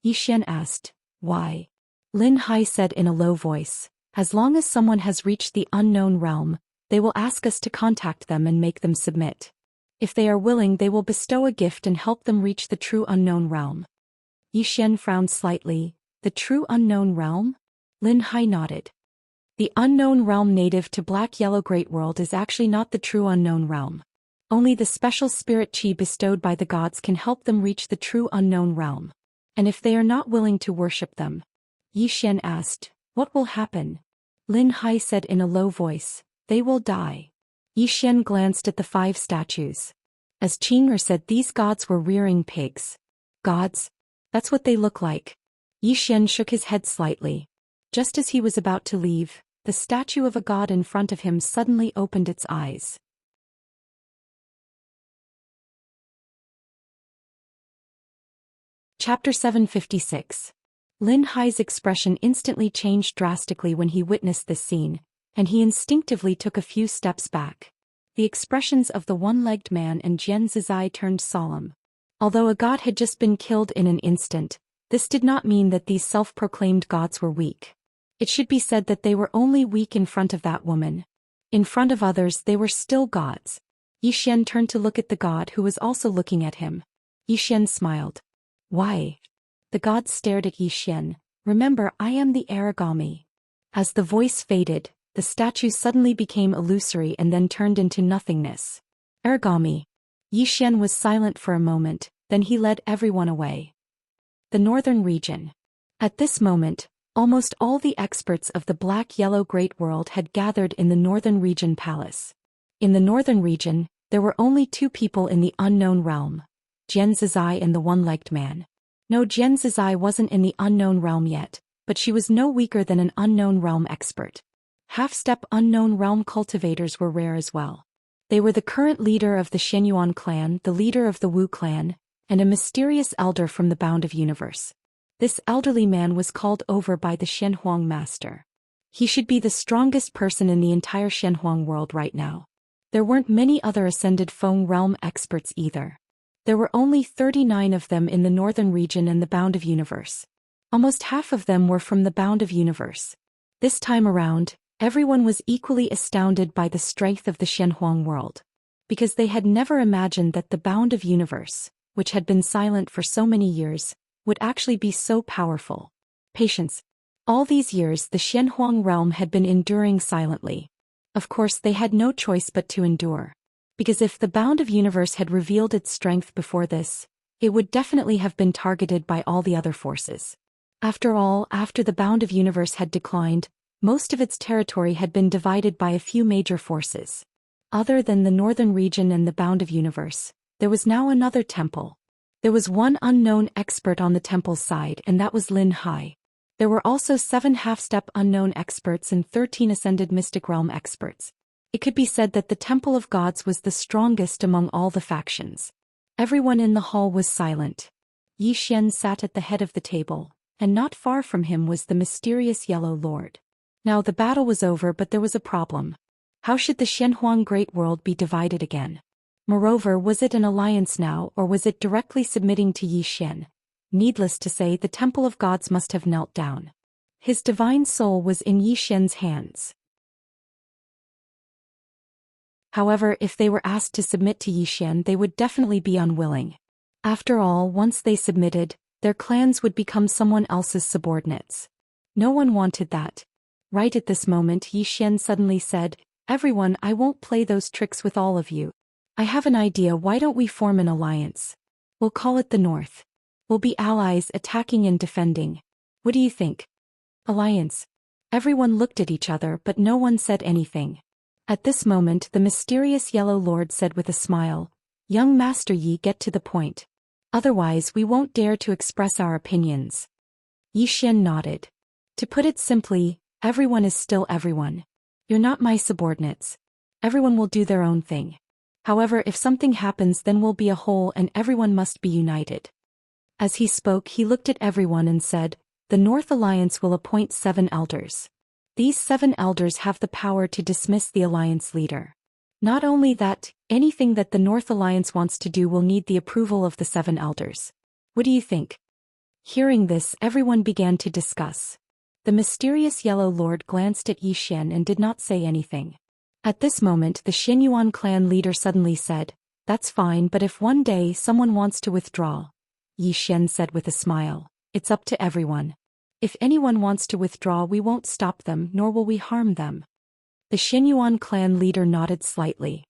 S1: Yi Xian asked, why? Lin Hai said in a low voice, as long as someone has reached the unknown realm, they will ask us to contact them and make them submit. If they are willing, they will bestow a gift and help them reach the true unknown realm. Yi Xian frowned slightly. The true unknown realm? Lin Hai nodded. The unknown realm native to Black-Yellow Great World is actually not the true unknown realm. Only the special spirit chi bestowed by the gods can help them reach the true unknown realm. And if they are not willing to worship them? Yi Xian asked, what will happen? Lin Hai said in a low voice, they will die. Yi Xian glanced at the 5 statues. As Qing'er said, these gods were rearing pigs. Gods? That's what they look like. Yi Xian shook his head slightly. Just as he was about to leave, the statue of a god in front of him suddenly opened its eyes. Chapter 756. Lin Hai's expression instantly changed drastically when he witnessed this scene, and he instinctively took a few steps back. The expressions of the one-legged man and Jian Zizai turned solemn. Although a god had just been killed in an instant, this did not mean that these self-proclaimed gods were weak. It should be said that they were only weak in front of that woman. In front of others they were still gods. Yi Xian turned to look at the god who was also looking at him. Yi Xian smiled. Why? The god stared at Yi Xian. Remember, I am the origami. As the voice faded, the statue suddenly became illusory and then turned into nothingness. Origami. Yi Xian was silent for a moment, then he led everyone away. The northern region. At this moment, almost all the experts of the Black-Yellow Great World had gathered in the northern region palace. In the northern region, there were only 2 people in the unknown realm. Jian Zizai and the one-legged man. No, Jian Zizai wasn't in the unknown realm yet, but she was no weaker than an unknown realm expert. Half-step unknown realm cultivators were rare as well. They were the current leader of the Shenyuan clan, the leader of the Wu clan, and a mysterious elder from the Bound of Universe. This elderly man was called over by the Shenhuang master. He should be the strongest person in the entire Shenhuang world right now. There weren't many other ascended Feng realm experts either. There were only 39 of them in the northern region and the Bound of Universe. Almost half of them were from the Bound of Universe. This time around, everyone was equally astounded by the strength of the Shenhuang world. Because they had never imagined that the Bound of Universe, which had been silent for so many years, would actually be so powerful. Patience. All these years the Shenhuang realm had been enduring silently. Of course they had no choice but to endure. Because if the Bound of Universe had revealed its strength before this, it would definitely have been targeted by all the other forces. After all, after the Bound of Universe had declined, most of its territory had been divided by a few major forces. Other than the northern region and the Bound of Universe, there was now another temple. There was one unknown expert on the temple's side, and that was Lin Hai. There were also 7 half-step unknown experts and 13 ascended mystic realm experts. It could be said that the Temple of Gods was the strongest among all the factions. Everyone in the hall was silent. Yi Xian sat at the head of the table, and not far from him was the mysterious Yellow Lord. Now the battle was over, but there was a problem. How should the Shenhuang Great World be divided again? Moreover, was it an alliance now, or was it directly submitting to Yi Xian? Needless to say, the Temple of Gods must have knelt down. His divine soul was in Yi Xian's hands. However, if they were asked to submit to Yi Xian, they would definitely be unwilling. After all, once they submitted, their clans would become someone else's subordinates. No one wanted that. Right at this moment, Yi Xian suddenly said, "Everyone, I won't play those tricks with all of you. I have an idea. Why don't we form an alliance? We'll call it the North. We'll be allies, attacking and defending. What do you think?" Alliance. Everyone looked at each other, but no one said anything. At this moment, the mysterious Yellow Lord said with a smile, "Young Master Yi, get to the point. Otherwise we won't dare to express our opinions." Yi Xian nodded. To put it simply, everyone is still everyone. You're not my subordinates. Everyone will do their own thing. However, if something happens, then we'll be a whole and everyone must be united. As he spoke, he looked at everyone and said, "The North Alliance will appoint 7 elders. These 7 elders have the power to dismiss the alliance leader. Not only that, anything that the North Alliance wants to do will need the approval of the 7 elders. What do you think?" Hearing this, everyone began to discuss. The mysterious Yellow Lord glanced at Zhou Xian and did not say anything. At this moment, the Xianyuan clan leader suddenly said, "That's fine, but if one day someone wants to withdraw," Zhou Xian said with a smile, "it's up to everyone. If anyone wants to withdraw, we won't stop them, nor will we harm them." The Xianyuan clan leader nodded slightly.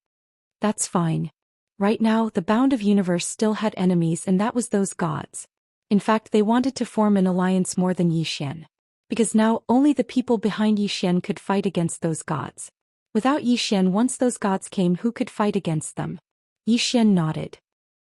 S1: "That's fine. Right now, the Bound of Universe still had enemies, and that was those gods. In fact, they wanted to form an alliance more than Zhou Xian. Because now, only the people behind Zhou Xian could fight against those gods. Without Zhou Xian, once those gods came, who could fight against them?" Zhou Xian nodded.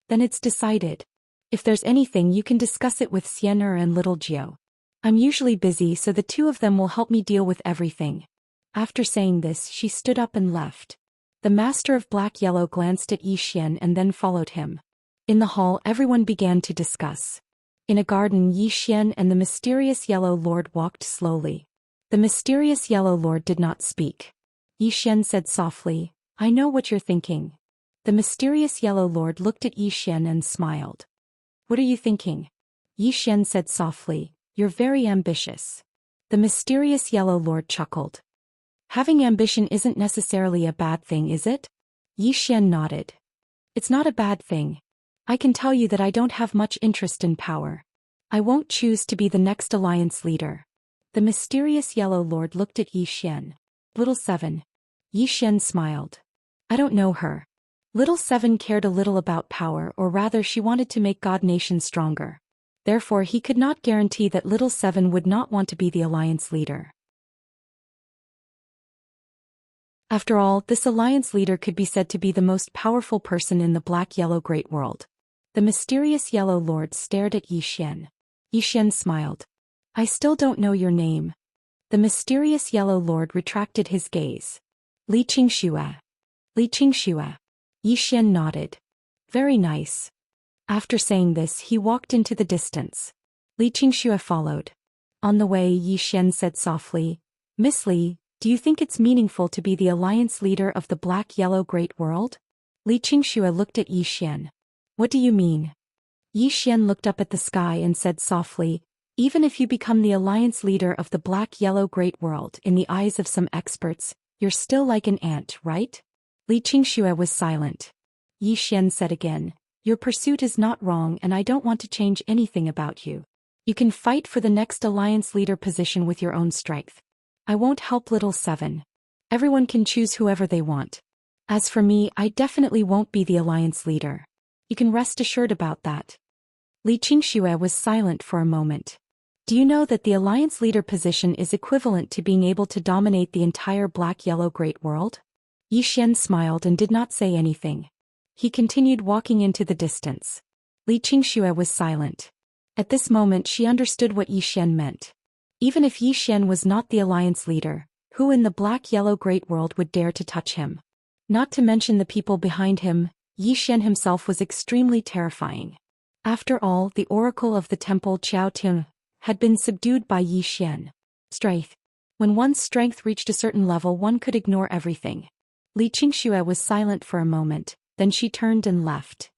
S1: "Then it's decided. If there's anything, you can discuss it with Xian'er and little Jiu. I'm usually busy, so the 2 of them will help me deal with everything." After saying this, she stood up and left. The Master of Black-Yellow glanced at Zhou Xian and then followed him. In the hall, everyone began to discuss. In a garden, Zhou Xian and the mysterious Yellow Lord walked slowly. The mysterious Yellow Lord did not speak. Zhou Xian said softly, "I know what you're thinking." The mysterious Yellow Lord looked at Zhou Xian and smiled. "What are you thinking?" Zhou Xian said softly, "You're very ambitious." The mysterious Yellow Lord chuckled. "Having ambition isn't necessarily a bad thing, is it?" Zhou Xian nodded. "It's not a bad thing. I can tell you that I don't have much interest in power. I won't choose to be the next alliance leader." The mysterious Yellow Lord looked at Zhou Xian. "Little 7. Zhou Xian smiled. "I don't know her." Little 7 cared a little about power, or rather she wanted to make God Nation stronger. Therefore he could not guarantee that Little 7 would not want to be the alliance leader. After all, this alliance leader could be said to be the most powerful person in the Black-Yellow Great World. The mysterious Yellow Lord stared at Zhou Xian. Zhou Xian smiled. "I still don't know your name." The mysterious Yellow Lord retracted his gaze. "Li Qingxue." "Li Qingxue." Zhou Xian nodded. "Very nice." After saying this, he walked into the distance. Li Qingxue followed. On the way, Zhou Xian said softly, "Miss Li, do you think it's meaningful to be the alliance leader of the Black-Yellow Great World?" Li Qingxue looked at Zhou Xian. "What do you mean?" Zhou Xian looked up at the sky and said softly, "Even if you become the alliance leader of the Black-Yellow Great World, in the eyes of some experts, you're still like an ant, right?" Li Qingxue was silent. Zhou Xian said again, "Your pursuit is not wrong, and I don't want to change anything about you. You can fight for the next alliance leader position with your own strength. I won't help Little 7. Everyone can choose whoever they want. As for me, I definitely won't be the alliance leader. You can rest assured about that." Li Qingxue was silent for a moment. "Do you know that the alliance leader position is equivalent to being able to dominate the entire Black-Yellow Great World?" Zhou Xian smiled and did not say anything. He continued walking into the distance. Li Qingxue was silent. At this moment she understood what Zhou Xian meant. Even if Zhou Xian was not the alliance leader, who in the Black-Yellow Great World would dare to touch him? Not to mention the people behind him, Zhou Xian himself was extremely terrifying. After all, the oracle of the temple Qiao Tian had been subdued by Zhou Xian. Strength. When one's strength reached a certain level, one could ignore everything. Li Qingxue was silent for a moment, then she turned and left.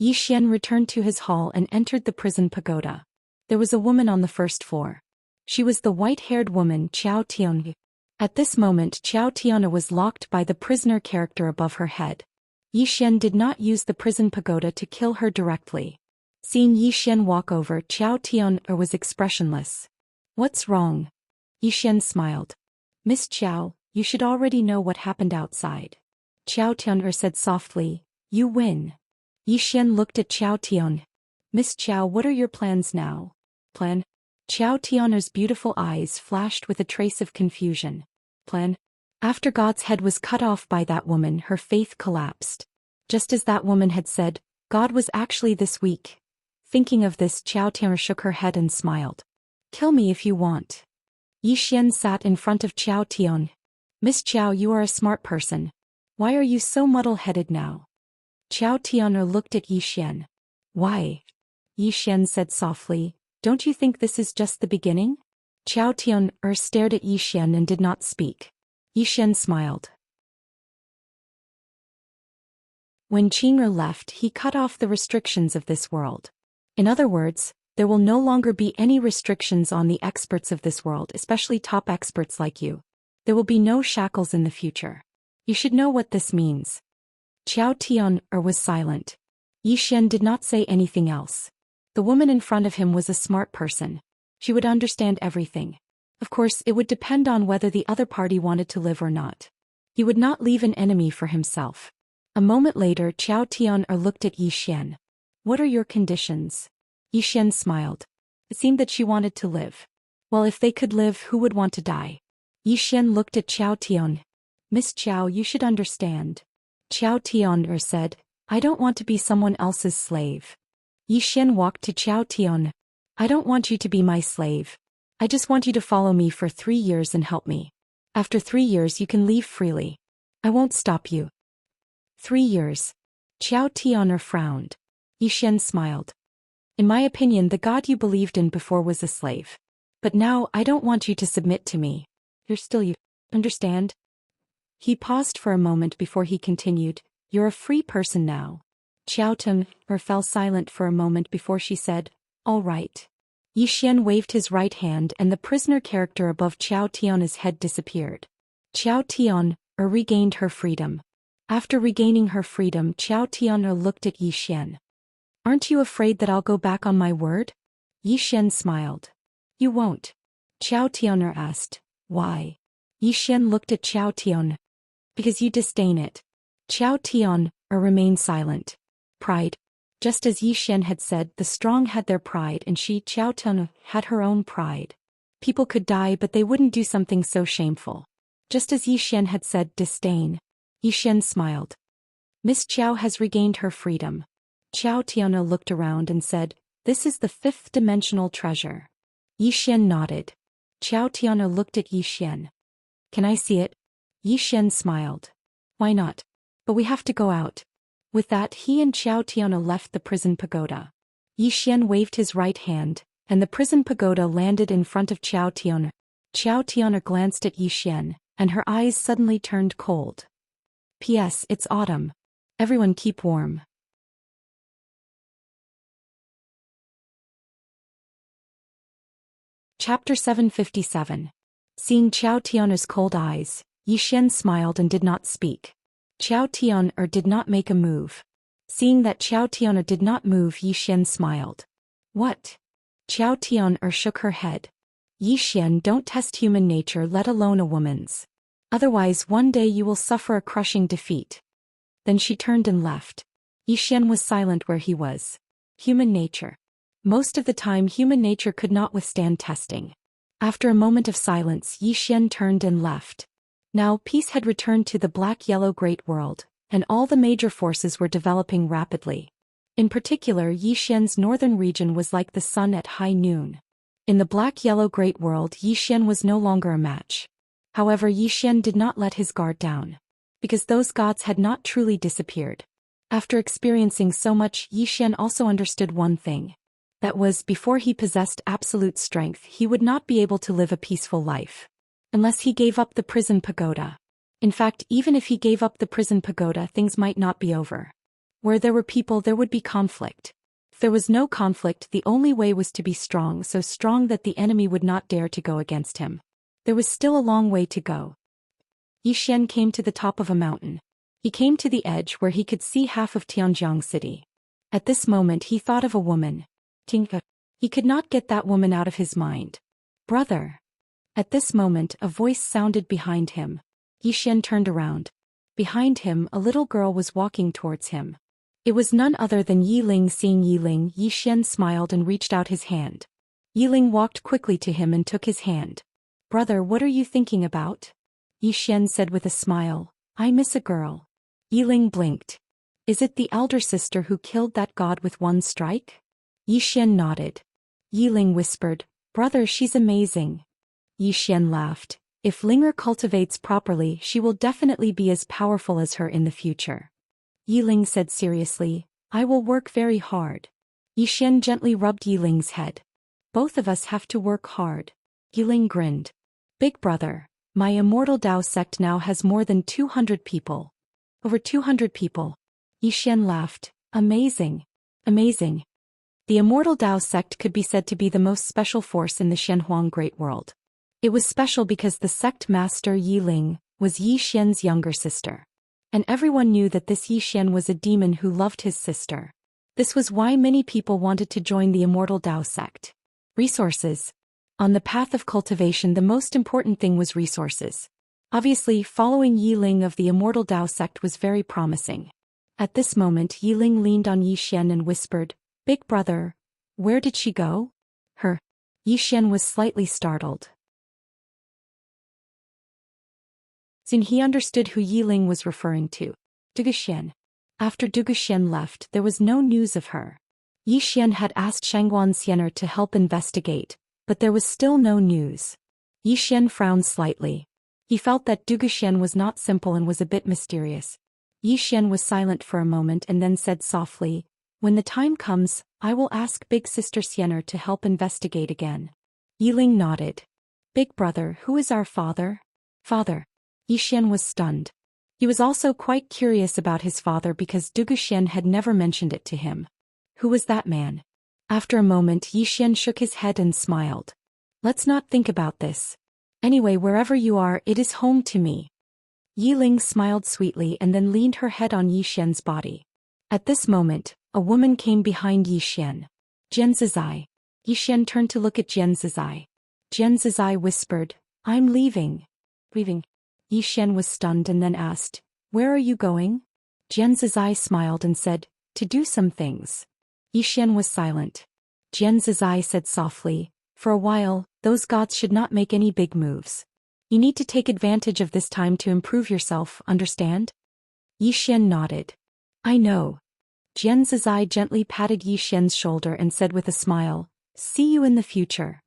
S1: Zhou Xian returned to his hall and entered the prison pagoda. There was a woman on the first floor. She was the white-haired woman Qiao Tian. At this moment Qiao Tiana was locked by the prisoner character above her head. Zhou Xian did not use the prison pagoda to kill her directly. Seeing Zhou Xian walk over, Qiao Tiana was expressionless. "What's wrong?" Zhou Xian smiled. "Miss Qiao, you should already know what happened outside." Qiao Tiana said softly, "You win." Zhou Xian looked at Qiao Tian. "Miss Qiao, what are your plans now?" "Plan?" Qiao Tiana's beautiful eyes flashed with a trace of confusion. "Plan?" After God's head was cut off by that woman, her faith collapsed. Just as that woman had said, God was actually this weak. Thinking of this, Qiao Tian shook her head and smiled. "Kill me if you want." Zhou Xian sat in front of Qiao Tian. "Miss Qiao, you are a smart person. Why are you so muddle-headed now?" Qiao Tian looked at Zhou Xian. "Why?" Yi Xian said softly. Don't you think this is just the beginning? Qiao Tian stared at Yi Xian and did not speak. Yi Xian smiled. When Qing'er left, he cut off the restrictions of this world. In other words, there will no longer be any restrictions on the experts of this world, especially top experts like you. There will be no shackles in the future. You should know what this means. Qiao Tian was silent. Yi Xian did not say anything else. The woman in front of him was a smart person. She would understand everything. Of course, it would depend on whether the other party wanted to live or not. He would not leave an enemy for himself. A moment later, Qiao Tian looked at Yi Xian. What are your conditions? Yi Xian smiled. It seemed that she wanted to live. Well, if they could live, who would want to die? Yi Xian looked at Qiao Tian. Miss Qiao, you should understand. Qiao Tian said, I don't want to be someone else's slave. Yi Xian walked to Qiao Tian. I don't want you to be my slave. I just want you to follow me for 3 years and help me. After 3 years you can leave freely. I won't stop you. 3 years. Qiao Tian frowned. Yi Xian smiled. In my opinion, the god you believed in before was a slave. But now I don't want you to submit to me. You're still you. Understand? He paused for a moment before he continued. You're a free person now. Qiao Tian fell silent for a moment before she said, all right. Yi Xian waved his right hand and the prisoner character above Qiao Tian's head disappeared. Qiao Tian regained her freedom. After regaining her freedom, Qiao Tian looked at Yi Xian. Aren't you afraid that I'll go back on my word? Yi Xian smiled. You won't. Qiao Tian asked. Why? Yi Xian looked at Qiao Tian. Because you disdain it. Qiao Tian remained silent. Pride. Just as Yi Xian had said, the strong had their pride and she, Qiao Tian, had her own pride. People could die but they wouldn't do something so shameful. Just as Yi Xian had said, disdain. Yi Xian smiled. Miss Qiao has regained her freedom. Qiao Tian looked around and said, this is the 5th dimensional treasure. Yi Xian nodded. Qiao Tian looked at Yi Xian. Can I see it? Yi Xian smiled. Why not? But we have to go out. With that, he and Qiao Tian left the prison pagoda. Yi Xian waved his right hand, and the prison pagoda landed in front of Qiao Tian. Qiao Tian glanced at Yi Xian, and her eyes suddenly turned cold. P.S. It's autumn. Everyone keep warm. Chapter 757. Seeing Qiao Tian's cold eyes, Yi Xian smiled and did not speak. Qiao Tian did not make a move. Seeing that Qiao Tian did not move, Yi Xian smiled. What? Qiao Tian shook her head. Yi Xian, don't test human nature, let alone a woman's. Otherwise one day you will suffer a crushing defeat. Then she turned and left. Yi Xian was silent where he was. Human nature. Most of the time human nature could not withstand testing. After a moment of silence, Yi Xian turned and left. Now peace had returned to the black-yellow great world, and all the major forces were developing rapidly. In particular, Yi Xian's northern region was like the sun at high noon. In the black-yellow great world, Yi Xian was no longer a match. However, Yi Xian did not let his guard down. Because those gods had not truly disappeared. After experiencing so much, Yi Xian also understood one thing. That was, before he possessed absolute strength, he would not be able to live a peaceful life. Unless he gave up the prison pagoda. In fact, even if he gave up the prison pagoda, things might not be over. Where there were people, there would be conflict. If there was no conflict, the only way was to be strong, so strong that the enemy would not dare to go against him. There was still a long way to go. Yi Xian came to the top of a mountain. He came to the edge where he could see half of Tianjiang city. At this moment he thought of a woman. Tinka. He could not get that woman out of his mind. Brother. At this moment a voice sounded behind him. Yi Xian turned around. Behind him a little girl was walking towards him. It was none other than Yi Ling. Seeing Yi Ling, Yi Xian smiled and reached out his hand. Yi Ling walked quickly to him and took his hand. Brother, what are you thinking about? Yi Xian said with a smile. I miss a girl. Yi Ling blinked. Is it the elder sister who killed that god with one strike? Yi Xian nodded. Yi Ling whispered, brother, she's amazing. Yi Xian laughed. If Linger cultivates properly, she will definitely be as powerful as her in the future. Yi Ling said seriously, I will work very hard. Xian gently rubbed Yiling's head. Both of us have to work hard. Yiling grinned. Big brother, my Immortal Dao sect now has more than 200 people. Over 200 people. Xian laughed. Amazing. Amazing. The Immortal Dao sect could be said to be the most special force in the Shenhuang Great World. It was special because the sect master Yiling was Xian's younger sister. And everyone knew that this Xian was a demon who loved his sister. This was why many people wanted to join the Immortal Dao sect. Resources. On the path of cultivation, the most important thing was resources. Obviously, following Yiling of the Immortal Dao sect was very promising. At this moment, Yiling leaned on Xian and whispered, Big brother, where did she go? Her. Xian was slightly startled. Soon he understood who Yiling was referring to. Zhou Xian. After Zhou Xian left, there was no news of her. Xian had asked Xianxia to help investigate, but there was still no news. Xian frowned slightly. He felt that Zhou Xian was not simple and was a bit mysterious. Xian was silent for a moment and then said softly, When the time comes, I will ask big sister Xianer to help investigate again. Yiling nodded. Big brother, who is our father? Father. Xian was stunned. He was also quite curious about his father because Zhou Xian had never mentioned it to him. Who was that man? After a moment, Xian shook his head and smiled. Let's not think about this. Anyway, wherever you are, it is home to me. Yiling smiled sweetly and then leaned her head on Xian's body. At this moment, a woman came behind Xian. Jian Zizai. Xian turned to look at Jian Zizai. Jian Zizai whispered, I'm leaving. Leaving. Xian was stunned and then asked, Where are you going? Jian Zizai smiled and said, To do some things. Xian was silent. Jian Zizai said softly, For a while, those gods should not make any big moves. You need to take advantage of this time to improve yourself, understand? Xian nodded. I know. Jian Zizai gently patted Xian's shoulder and said with a smile, See you in the future.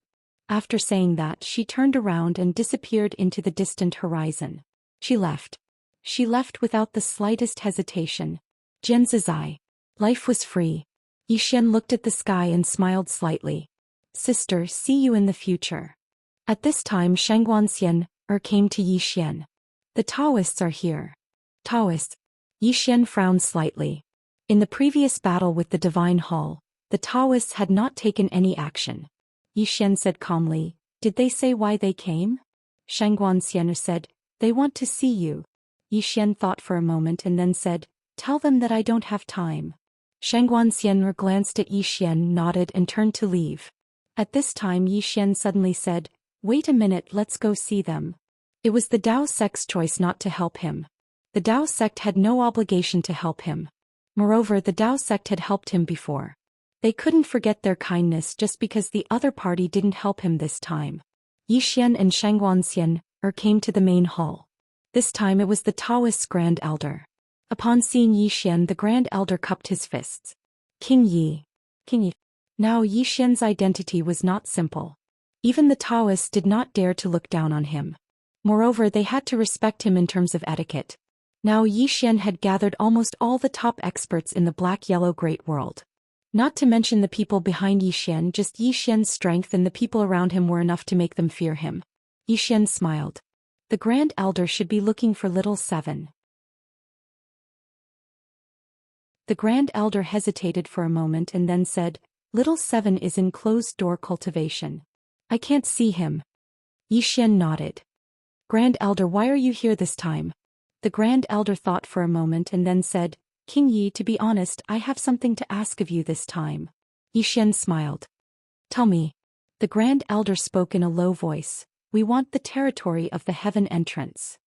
S1: After saying that, she turned around and disappeared into the distant horizon. She left. She left without the slightest hesitation. Jian Zizai. Life was free. Xian looked at the sky and smiled slightly. Sister, see you in the future. At this time Xianxia came to Xian. The Daoists are here. Daoists. Xian frowned slightly. In the previous battle with the Divine Hall, the Daoists had not taken any action. Xian said calmly, Did they say why they came? Xianxia said, They want to see you. Xian thought for a moment and then said, Tell them that I don't have time. Xianxia glanced at Xian, nodded and turned to leave. At this time Xian suddenly said, Wait a minute, let's go see them. It was the Dao sect's choice not to help him. The Dao sect had no obligation to help him. Moreover, the Dao sect had helped him before. They couldn't forget their kindness just because the other party didn't help him this time. Xian and Xianxia came to the main hall. This time it was the Daoist's Grand Elder. Upon seeing Xian, the Grand Elder cupped his fists. King Yi. King Yi. Now Xian's identity was not simple. Even the Daoists did not dare to look down on him. Moreover, they had to respect him in terms of etiquette. Now Xian had gathered almost all the top experts in the Black-Yellow Great World. Not to mention the people behind Xian, just Xian's strength and the people around him were enough to make them fear him. Xian smiled. The Grand Elder should be looking for Little Seven. The Grand Elder hesitated for a moment and then said, Little Seven is in closed-door cultivation. I can't see him. Xian nodded. Grand Elder, why are you here this time? The Grand Elder thought for a moment and then said, King Yi, to be honest, I have something to ask of you this time. Xian smiled. Tell me. The Grand Elder spoke in a low voice. We want the territory of the Heaven Entrance.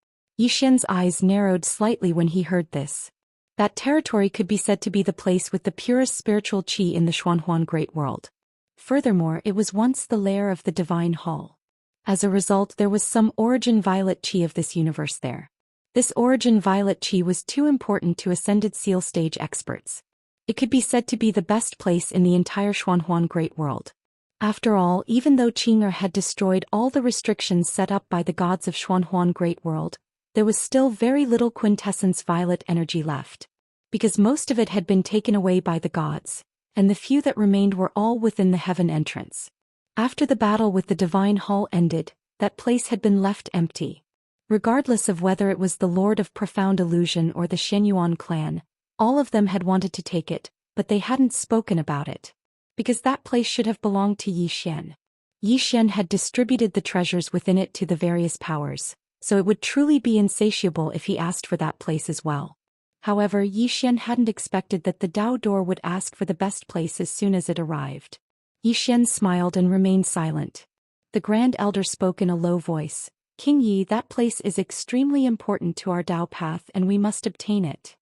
S1: Xian's eyes narrowed slightly when he heard this. That territory could be said to be the place with the purest spiritual qi in the Shenhuang Great World. Furthermore, it was once the lair of the Divine Hall. As a result, there was some origin violet qi of this universe there. This origin violet qi was too important to ascended seal stage experts. It could be said to be the best place in the entire Shenhuang Great World. After all, even though Qing'er had destroyed all the restrictions set up by the gods of Shenhuang Great World, there was still very little quintessence violet energy left. Because most of it had been taken away by the gods, and the few that remained were all within the heaven entrance. After the battle with the divine hall ended, that place had been left empty. Regardless of whether it was the Lord of Profound Illusion or the Shenyuan clan, all of them had wanted to take it, but they hadn't spoken about it. Because that place should have belonged to Yi Xian. Yi Xian had distributed the treasures within it to the various powers, so it would truly be insatiable if he asked for that place as well. However, Yi Xian hadn't expected that the Dao door would ask for the best place as soon as it arrived. Yi Xian smiled and remained silent. The Grand Elder spoke in a low voice. King Yi, that place is extremely important to our Dao path and we must obtain it.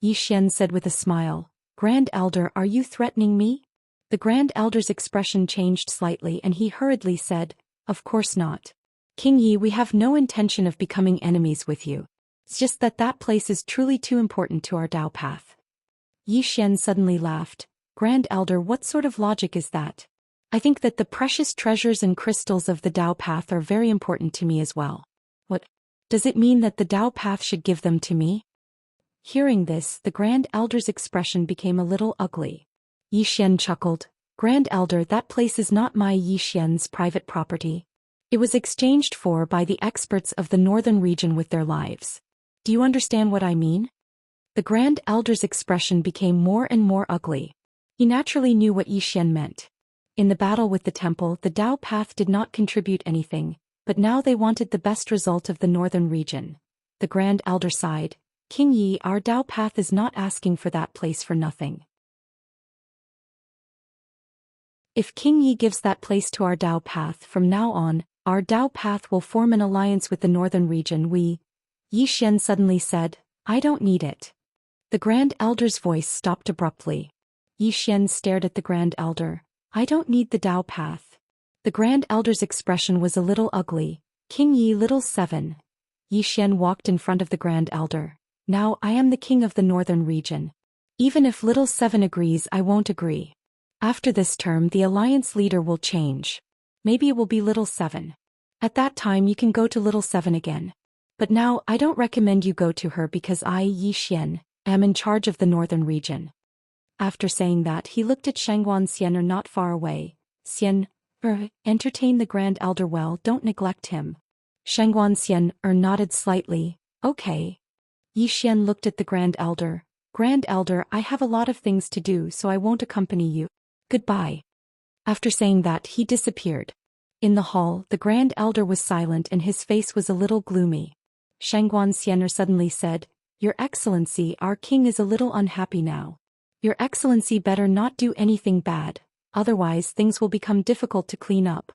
S1: Yi Xian said with a smile, Grand Elder, are you threatening me? The Grand Elder's expression changed slightly and he hurriedly said, Of course not. King Yi, we have no intention of becoming enemies with you. It's just that place is truly too important to our Dao path. Yi Xian suddenly laughed. Grand Elder, what sort of logic is that? I think that the precious treasures and crystals of the Dao path are very important to me as well. What? Does it mean that the Dao path should give them to me? Hearing this, the Grand Elder's expression became a little ugly. Yi Xian chuckled. Grand Elder, that place is not my Yi Xian's private property. It was exchanged for by the experts of the northern region with their lives. Do you understand what I mean? The Grand Elder's expression became more and more ugly. He naturally knew what Yi Xian meant. In the battle with the temple, the Dao path did not contribute anything, but now they wanted the best result of the northern region. The Grand Elder sighed. King Yi, our Dao path is not asking for that place for nothing. If King Yi gives that place to our Dao path from now on, our Dao path will form an alliance with the northern region. Yi Xian suddenly said, I don't need it. The Grand Elder's voice stopped abruptly. Yi Xian stared at the Grand Elder. I don't need the Dao path. The Grand Elder's expression was a little ugly. King Yi, little 7. Yi Xian walked in front of the Grand Elder. Now I am the king of the northern region. Even if little 7 agrees, I won't agree. After this term, the alliance leader will change. Maybe it will be little 7. At that time you can go to little 7 again. But now I don't recommend you go to her because I, Yi Xian, am in charge of the northern region. After saying that, he looked at Xian not far away. Xian, entertain the Grand Elder well, don't neglect him. Xian nodded slightly. Okay. Yi Xian looked at the Grand Elder. Grand Elder, I have a lot of things to do so I won't accompany you. Goodbye. After saying that, he disappeared. In the hall, the Grand Elder was silent and his face was a little gloomy. Xian suddenly said, Your Excellency, our king is a little unhappy now. Your Excellency better not do anything bad, otherwise things will become difficult to clean up.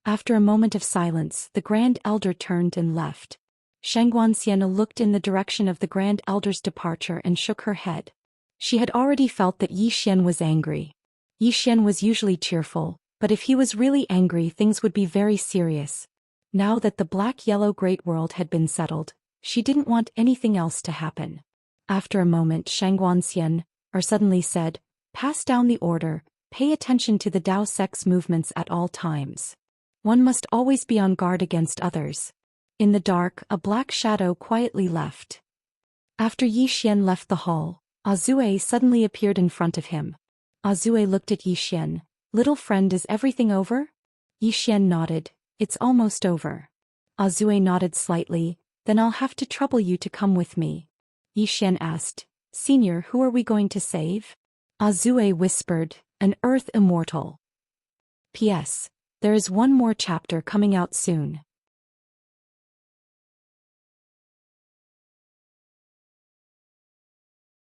S1: After a moment of silence, the Grand Elder turned and left. Xian looked in the direction of the Grand Elder's departure and shook her head. She had already felt that Yi Xian was angry. Yi Xian was usually cheerful, but if he was really angry, things would be very serious. Now that the black-yellow great world had been settled, she didn't want anything else to happen. After a moment, Xian suddenly said, Pass down the order, pay attention to the Dao sex movements at all times. One must always be on guard against others. In the dark, a black shadow quietly left. After Yi Xian left the hall, Azue suddenly appeared in front of him. Azue looked at Yi Xian. Little friend, is everything over? Yi Xian nodded. It's almost over. Azue nodded slightly. Then I'll have to trouble you to come with me. Yi Xian asked, Senior, who are we going to save? Azue whispered, an Earth Immortal. P.S. There is one more chapter coming out soon.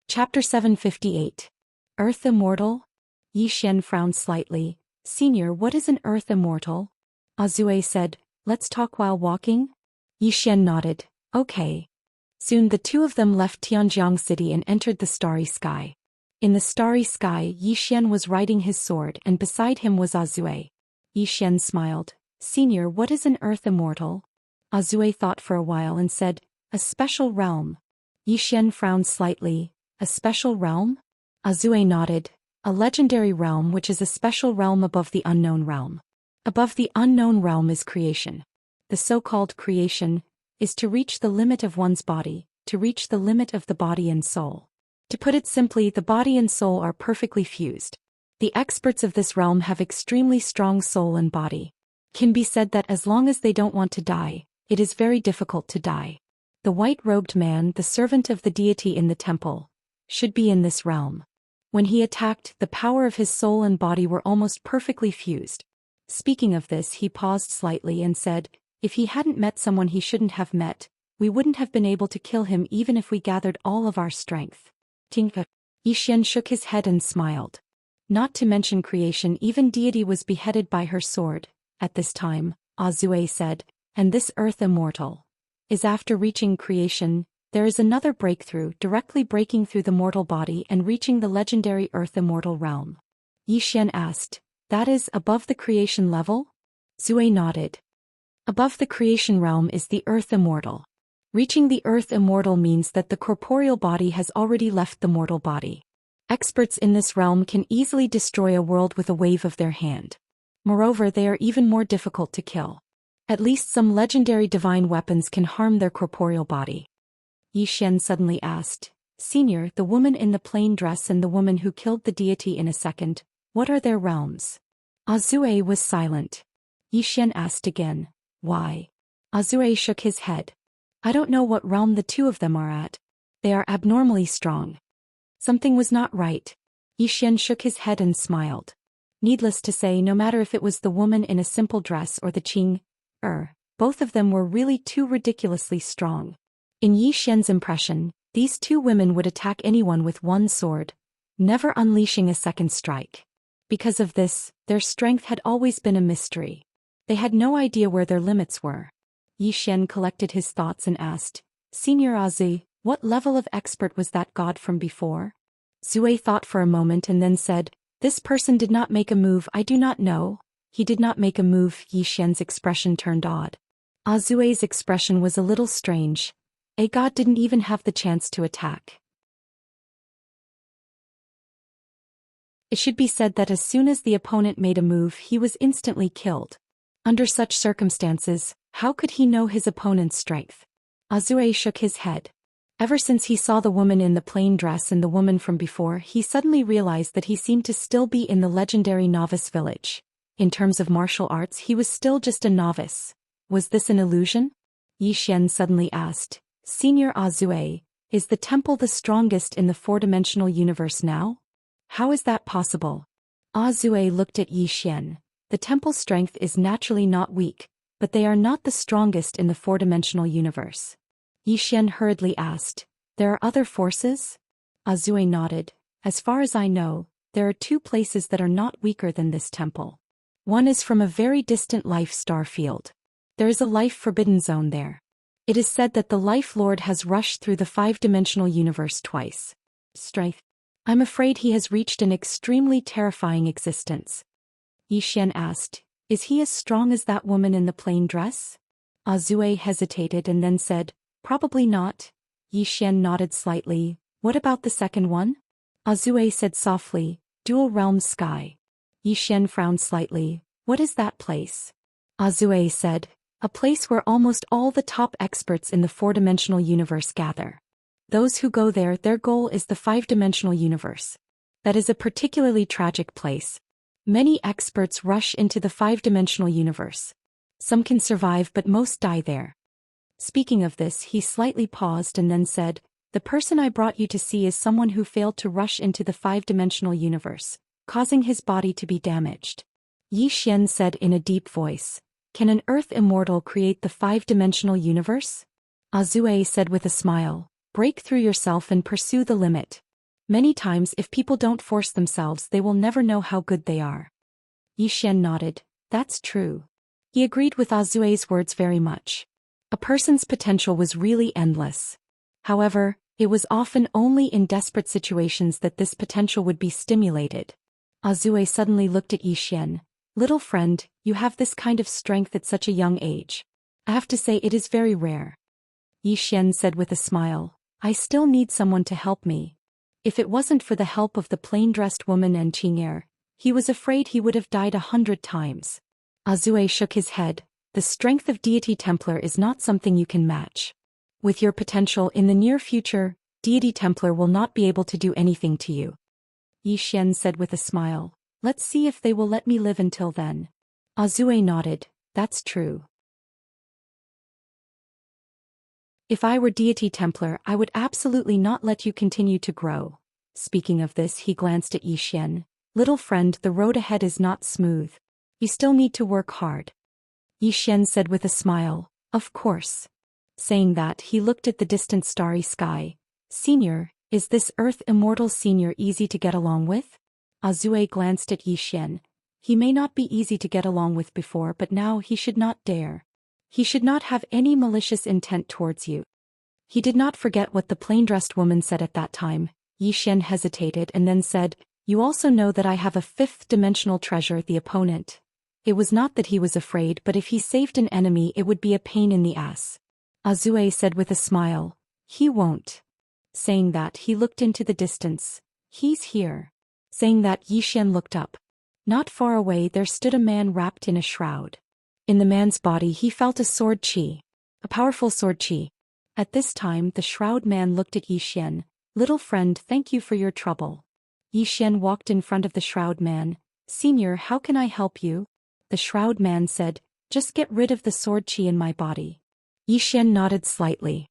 S1: Chapter 758. Earth Immortal? Yi Xian frowned slightly. Senior, what is an Earth Immortal? Azue said, Let's talk while walking? Yi Xian nodded. Okay. Soon the two of them left Tianjiang City and entered the starry sky. In the starry sky, Yi Xian was riding his sword and beside him was Azue. Yi Xian smiled. Senior, what is an Earth Immortal? Azue thought for a while and said, A special realm. Yi Xian frowned slightly. A special realm? Azue nodded. A legendary realm, which is a special realm above the unknown realm. Above the unknown realm is creation. The so-called creation is to reach the limit of one's body, to reach the limit of the body and soul. To put it simply, the body and soul are perfectly fused. The experts of this realm have extremely strong soul and body. Can be said that as long as they don't want to die, it is very difficult to die. The white-robed man, the servant of the deity in the temple, should be in this realm. When he attacked, the power of his soul and body were almost perfectly fused. Speaking of this, he paused slightly and said, if he hadn't met someone he shouldn't have met, we wouldn't have been able to kill him even if we gathered all of our strength. Tinka. Zhou Xian shook his head and smiled. Not to mention creation, even deity was beheaded by her sword. At this time, Zhou said, and this earth immortal is after reaching creation. There is another breakthrough, directly breaking through the mortal body and reaching the legendary Earth Immortal realm. Zhou Xian asked, that is, above the creation level? Zhou nodded. Above the creation realm is the Earth Immortal. Reaching the Earth Immortal means that the corporeal body has already left the mortal body. Experts in this realm can easily destroy a world with a wave of their hand. Moreover, they are even more difficult to kill. At least some legendary divine weapons can harm their corporeal body. Zhou Xian suddenly asked, Senior, the woman in the plain dress and the woman who killed the deity in a second, what are their realms? Zhou was silent. Zhou Xian asked again, why? Zhou shook his head. I don't know what realm the two of them are at. They are abnormally strong. Something was not right. Zhou Xian shook his head and smiled. Needless to say, no matter if it was the woman in a simple dress or the Qing, both of them were really too ridiculously strong. In Zhou Xian's impression, these two women would attack anyone with one sword, never unleashing a second strike. Because of this, their strength had always been a mystery. They had no idea where their limits were. Zhou Xian collected his thoughts and asked, Senior Zhou, what level of expert was that god from before? Zhou thought for a moment and then said, this person did not make a move. I do not know. He did not make a move. Zhou Xian's expression turned odd. Zhu's expression was a little strange. A god didn't even have the chance to attack. It should be said that as soon as the opponent made a move, he was instantly killed. Under such circumstances, how could he know his opponent's strength? Zhou shook his head. Ever since he saw the woman in the plain dress and the woman from before, he suddenly realized that he seemed to still be in the legendary novice village. In terms of martial arts, he was still just a novice. Was this an illusion? Zhou Xian suddenly asked, Senior Zhou, is the temple the strongest in the four-dimensional universe now? How is that possible? Zhou looked at Zhou Xian. The temple's strength is naturally not weak, but they are not the strongest in the four-dimensional universe. Zhou Xian hurriedly asked, there are other forces? Zhou nodded. As far as I know, there are two places that are not weaker than this temple. One is from a very distant life star field. There is a life forbidden zone there. It is said that the Life Lord has rushed through the five-dimensional universe twice. Strength. I'm afraid he has reached an extremely terrifying existence. Zhou Xian asked, is he as strong as that woman in the plain dress? Zhou hesitated and then said, probably not. Zhou Xian nodded slightly. What about the second one? Zhou said softly, Dual Realm Sky. Zhou Xian frowned slightly. What is that place? Zhou said, a place where almost all the top experts in the four-dimensional universe gather. Those who go there, their goal is the five-dimensional universe. That is a particularly tragic place. Many experts rush into the five-dimensional universe. Some can survive, but most die there. Speaking of this, he slightly paused and then said, the person I brought you to see is someone who failed to rush into the five-dimensional universe, causing his body to be damaged. Zhou Xian said in a deep voice, can an Earth Immortal create the five-dimensional universe? Zhou said with a smile, break through yourself and pursue the limit. Many times if people don't force themselves, they will never know how good they are. Zhou Xian nodded, that's true. He agreed with Zhu's words very much. A person's potential was really endless. However, it was often only in desperate situations that this potential would be stimulated. Zhou suddenly looked at Zhou Xian. Little friend, you have this kind of strength at such a young age. I have to say it is very rare. Zhou Xian said with a smile, I still need someone to help me. If it wasn't for the help of the plain-dressed woman and Qing'er, he was afraid he would have died 100 times. Zhou shook his head. The strength of Deity Templar is not something you can match. With your potential in the near future, Deity Templar will not be able to do anything to you. Zhou Xian said with a smile. Let's see if they will let me live until then. Azue nodded. That's true. If I were Deity Templar, I would absolutely not let you continue to grow. Speaking of this, he glanced at Zhou Xian. Little friend, the road ahead is not smooth. You still need to work hard. Zhou Xian said with a smile. Of course. Saying that, he looked at the distant starry sky. Senior, is this Earth Immortal Senior easy to get along with? Azue glanced at Zhou Xian. He may not be easy to get along with before, but now he should not dare. He should not have any malicious intent towards you. He did not forget what the plain-dressed woman said at that time. Zhou Xian hesitated and then said, You also know that I have a fifth-dimensional treasure, the opponent. It was not that he was afraid, but if he saved an enemy it would be a pain in the ass. Azue said with a smile. He won't. Saying that, he looked into the distance. He's here. Saying that, Zhou Xian looked up. Not far away there stood a man wrapped in a shroud. In the man's body he felt a sword chi. A powerful sword chi. At this time the shroud man looked at Zhou Xian. Little friend, thank you for your trouble. Zhou Xian walked in front of the shroud man. Senior, how can I help you? The shroud man said, Just get rid of the sword chi in my body. Zhou Xian nodded slightly.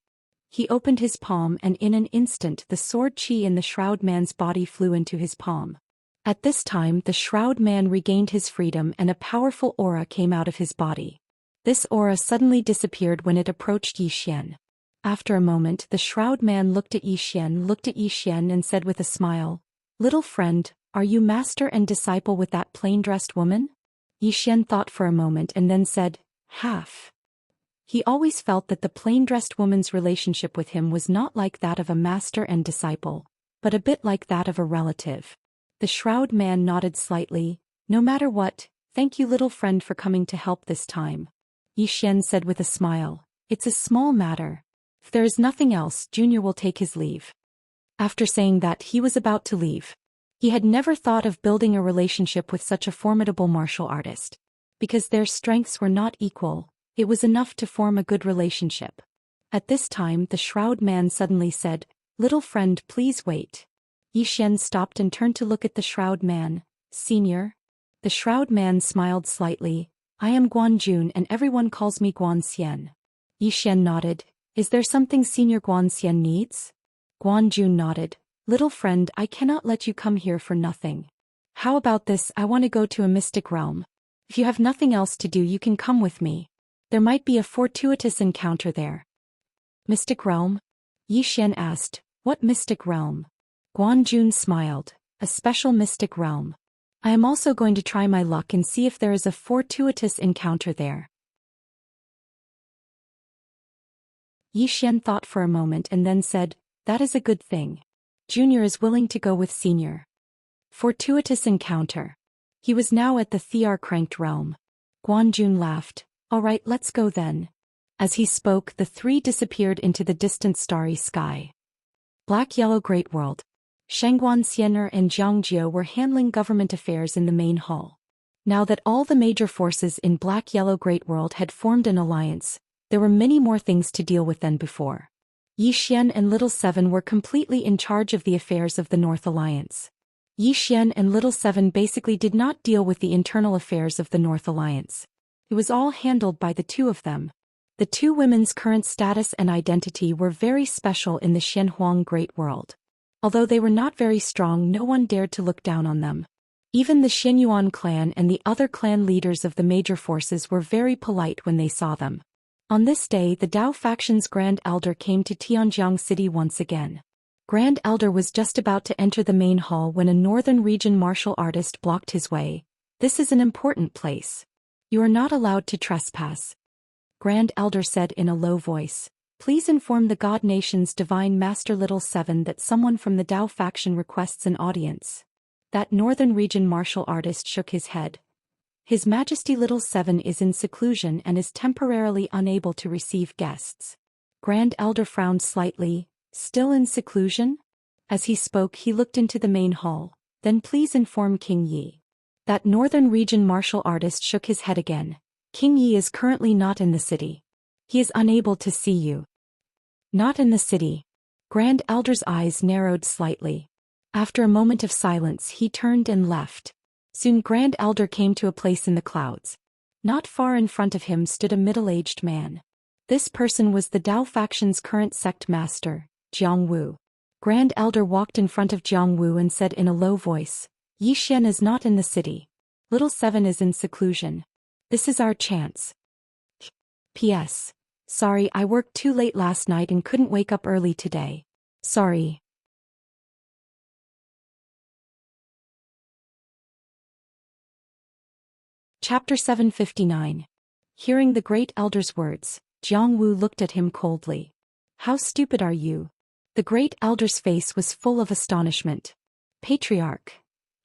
S1: He opened his palm and in an instant the sword chi in the shroud man's body flew into his palm. At this time the shroud man regained his freedom and a powerful aura came out of his body. This aura suddenly disappeared when it approached Zhou Xian. After a moment the shroud man looked at Zhou Xian and said with a smile, Little friend, are you master and disciple with that plain-dressed woman? Zhou Xian thought for a moment and then said, Half. He always felt that the plain-dressed woman's relationship with him was not like that of a master and disciple, but a bit like that of a relative. The shroud man nodded slightly. No matter what, thank you little friend for coming to help this time. Zhou Xian said with a smile, It's a small matter. If there is nothing else, Junior will take his leave. After saying that, he was about to leave. He had never thought of building a relationship with such a formidable martial artist. Because their strengths were not equal, it was enough to form a good relationship. At this time the shroud man suddenly said, Little friend, please wait. Zhou Xian stopped and turned to look at the shroud man. Senior? The shroud man smiled slightly. I am Guanjun and everyone calls me Guanxian. Zhou Xian nodded. Is there something Senior Guanxian needs? Guanjun nodded. Little friend, I cannot let you come here for nothing. How about this? I want to go to a mystic realm. If you have nothing else to do, you can come with me. There might be a fortuitous encounter there. Mystic realm? Zhou Xian asked. What mystic realm? Guanjun smiled. A special mystic realm. I am also going to try my luck and see if there is a fortuitous encounter there. Zhou Xian thought for a moment and then said, That is a good thing. Junior is willing to go with Senior. Fortuitous encounter. He was now at the Thear-cranked realm. Guanjun laughed. All right, let's go then. As he spoke, the three disappeared into the distant starry sky. Black-Yellow Great World. Shangguan Xianer and Jiangjio were handling government affairs in the main hall. Now that all the major forces in Black-Yellow Great World had formed an alliance, there were many more things to deal with than before. Zhou Xian and Little Seven were completely in charge of the affairs of the North Alliance. Zhou Xian and Little Seven basically did not deal with the internal affairs of the North Alliance. It was all handled by the two of them. The two women's current status and identity were very special in the Xianhuang Great World. Although they were not very strong, no one dared to look down on them. Even the Xianyuan clan and the other clan leaders of the major forces were very polite when they saw them. On this day, the Dao faction's Grand Elder came to Tianjiang City once again. Grand Elder was just about to enter the main hall when a northern region martial artist blocked his way. This is an important place. You are not allowed to trespass. Grand Elder said in a low voice. Please inform the God Nation's Divine Master Little Seven that someone from the Dao faction requests an audience. That northern region martial artist shook his head. His Majesty Little Seven is in seclusion and is temporarily unable to receive guests. Grand Elder frowned slightly. Still in seclusion? As he spoke, he looked into the main hall. Then please inform King Yi. That northern region martial artist shook his head again. King Yi is currently not in the city. He is unable to see you. Not in the city. Grand Elder's eyes narrowed slightly. After a moment of silence, he turned and left. Soon Grand Elder came to a place in the clouds. Not far in front of him stood a middle-aged man. This person was the Dao faction's current sect master, Jiang Wu. Grand Elder walked in front of Jiang Wu and said in a low voice, "Yi Xian is not in the city. Little Seven is in seclusion. This is our chance. P.S. Sorry, I worked too late last night and couldn't wake up early today. Sorry." Chapter 759. Hearing the Great Elder's words, Jiang Wu looked at him coldly. "How stupid are you?" The Great Elder's face was full of astonishment. "Patriarch."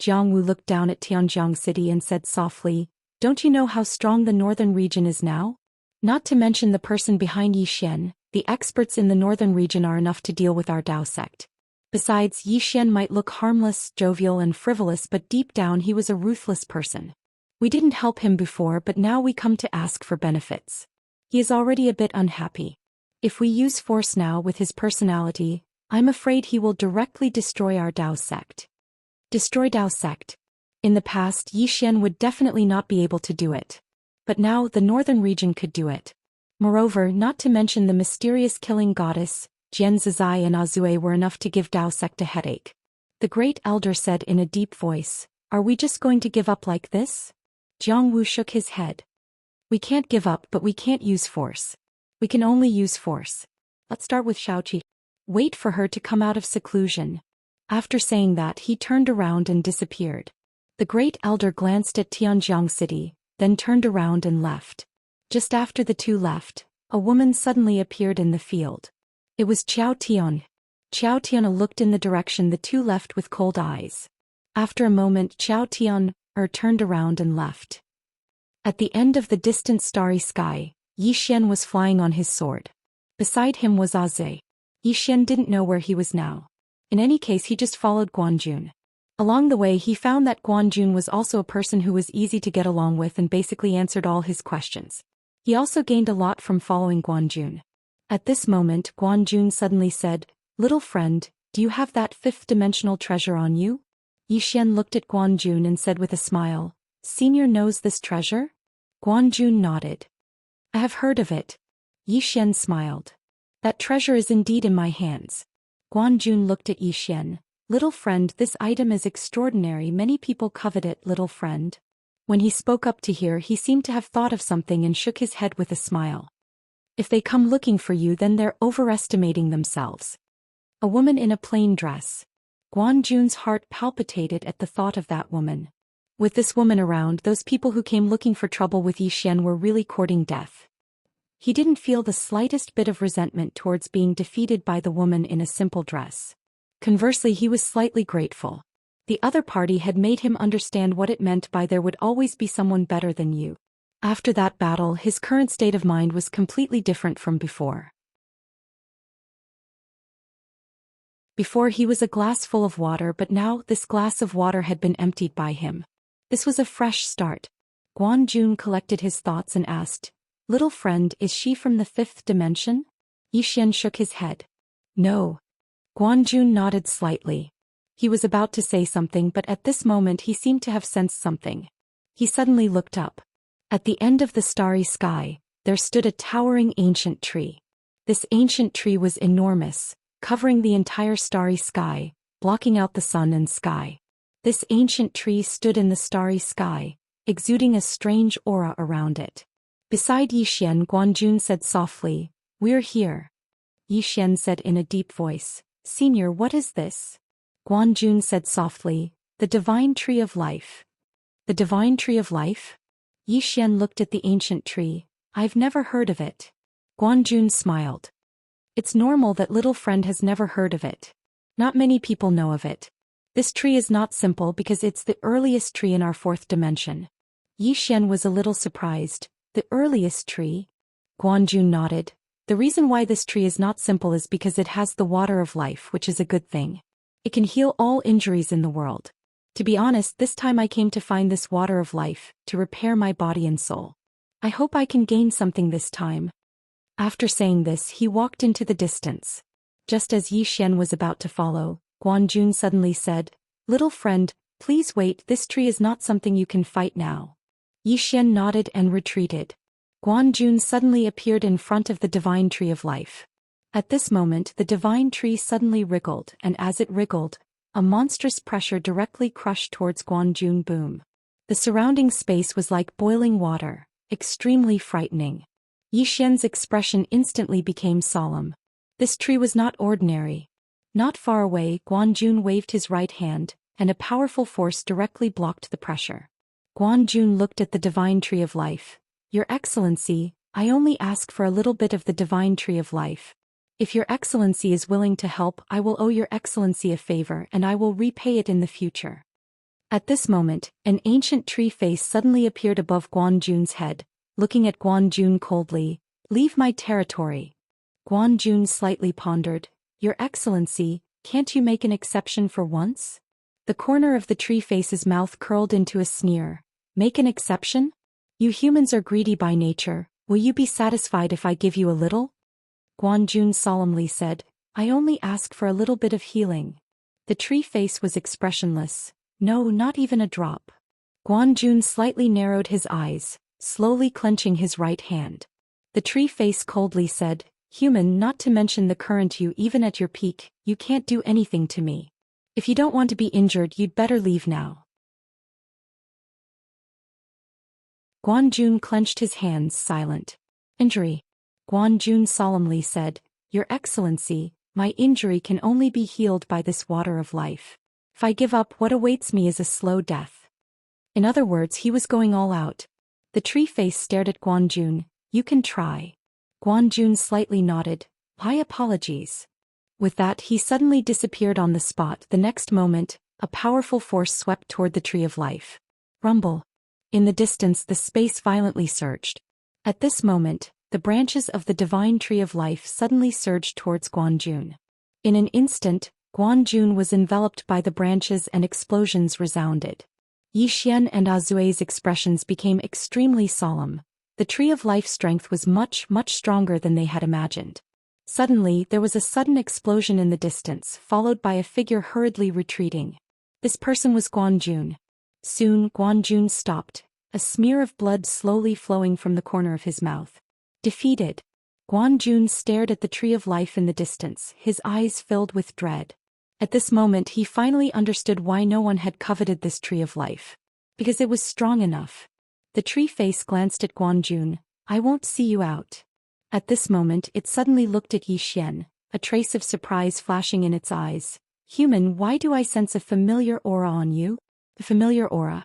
S1: Jiang Wu looked down at Tianjiang City and said softly, "Don't you know how strong the northern region is now? Not to mention the person behind Yi Xian, the experts in the northern region are enough to deal with our Dao sect. Besides, Yi Xian might look harmless, jovial and frivolous, but deep down he was a ruthless person. We didn't help him before, but now we come to ask for benefits. He is already a bit unhappy. If we use force now with his personality, I'm afraid he will directly destroy our Dao sect." Destroy Dao sect. In the past, Yi Xian would definitely not be able to do it. But now the northern region could do it. Moreover, not to mention the mysterious killing goddess, Jian Zizai and Azue were enough to give Dao sect a headache. The Great Elder said in a deep voice, "Are we just going to give up like this?" Jiang Wu shook his head. "We can't give up, but we can't use force. We can only use force. Let's start with Xiaoqi. Wait for her to come out of seclusion." After saying that, he turned around and disappeared. The Great Elder glanced at Tianjiang City, then turned around and left. Just after the two left, a woman suddenly appeared in the field. It was Qiao Tian. Qiao Tian looked in the direction the two left with cold eyes. After a moment, Qiao Tian turned around and left. At the end of the distant starry sky, Yi Xian was flying on his sword. Beside him was Azue. Yi Xian didn't know where he was now. In any case, he just followed Guanjun. Along the way, he found that Guanjun was also a person who was easy to get along with and basically answered all his questions. He also gained a lot from following Guanjun. At this moment, Guanjun suddenly said, "Little friend, do you have that fifth-dimensional treasure on you?" Yi Xian looked at Guanjun and said with a smile, "Senior knows this treasure?" Guanjun nodded. "I have heard of it." Yi Xian smiled. "That treasure is indeed in my hands." Guanjun looked at Yi Xian. "Little friend, this item is extraordinary. Many people covet it, little friend." When he spoke up to hear, he seemed to have thought of something and shook his head with a smile. "If they come looking for you, then they're overestimating themselves." A woman in a plain dress. Guanjun's heart palpitated at the thought of that woman. With this woman around, those people who came looking for trouble with Yi Xian were really courting death. He didn't feel the slightest bit of resentment towards being defeated by the woman in a simple dress. Conversely, he was slightly grateful. The other party had made him understand what it meant by there would always be someone better than you. After that battle, his current state of mind was completely different from before. Before, he was a glass full of water, but now this glass of water had been emptied by him. This was a fresh start. Guanjun collected his thoughts and asked, "Little friend, is she from the fifth dimension?" Yi Xian shook his head. "No." Guanjun nodded slightly. He was about to say something, but at this moment he seemed to have sensed something. He suddenly looked up. At the end of the starry sky, there stood a towering ancient tree. This ancient tree was enormous, covering the entire starry sky, blocking out the sun and sky. This ancient tree stood in the starry sky, exuding a strange aura around it. Beside Yi Xian, Guanjun said softly, "We're here." Yi Xian said in a deep voice, "Senior, what is this?" Guanjun said softly, "The divine tree of life." "The divine tree of life?" Yi Xian looked at the ancient tree. "I've never heard of it." Guanjun smiled. "It's normal that little friend has never heard of it. Not many people know of it. This tree is not simple because it's the earliest tree in our fourth dimension." Yi Xian was a little surprised. "The earliest tree?" Guanjun nodded. "The reason why this tree is not simple is because it has the water of life, which is a good thing. It can heal all injuries in the world. To be honest, this time I came to find this water of life, to repair my body and soul. I hope I can gain something this time." After saying this, he walked into the distance. Just as Yi Xian was about to follow, Guanjun suddenly said, "Little friend, Please wait, this tree is not something you can fight now. Xian nodded and retreated. Guanjun suddenly appeared in front of the divine tree of life. At this moment the divine tree suddenly wriggled, and as it wriggled, a monstrous pressure directly crushed towards Guanjun. Boom. The surrounding space was like boiling water, extremely frightening. Xian's expression instantly became solemn. This tree was not ordinary. Not far away, Guanjun waved his right hand, and a powerful force directly blocked the pressure. Guanjun looked at the divine tree of life. Your Excellency, I only ask for a little bit of the divine tree of life. If your Excellency is willing to help, I will owe your Excellency a favor and I will repay it in the future. At this moment, an ancient tree face suddenly appeared above Guanjun's head, looking at Guanjun coldly. Leave my territory. Guanjun slightly pondered. Your Excellency, can't you make an exception for once? The corner of the tree face's mouth curled into a sneer. Make an exception? You humans are greedy by nature, will you be satisfied if I give you a little? Guanjun solemnly said, I only ask for a little bit of healing. The tree face was expressionless. No, not even a drop. Guanjun slightly narrowed his eyes, slowly clenching his right hand. The tree face coldly said, Human, not to mention the current you, even at your peak, you can't do anything to me. If you don't want to be injured, you'd better leave now. Guanjun clenched his hands, silent. Injury. Guanjun solemnly said, Your Excellency, my injury can only be healed by this water of life. If I give up, what awaits me is a slow death. In other words, he was going all out. The tree face stared at Guanjun. You can try. Guanjun slightly nodded. My apologies. With that, he suddenly disappeared on the spot. The next moment, a powerful force swept toward the tree of life. Rumble. In the distance, the space violently surged. At this moment, the branches of the divine tree of life suddenly surged towards Guanjun. In an instant, Guanjun was enveloped by the branches and explosions resounded. Xian and Azue's expressions became extremely solemn. The tree of life strength was much stronger than they had imagined. Suddenly, there was a sudden explosion in the distance, followed by a figure hurriedly retreating. This person was Guanjun. Soon, Guanjun stopped, a smear of blood slowly flowing from the corner of his mouth. Defeated. Guanjun stared at the tree of life in the distance, his eyes filled with dread. At this moment he finally understood why no one had coveted this tree of life. Because it was strong enough. The tree face glanced at Guanjun. I won't see you out. At this moment it suddenly looked at Xian, a trace of surprise flashing in its eyes. Human, why do I sense a familiar aura on you? A familiar aura.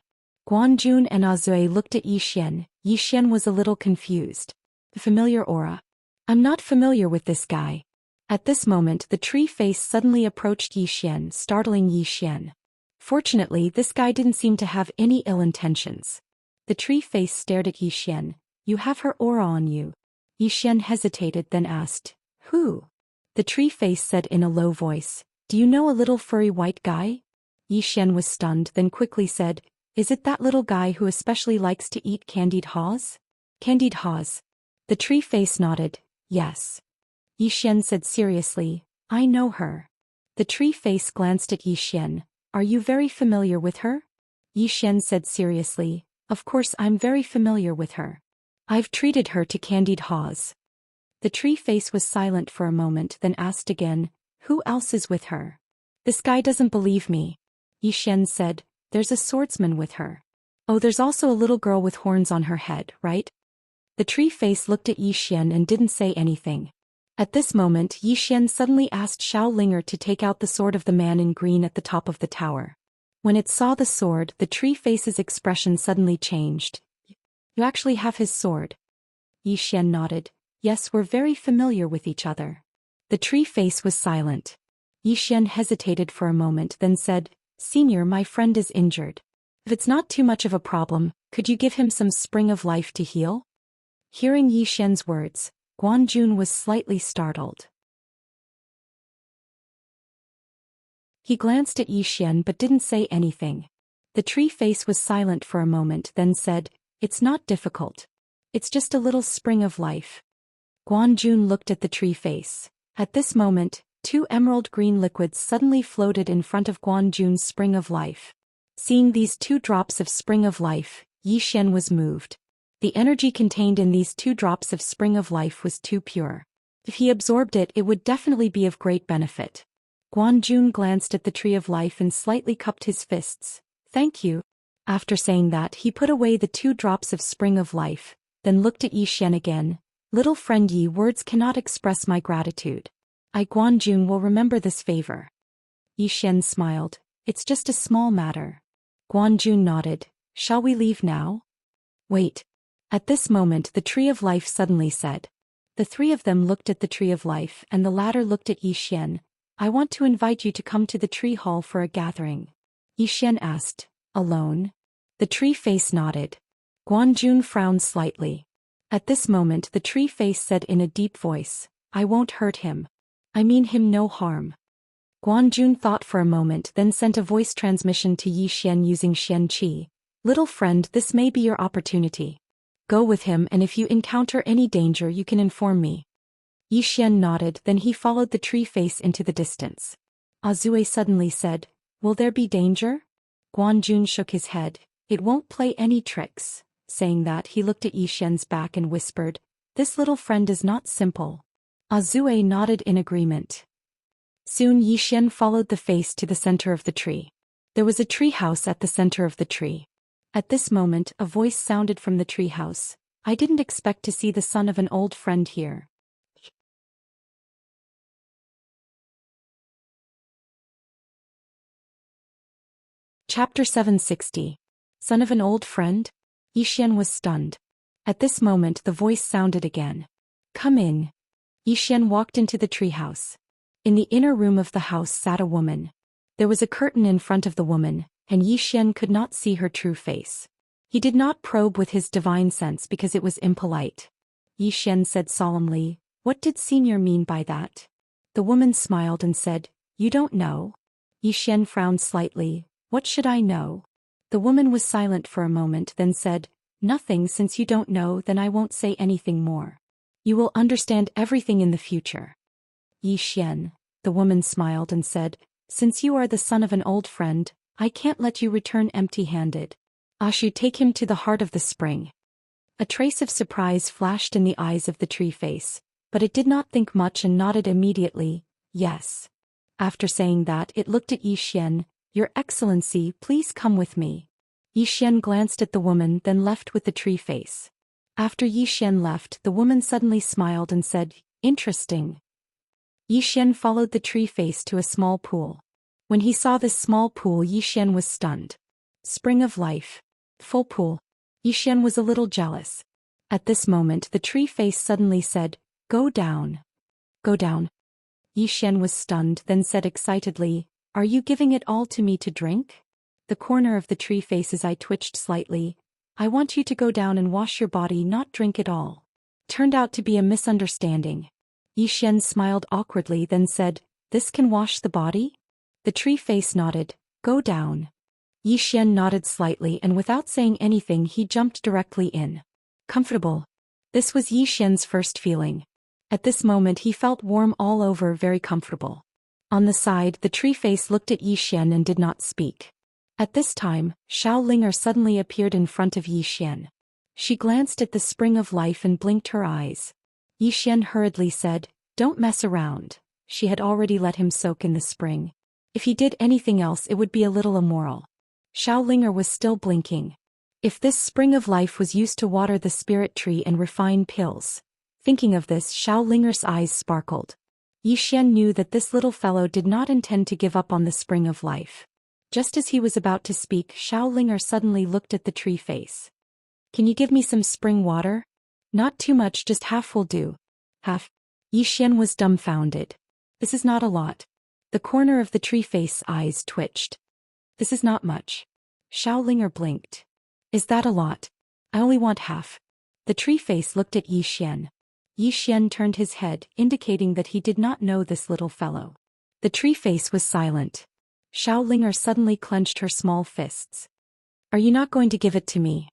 S1: Guanjun and Azue looked at Xian. Xian was a little confused. A familiar aura. I'm not familiar with this guy. At this moment the tree face suddenly approached Xian, startling Xian. Fortunately, this guy didn't seem to have any ill intentions. The tree face stared at Xian. You have her aura on you. Xian hesitated, then asked, Who? The tree face said in a low voice, Do you know a little furry white guy? Xian was stunned, then quickly said, Is it that little guy who especially likes to eat candied haws? Candied haws. The tree face nodded. Yes. Xian said seriously, I know her. The tree face glanced at Xian. Are you very familiar with her? Xian said seriously, Of course I'm very familiar with her. I've treated her to candied haws. The tree face was silent for a moment, then asked again, Who else is with her? This guy doesn't believe me. Xian said, There's a swordsman with her. Oh, there's also a little girl with horns on her head, right? The tree face looked at Xian and didn't say anything. At this moment Xian suddenly asked Xiao Linger to take out the sword of the man in green at the top of the tower. When it saw the sword, the tree face's expression suddenly changed. You actually have his sword? Xian nodded. Yes, we're very familiar with each other. The tree face was silent. Xian hesitated for a moment, then said, Senior, my friend is injured. If it's not too much of a problem, could you give him some spring of life to heal? Hearing Xian's words, Guanjun was slightly startled. He glanced at Xian but didn't say anything. The tree face was silent for a moment, then said, It's not difficult. It's just a little spring of life. Guanjun looked at the tree face. At this moment, two emerald green liquids suddenly floated in front of Guanjun's spring of life. Seeing these 2 drops of spring of life, Xian was moved. The energy contained in these 2 drops of spring of life was too pure. If he absorbed it, it would definitely be of great benefit. Guanjun glanced at the tree of life and slightly cupped his fists. Thank you. After saying that, he put away the 2 drops of spring of life, then looked at Xian again. Little friend Yi, words cannot express my gratitude. I Guanjun will remember this favor. Xian smiled. It's just a small matter. Guanjun nodded. Shall we leave now? Wait. At this moment the tree of life suddenly said. The 3 of them looked at the tree of life and the latter looked at Xian. I want to invite you to come to the tree hall for a gathering. Xian asked. Alone? The tree face nodded. Guanjun frowned slightly. At this moment the tree face said in a deep voice. I won't hurt him. I mean him no harm. Guanjun thought for a moment, then sent a voice transmission to Xian using Xianxia. Little friend, this may be your opportunity. Go with him, and if you encounter any danger you can inform me. Xian nodded, then he followed the tree face into the distance. Azue suddenly said, Will there be danger? Guanjun shook his head. It won't play any tricks. Saying that, he looked at Xian's back and whispered, This little friend is not simple. Azue nodded in agreement. Soon Xian followed the face to the center of the tree. There was a tree house at the center of the tree. At this moment, a voice sounded from the tree house. I didn't expect to see the son of an old friend here. Chapter 760. Son of an old friend? Xian was stunned. At this moment the voice sounded again. Come in. Xian walked into the tree house. In the inner room of the house sat a woman. There was a curtain in front of the woman, and Xian could not see her true face. He did not probe with his divine sense because it was impolite. Xian said solemnly, What did Senior mean by that? The woman smiled and said, You don't know? Xian frowned slightly. What should I know? The woman was silent for a moment, then said, Nothing. Since you don't know, then I won't say anything more. You will understand everything in the future. Xian, the woman smiled and said, Since you are the son of an old friend, I can't let you return empty-handed. I should take him to the heart of the spring. A trace of surprise flashed in the eyes of the tree face, but it did not think much and nodded immediately, Yes. After saying that, it looked at Xian. Your Excellency, please come with me. Xian glanced at the woman, then left with the tree face. After Xian left, the woman suddenly smiled and said, Interesting. Xian followed the tree face to a small pool. When he saw this small pool, Xian was stunned. Spring of life. Full pool. Xian was a little jealous. At this moment the tree face suddenly said, Go down. Go down. Xian was stunned, then said excitedly, Are you giving it all to me to drink? The corner of the tree face's eye twitched slightly. I want you to go down and wash your body, not drink it all. Turned out to be a misunderstanding. Xian smiled awkwardly, then said, This can wash the body? The tree face nodded. Go down. Xian nodded slightly, and without saying anything he jumped directly in. Comfortable. This was Xian's first feeling. At this moment he felt warm all over, very comfortable. On the side, the tree face looked at Xian and did not speak. At this time, Xiaolinger suddenly appeared in front of Xian. She glanced at the spring of life and blinked her eyes. Xian hurriedly said, Don't mess around. She had already let him soak in the spring. If he did anything else it would be a little immoral. Xiaolinger was still blinking. If this spring of life was used to water the spirit tree and refine pills. Thinking of this, Xiaolinger's eyes sparkled. Xian knew that this little fellow did not intend to give up on the spring of life. Just as he was about to speak, Xiaolinger suddenly looked at the tree face. Can you give me some spring water? Not too much, just half will do. Half. Xian was dumbfounded. This is not a lot. The corner of the tree face eyes twitched. This is not much. Xiaolinger blinked. Is that a lot? I only want half. The tree face looked at Xian. Xian turned his head, indicating that he did not know this little fellow. The tree face was silent. Xiaolinger suddenly clenched her small fists. Are you not going to give it to me?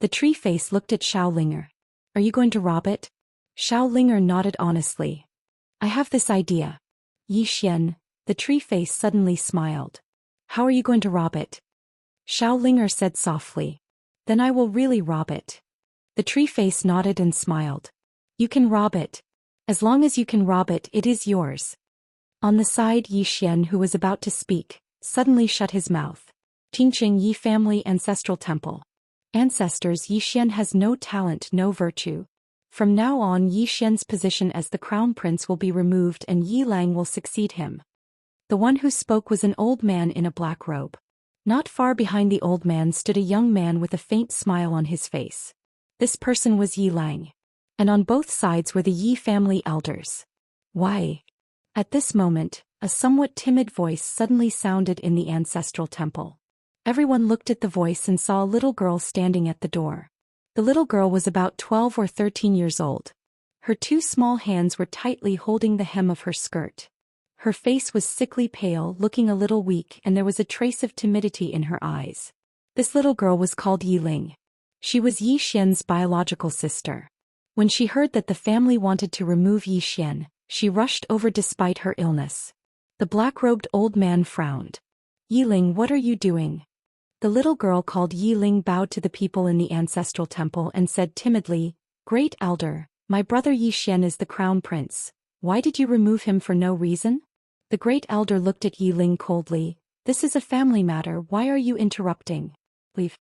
S1: The tree face looked at Xiaolinger. Are you going to rob it? Xiaolinger nodded honestly. I have this idea. Xian, The tree face suddenly smiled. How are you going to rob it? Xiaolinger said softly. Then I will really rob it. The tree face nodded and smiled. You can rob it. As long as you can rob it, it is yours. On the side, Yi Xian, who was about to speak, suddenly shut his mouth. Qingqing Yi family ancestral temple. Ancestors, Yi Xian has no talent, no virtue. From now on, Yi Xian's position as the crown prince will be removed and Yi Lang will succeed him. The one who spoke was an old man in a black robe. Not far behind the old man stood a young man with a faint smile on his face. This person was Yi Lang. And on both sides were the Yi family elders. Why? At this moment, a somewhat timid voice suddenly sounded in the ancestral temple. Everyone looked at the voice and saw a little girl standing at the door. The little girl was about 12 or 13 years old. Her two small hands were tightly holding the hem of her skirt. Her face was sickly pale, looking a little weak, and there was a trace of timidity in her eyes. This little girl was called Yi Ling. She was Yi Xian's biological sister. When she heard that the family wanted to remove Yi Xian, she rushed over despite her illness. The black-robed old man frowned. Yi Ling, what are you doing? The little girl called Yi Ling bowed to the people in the ancestral temple and said timidly, Great Elder, my brother Yi Xian is the crown prince. Why did you remove him for no reason? The great elder looked at Yi Ling coldly. This is a family matter, why are you interrupting? Leave.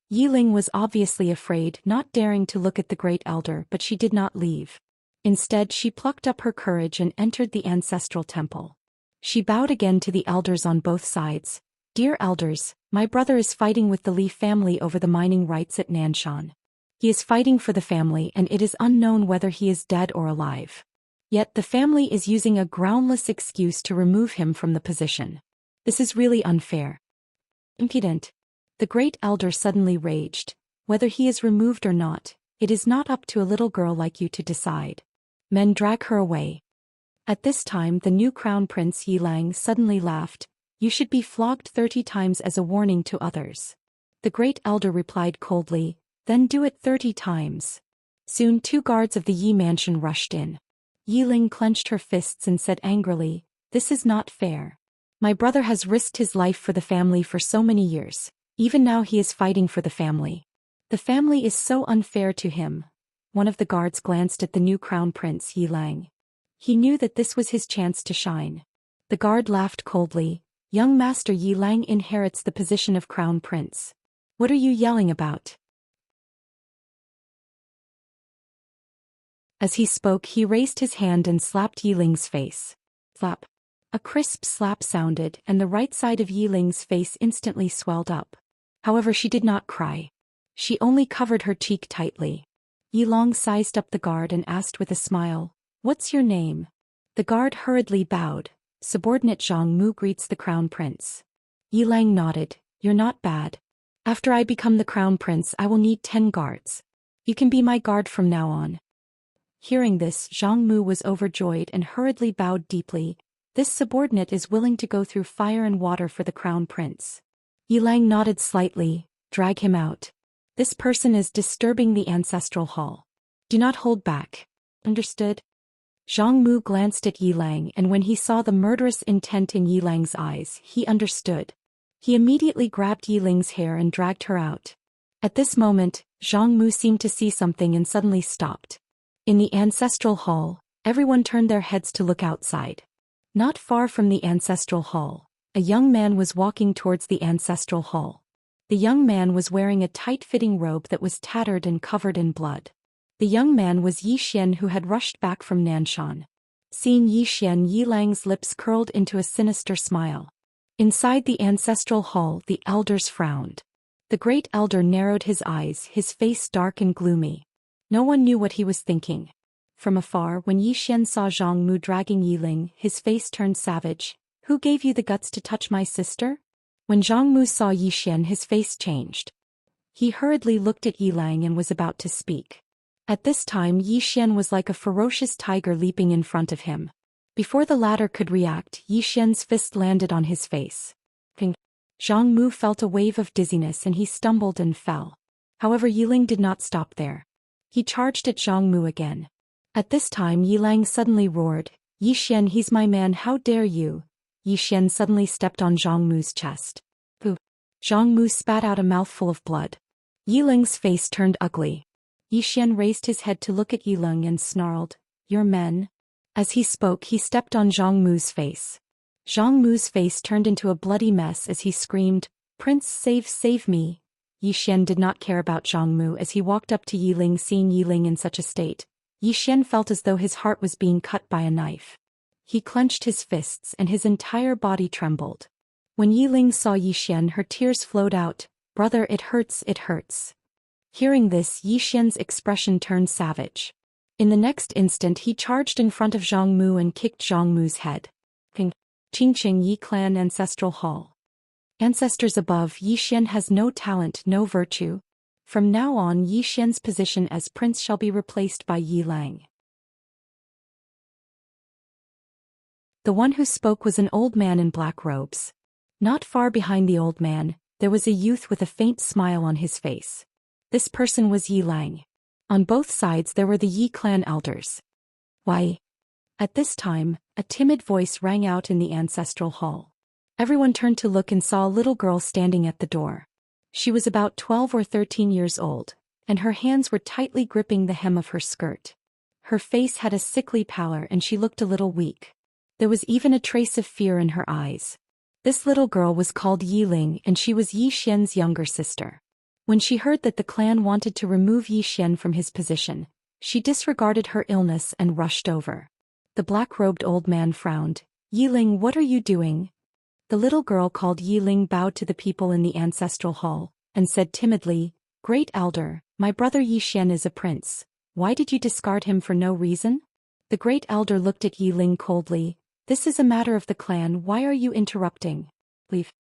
S1: Yi Ling was obviously afraid, not daring to look at the great elder, but she did not leave. Instead, she plucked up her courage and entered the ancestral temple. She bowed again to the elders on both sides. Dear elders, my brother is fighting with the Li family over the mining rights at Nanshan. He is fighting for the family and it is unknown whether he is dead or alive. Yet the family is using a groundless excuse to remove him from the position. This is really unfair. Impudent. The great elder suddenly raged. Whether he is removed or not, it is not up to a little girl like you to decide. Men, drag her away. At this time the new crown prince Yi Lang suddenly laughed. You should be flogged 30 times as a warning to others. The great elder replied coldly, then do it 30 times. Soon 2 guards of the Yi mansion rushed in. Yi Ling clenched her fists and said angrily, This is not fair. My brother has risked his life for the family for so many years. Even now he is fighting for the family. The family is so unfair to him. One of the guards glanced at the new crown prince Yi Lang. He knew that this was his chance to shine. The guard laughed coldly. Young Master Yi Lang inherits the position of crown prince. What are you yelling about? As he spoke, he raised his hand and slapped Yi Ling's face. Slap. A crisp slap sounded, and the right side of Yi Ling's face instantly swelled up. However, she did not cry. She only covered her cheek tightly. Yi Long sized up the guard and asked with a smile, What's your name? The guard hurriedly bowed. Subordinate Zhang Mu greets the crown prince. Yi Lang nodded. You're not bad. After I become the crown prince, I will need 10 guards. You can be my guard from now on. Hearing this, Zhang Mu was overjoyed and hurriedly bowed deeply. This subordinate is willing to go through fire and water for the crown prince. Yi Lang nodded slightly. Drag him out. This person is disturbing the ancestral hall. Do not hold back. Understood? Zhang Mu glanced at Yi Lang, and when he saw the murderous intent in Yi Lang's eyes, he understood. He immediately grabbed Yi Ling's hair and dragged her out. At this moment, Zhang Mu seemed to see something and suddenly stopped. In the ancestral hall, everyone turned their heads to look outside. Not far from the ancestral hall, a young man was walking towards the ancestral hall. The young man was wearing a tight-fitting robe that was tattered and covered in blood. The young man was Yi Xian, who had rushed back from Nanshan. Seeing Yi Xian, Yi Lang's lips curled into a sinister smile. Inside the ancestral hall, the elders frowned. The great elder narrowed his eyes, his face dark and gloomy. No one knew what he was thinking. From afar, when Yi Xian saw Zhang Mu dragging Yi Ling, his face turned savage. Who gave you the guts to touch my sister? When Zhang Mu saw Yi Xian, his face changed. He hurriedly looked at Yi Lang and was about to speak. At this time, Yi Xian was like a ferocious tiger leaping in front of him. Before the latter could react, Yi Xian's fist landed on his face. Ping. Zhang Mu felt a wave of dizziness and he stumbled and fell. However, Yi Ling did not stop there. He charged at Zhang Mu again. At this time, Yi Lang suddenly roared, Yi Xian, he's my man, how dare you? Yi Xian suddenly stepped on Zhang Mu's chest. Pooh! Zhang Mu spat out a mouthful of blood. Yi Ling's face turned ugly. Yi Xian raised his head to look at Yi Ling and snarled, "Your men?" As he spoke, he stepped on Zhang Mu's face. Zhang Mu's face turned into a bloody mess as he screamed, "Prince, save me!" Yi Xian did not care about Zhang Mu as he walked up to Yi Ling. Seeing Yi Ling in such a state, Yi Xian felt as though his heart was being cut by a knife. He clenched his fists and his entire body trembled. When Yi Ling saw Yi Xian, her tears flowed out. "Brother, it hurts, it hurts." Hearing this, Yi Xian's expression turned savage. In the next instant he charged in front of Zhang Mu and kicked Zhang Mu's head. Qingqing Yi Clan Ancestral Hall. Ancestors above, Yi Xian has no talent, no virtue. From now on, Yi Xian's position as prince shall be replaced by Yi Lang. The one who spoke was an old man in black robes. Not far behind the old man, there was a youth with a faint smile on his face. This person was Yi Lang. On both sides there were the Yi clan elders. "Why?" At this time, a timid voice rang out in the ancestral hall. Everyone turned to look and saw a little girl standing at the door. She was about 12 or 13 years old, and her hands were tightly gripping the hem of her skirt. Her face had a sickly pallor and she looked a little weak. There was even a trace of fear in her eyes. This little girl was called Yi Ling and she was Yi Xian's younger sister. When she heard that the clan wanted to remove Yi Xian from his position, she disregarded her illness and rushed over. The black-robed old man frowned. "Yi Ling, what are you doing?" The little girl called Yi Ling bowed to the people in the ancestral hall, and said timidly, "Great elder, my brother Yi Xian is a prince. Why did you discard him for no reason?" The great elder looked at Yi Ling coldly. "This is a matter of the clan, why are you interrupting? Leave."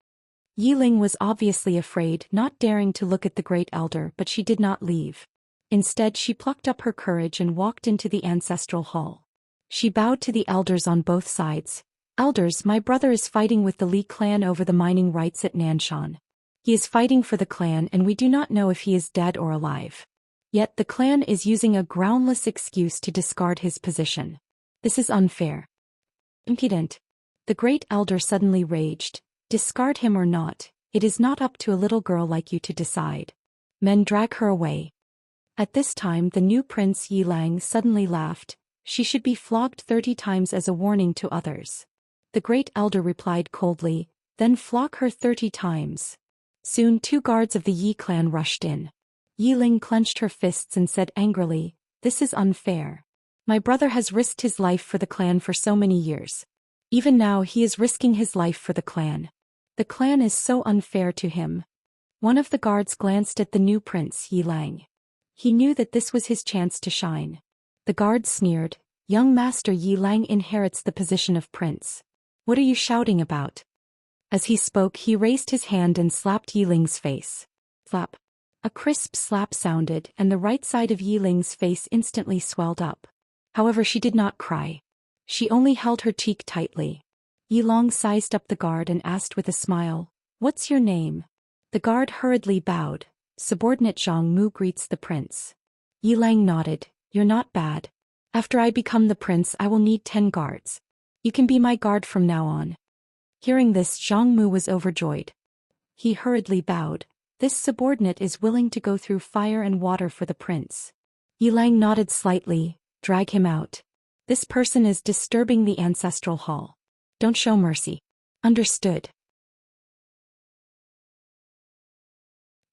S1: Yi Ling was obviously afraid, not daring to look at the great elder, but she did not leave. Instead, she plucked up her courage and walked into the ancestral hall. She bowed to the elders on both sides. "Elders, my brother is fighting with the Li clan over the mining rights at Nanshan. He is fighting for the clan and we do not know if he is dead or alive. Yet the clan is using a groundless excuse to discard his position. This is unfair. Impudent." The great elder suddenly raged. "Discard him or not, it is not up to a little girl like you to decide. Men, drag her away." At this time the new prince Yi Lang suddenly laughed. "She should be flogged 30 times as a warning to others." The great elder replied coldly, "Then flog her 30 times. Soon 2 guards of the Yi clan rushed in. Yi Ling clenched her fists and said angrily, "This is unfair. My brother has risked his life for the clan for so many years. Even now he is risking his life for the clan. The clan is so unfair to him." One of the guards glanced at the new prince Yi Lang. He knew that this was his chance to shine. The guard sneered, "Young master, Yi Lang inherits the position of prince. What are you shouting about?" As he spoke, he raised his hand and slapped Yi Ling's face. Slap. A crisp slap sounded and the right side of Yi Ling's face instantly swelled up. However, she did not cry. She only held her cheek tightly. Yi Long sized up the guard and asked with a smile, "What's your name?" The guard hurriedly bowed. "Subordinate Zhang Mu greets the prince." Yi Lang nodded. "You're not bad. After I become the prince I will need 10 guards. You can be my guard from now on." Hearing this, Zhang Mu was overjoyed. He hurriedly bowed. "This subordinate is willing to go through fire and water for the prince." Yi Lang nodded slightly. "Drag him out. This person is disturbing the ancestral hall. Don't show mercy." "Understood."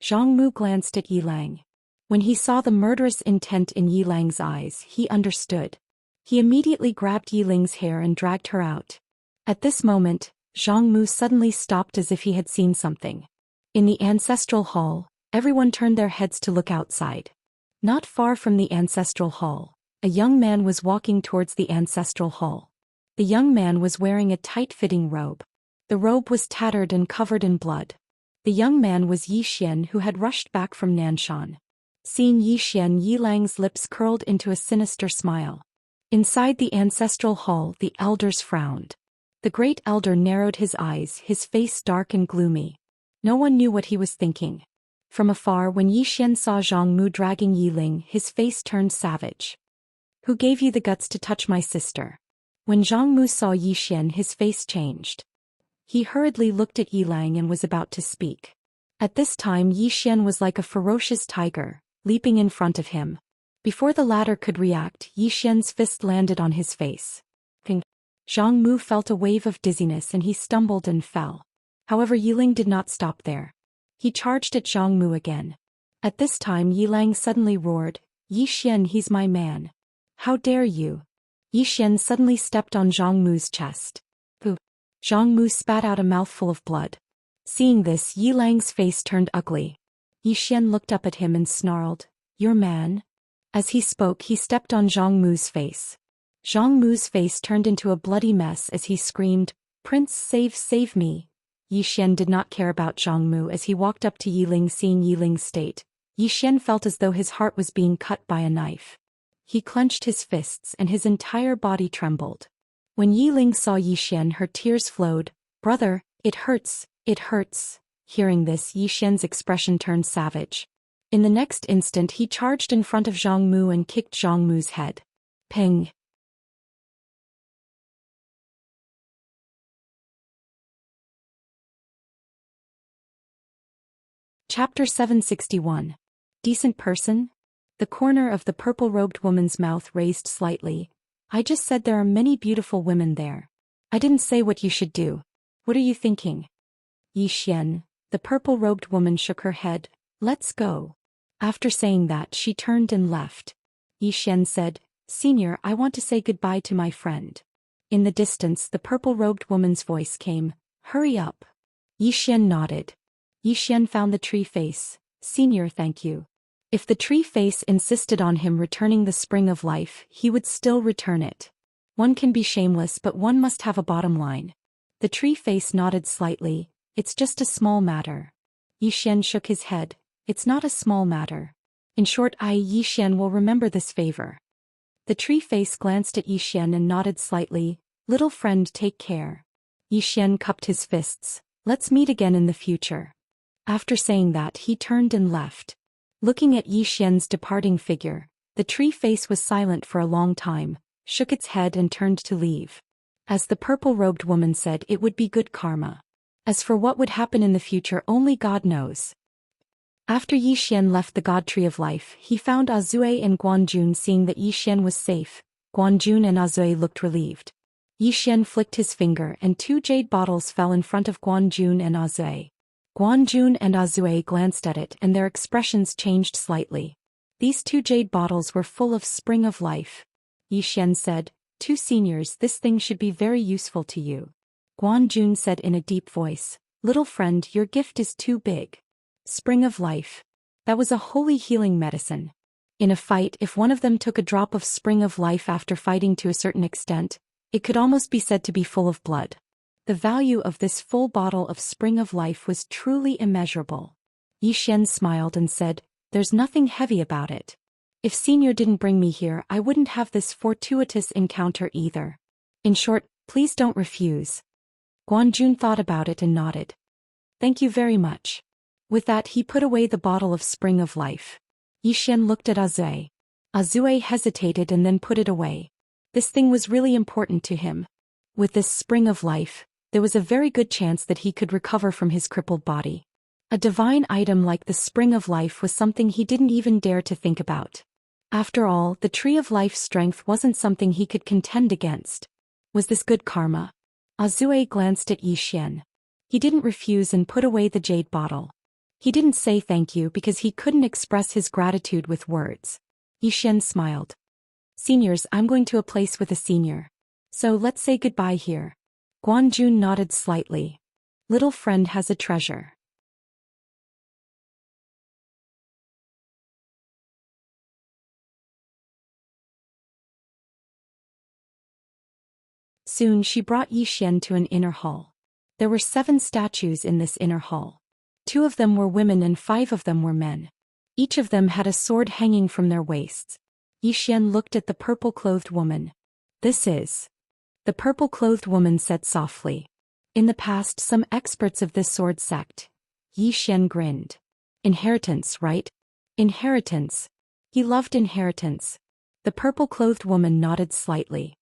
S1: Zhang Mu glanced at Yi Lang. When he saw the murderous intent in Yi Lang's eyes, he understood. He immediately grabbed Yi Ling's hair and dragged her out. At this moment, Zhang Mu suddenly stopped as if he had seen something. In the ancestral hall, everyone turned their heads to look outside. Not far from the ancestral hall, a young man was walking towards the ancestral hall. The young man was wearing a tight-fitting robe. The robe was tattered and covered in blood. The young man was Yi Xian, who had rushed back from Nanshan. Seeing Yi Xian, Yi Lang's lips curled into a sinister smile. Inside the ancestral hall, the elders frowned. The great elder narrowed his eyes, his face dark and gloomy. No one knew what he was thinking. From afar, when Yi Xian saw Zhang Mu dragging Yi Ling, his face turned savage. "Who gave you the guts to touch my sister?" When Zhang Mu saw Yi Xian, his face changed. He hurriedly looked at Yilang and was about to speak. At this time Yi Xian was like a ferocious tiger, leaping in front of him. Before the latter could react, Yi Xian's fist landed on his face. Ping. Zhang Mu felt a wave of dizziness and he stumbled and fell. However, Yiling did not stop there. He charged at Zhang Mu again. At this time Yilang suddenly roared, "Yi Xian, he's my man. How dare you?" Yi Xian suddenly stepped on Zhang Mu's chest. Pooh! Zhang Mu spat out a mouthful of blood. Seeing this, Yilang's face turned ugly. Yi Xian looked up at him and snarled, "Your man?" As he spoke, he stepped on Zhang Mu's face. Zhang Mu's face turned into a bloody mess as he screamed, "Prince, save me." Yi Xian did not care about Zhang Mu as he walked up to Yiling. Seeing Yiling's state, Yi Xian felt as though his heart was being cut by a knife. He clenched his fists and his entire body trembled. When Yiling saw Yi Xian, her tears flowed. "Brother, it hurts, it hurts." Hearing this, Yi Xian's expression turned savage. In the next instant he charged in front of Zhang Mu and kicked Zhang Mu's head. Ping! Chapter 761. Decent person? The corner of the purple-robed woman's mouth raised slightly. "I just said there are many beautiful women there. I didn't say what you should do. What are you thinking?" Yi Xian, the purple-robed woman, shook her head. "Let's go." After saying that, she turned and left. Yi Xian said, "Senior, I want to say goodbye to my friend." In the distance, the purple-robed woman's voice came, "Hurry up." Yi Xian nodded. Yi Xian found the tree face. "Senior, thank you." If the tree face insisted on him returning the spring of life, he would still return it. One can be shameless, but one must have a bottom line. The tree face nodded slightly. "It's just a small matter." Yi Xian shook his head. "It's not a small matter. In short, Yi Xian will remember this favor." The tree face glanced at Yi Xian and nodded slightly. "Little friend, take care." Yi Xian cupped his fists. "Let's meet again in the future." After saying that, he turned and left. Looking at Yi Xian's departing figure, the tree face was silent for a long time, shook its head and turned to leave. As the purple-robed woman said, it would be good karma. As for what would happen in the future, only God knows. After Yi Xian left the God Tree of Life, he found Azue and Guanjun. Seeing that Yi Xian was safe, Guanjun and Azue looked relieved. Yi Xian flicked his finger and 2 jade bottles fell in front of Guanjun and Azue. Guanjun and Azue glanced at it and their expressions changed slightly. These 2 jade bottles were full of spring of life. Yi Xian said, "2 seniors, this thing should be very useful to you." Guanjun said in a deep voice, "Little friend, your gift is too big." Spring of life. That was a holy healing medicine. In a fight, if one of them took a drop of spring of life after fighting to a certain extent, it could almost be said to be full of blood. The value of this full bottle of spring of life was truly immeasurable. Yi Xian smiled and said, "There's nothing heavy about it. If Senior didn't bring me here, I wouldn't have this fortuitous encounter either. In short, please don't refuse." Guanjun thought about it and nodded. "Thank you very much." With that, he put away the bottle of spring of life. Yi Xian looked at Azue. Azue hesitated and then put it away. This thing was really important to him. With this spring of life, there was a very good chance that he could recover from his crippled body. A divine item like the spring of life was something he didn't even dare to think about. After all, the tree of life's strength wasn't something he could contend against. Was this good karma? Azue glanced at Yi Xian. He didn't refuse and put away the jade bottle. He didn't say thank you because he couldn't express his gratitude with words. Yi Xian smiled. "Seniors, I'm going to a place with a senior. So let's say goodbye here." Guanjun nodded slightly. "Little friend has a treasure." Soon she brought Yi Xian to an inner hall. There were 7 statues in this inner hall. 2 of them were women and 5 of them were men. Each of them had a sword hanging from their waists. Yi Xian looked at the purple-clothed woman. "This is..." The purple-clothed woman said softly. "In the past, some experts of this sword sect." Yi Xian grinned. "Inheritance, right?" "Inheritance." He loved inheritance. The purple-clothed woman nodded slightly.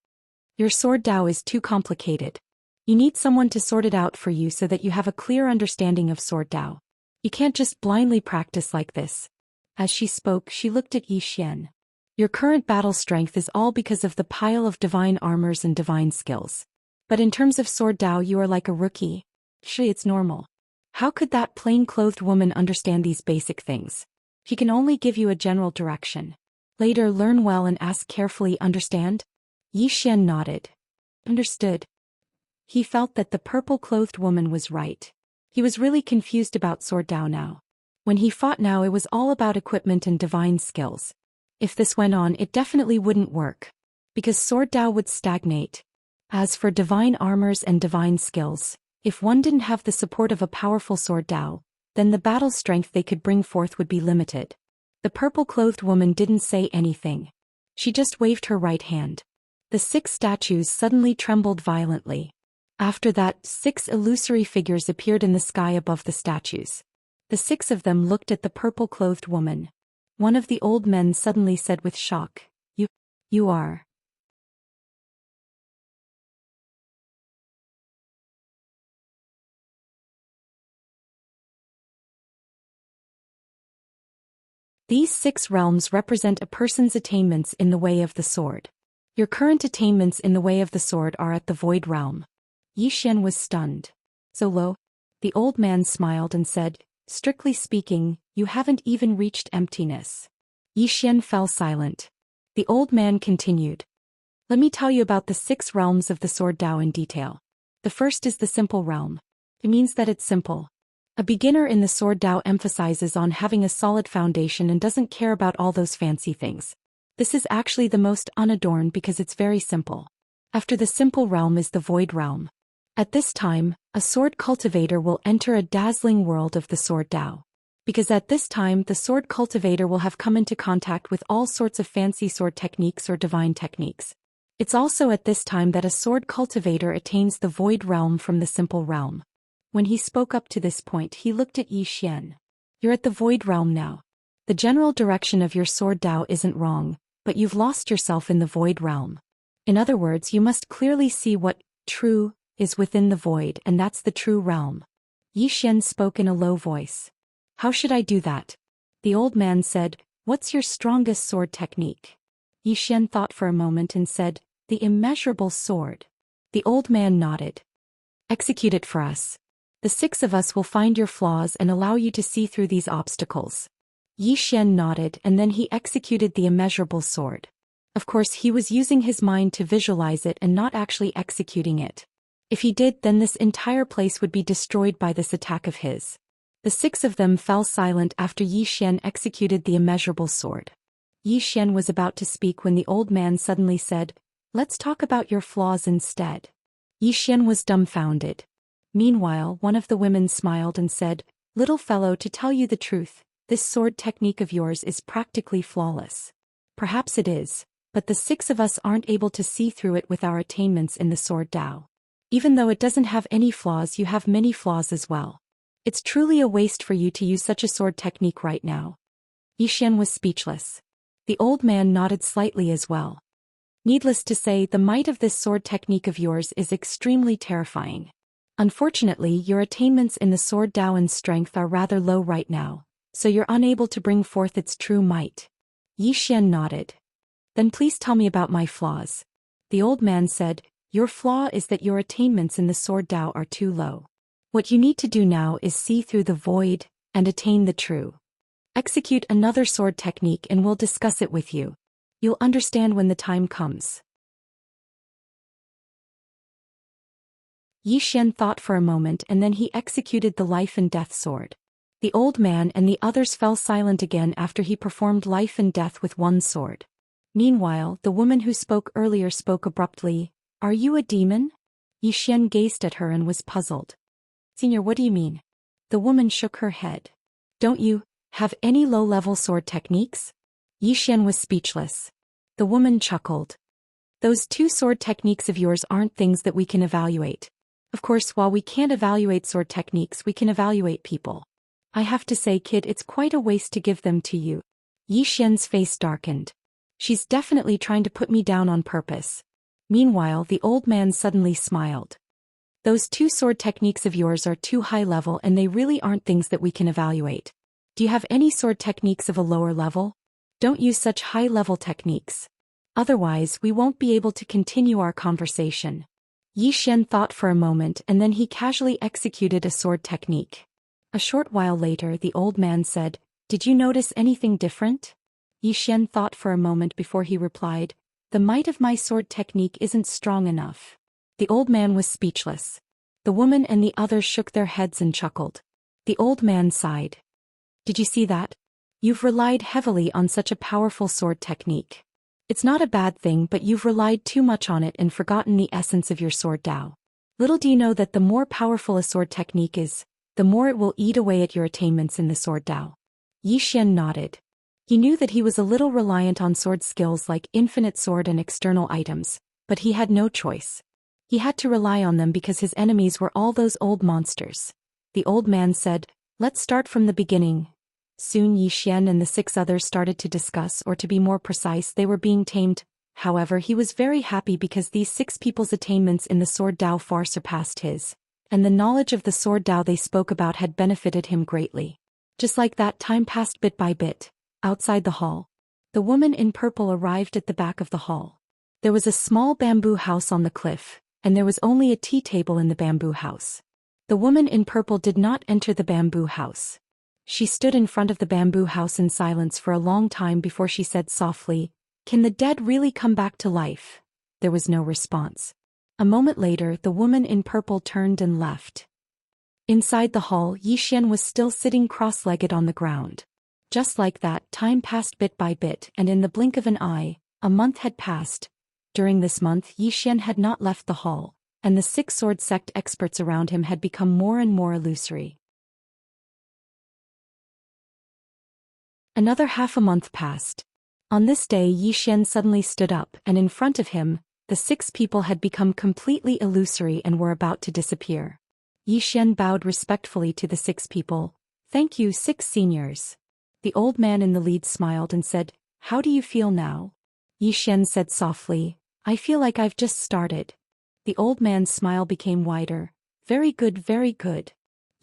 S1: "Your sword Dao is too complicated. You need someone to sort it out for you so that you have a clear understanding of Sword Dao. You can't just blindly practice like this. As she spoke, she looked at Zhou Xian. Your current battle strength is all because of the pile of divine armors and divine skills. But in terms of Sword Dao, you are like a rookie. It's normal. How could that plain-clothed woman understand these basic things? She can only give you a general direction. Later, learn well and ask carefully, understand? Zhou Xian nodded. Understood. He felt that the purple-clothed woman was right. He was really confused about Sword Dao now. When he fought now, it was all about equipment and divine skills. If this went on, it definitely wouldn't work. Because Sword Dao would stagnate. As for divine armors and divine skills, if one didn't have the support of a powerful Sword Dao, then the battle strength they could bring forth would be limited. The purple-clothed woman didn't say anything. She just waved her right hand. The 6 statues suddenly trembled violently. After that, 6 illusory figures appeared in the sky above the statues. The 6 of them looked at the purple-clothed woman. One of the old men suddenly said with shock, You are. These 6 realms represent a person's attainments in the way of the sword. Your current attainments in the way of the sword are at the void realm. Zhou Xian was stunned. So low? The old man smiled and said, strictly speaking, you haven't even reached emptiness. Zhou Xian fell silent. The old man continued. Let me tell you about the 6 realms of the Sword Dao in detail. The first is the simple realm. It means that it's simple. A beginner in the Sword Dao emphasizes on having a solid foundation and doesn't care about all those fancy things. This is actually the most unadorned because it's very simple. After the simple realm is the void realm. At this time, a sword cultivator will enter a dazzling world of the Sword Dao. Because at this time the sword cultivator will have come into contact with all sorts of fancy sword techniques or divine techniques. It's also at this time that a sword cultivator attains the void realm from the simple realm. When he spoke up to this point, he looked at Zhou Xian. You're at the void realm now. The general direction of your Sword Dao isn't wrong, but you've lost yourself in the void realm. In other words, you must clearly see what true is within the void, and that's the true realm. Zhou Xian spoke in a low voice. How should I do that? The old man said, what's your strongest sword technique? Zhou Xian thought for a moment and said, the immeasurable sword. The old man nodded. Execute it for us. The 6 of us will find your flaws and allow you to see through these obstacles. Zhou Xian nodded and then he executed the immeasurable sword. Of course, he was using his mind to visualize it and not actually executing it. If he did, then this entire place would be destroyed by this attack of his. The 6 of them fell silent after Zhou Xian executed the immeasurable sword. Zhou Xian was about to speak when the old man suddenly said, let's talk about your flaws instead. Zhou Xian was dumbfounded. Meanwhile, one of the women smiled and said, little fellow, to tell you the truth, this sword technique of yours is practically flawless. Perhaps it is, but the 6 of us aren't able to see through it with our attainments in the Sword Dao. Even though it doesn't have any flaws, you have many flaws as well. It's truly a waste for you to use such a sword technique right now. Zhou Xian was speechless. The old man nodded slightly as well. Needless to say, the might of this sword technique of yours is extremely terrifying. Unfortunately, your attainments in the Sword Dao and strength are rather low right now, so you're unable to bring forth its true might. Zhou Xian nodded. Then please tell me about my flaws. The old man said, your flaw is that your attainments in the Sword Dao are too low. What you need to do now is see through the void and attain the true. Execute another sword technique and we'll discuss it with you. You'll understand when the time comes. Zhou Xian thought for a moment and then he executed the life and death sword. The old man and the others fell silent again after he performed life and death with one sword. Meanwhile, the woman who spoke earlier spoke abruptly. Are you a demon? Zhou Xian gazed at her and was puzzled. Senior, what do you mean? The woman shook her head. Don't you have any low-level sword techniques? Zhou Xian was speechless. The woman chuckled. Those 2 sword techniques of yours aren't things that we can evaluate. Of course, while we can't evaluate sword techniques, we can evaluate people. I have to say, kid, it's quite a waste to give them to you. Zhou Xian's face darkened. She's definitely trying to put me down on purpose. Meanwhile, the old man suddenly smiled. Those two sword techniques of yours are too high level and they really aren't things that we can evaluate. Do you have any sword techniques of a lower level? Don't use such high-level techniques. Otherwise, we won't be able to continue our conversation. Xian thought for a moment and then he casually executed a sword technique. A short while later the old man said, "Did you notice anything different?" Xian thought for a moment before he replied, "The might of my sword technique isn't strong enough." The old man was speechless. The woman and the others shook their heads and chuckled. The old man sighed. "Did you see that? You've relied heavily on such a powerful sword technique. It's not a bad thing, but you've relied too much on it and forgotten the essence of your sword Dao. Little do you know that the more powerful a sword technique is, the more it will eat away at your attainments in the sword Dao." Xian nodded. He knew that he was a little reliant on sword skills like infinite sword and external items, but he had no choice. He had to rely on them because his enemies were all those old monsters. The old man said, "Let's start from the beginning." Soon Xian and the 6 others started to discuss, or to be more precise, they were being tamed. However, he was very happy because these 6 people's attainments in the sword Dao far surpassed his, and the knowledge of the sword Dao they spoke about had benefited him greatly. Just like that, time passed bit by bit. Outside the hall, the woman in purple arrived at the back of the hall. There was a small bamboo house on the cliff, and there was only a tea table in the bamboo house. The woman in purple did not enter the bamboo house. She stood in front of the bamboo house in silence for a long time before she said softly, "Can the dead really come back to life?" There was no response. A moment later, the woman in purple turned and left. Inside the hall, Xian was still sitting cross-legged on the ground. Just like that, time passed bit by bit, and in the blink of an eye, a month had passed. During this month, Xian had not left the hall, and the 6 sword sect experts around him had become more and more illusory. Another half a month passed. On this day, Xian suddenly stood up, and in front of him, the 6 people had become completely illusory and were about to disappear. Xian bowed respectfully to the 6 people. "Thank you, 6 seniors." The old man in the lead smiled and said, "How do you feel now?" Xian said softly, "I feel like I've just started." The old man's smile became wider. "Very good, very good."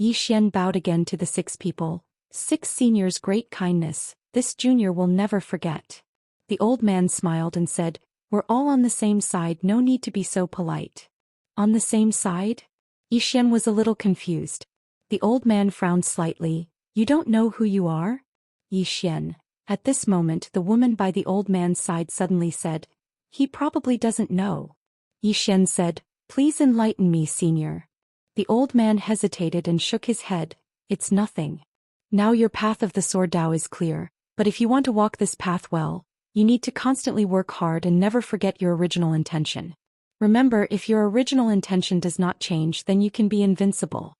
S1: Xian bowed again to the 6 people. "6 seniors, great kindness, this junior will never forget." The old man smiled and said, "We're all on the same side, no need to be so polite." "On the same side?" Xian was a little confused. The old man frowned slightly. "You don't know who you are?" Xian. At this moment, the woman by the old man's side suddenly said, "He probably doesn't know." Xian said, "Please enlighten me, senior." The old man hesitated and shook his head. "It's nothing. Now your path of the sword Dao is clear, but if you want to walk this path well, you need to constantly work hard and never forget your original intention. Remember, if your original intention does not change, then you can be invincible."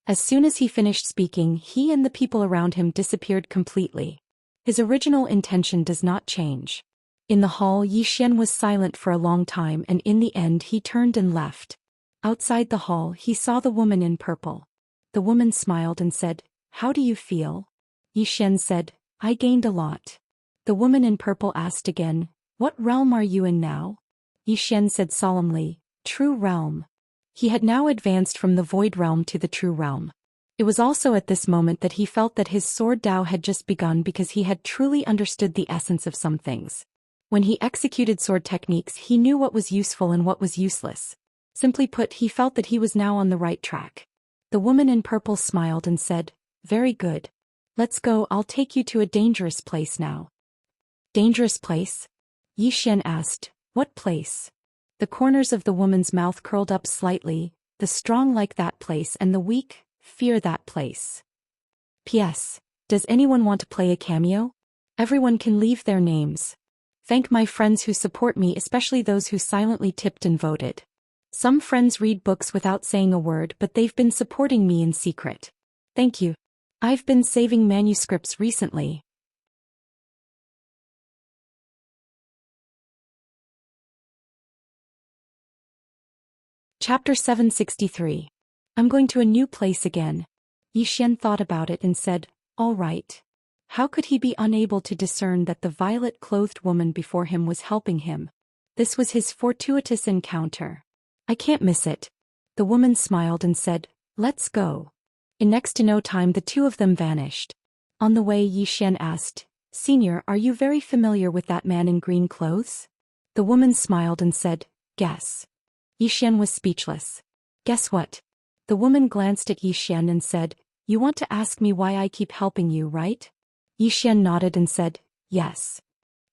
S1: As soon as he finished speaking, he and the people around him disappeared completely. His original intention does not change. In the hall, Xian was silent for a long time, and in the end he turned and left. Outside the hall, he saw the woman in purple. The woman smiled and said, "How do you feel?" Xian said, "I gained a lot." The woman in purple asked again, "What realm are you in now?" Xian said solemnly, "True realm." He had now advanced from the void realm to the true realm. It was also at this moment that he felt that his sword Dao had just begun, because he had truly understood the essence of some things. When he executed sword techniques, he knew what was useful and what was useless. Simply put, he felt that he was now on the right track. The woman in purple smiled and said, "Very good. Let's go, I'll take you to a dangerous place now." "Dangerous place?" Xian asked. "What place?" The corners of the woman's mouth curled up slightly. "The strong like that place and the weak fear that place." P.S. Does anyone want to play a cameo? Everyone can leave their names. Thank my friends who support me, especially those who silently tipped and voted. Some friends read books without saying a word, but they've been supporting me in secret. Thank you. I've been saving manuscripts recently. Chapter 763. I'm going to a new place again. Xian thought about it and said, "All right." How could he be unable to discern that the violet-clothed woman before him was helping him? This was his fortuitous encounter. I can't miss it. The woman smiled and said, "Let's go." In next to no time the two of them vanished. On the way Xian asked, "Senior, are you very familiar with that man in green clothes?" The woman smiled and said, "Guess." Xian was speechless. "Guess what?" The woman glanced at Xian and said, "You want to ask me why I keep helping you, right?" Xian nodded and said, "Yes."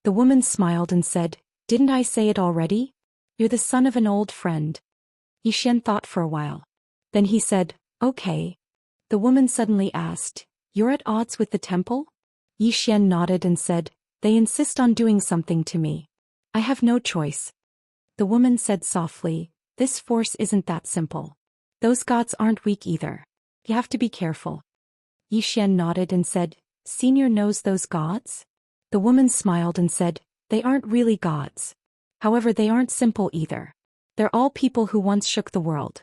S1: The woman smiled and said, "Didn't I say it already? You're the son of an old friend." Xian thought for a while. Then he said, "Okay." The woman suddenly asked, "You're at odds with the temple?" Xian nodded and said, "They insist on doing something to me. I have no choice." The woman said softly, "This force isn't that simple. Those gods aren't weak either. You have to be careful." Xian nodded and said, "Senior knows those gods?" The woman smiled and said, "They aren't really gods. However, they aren't simple either. They're all people who once shook the world."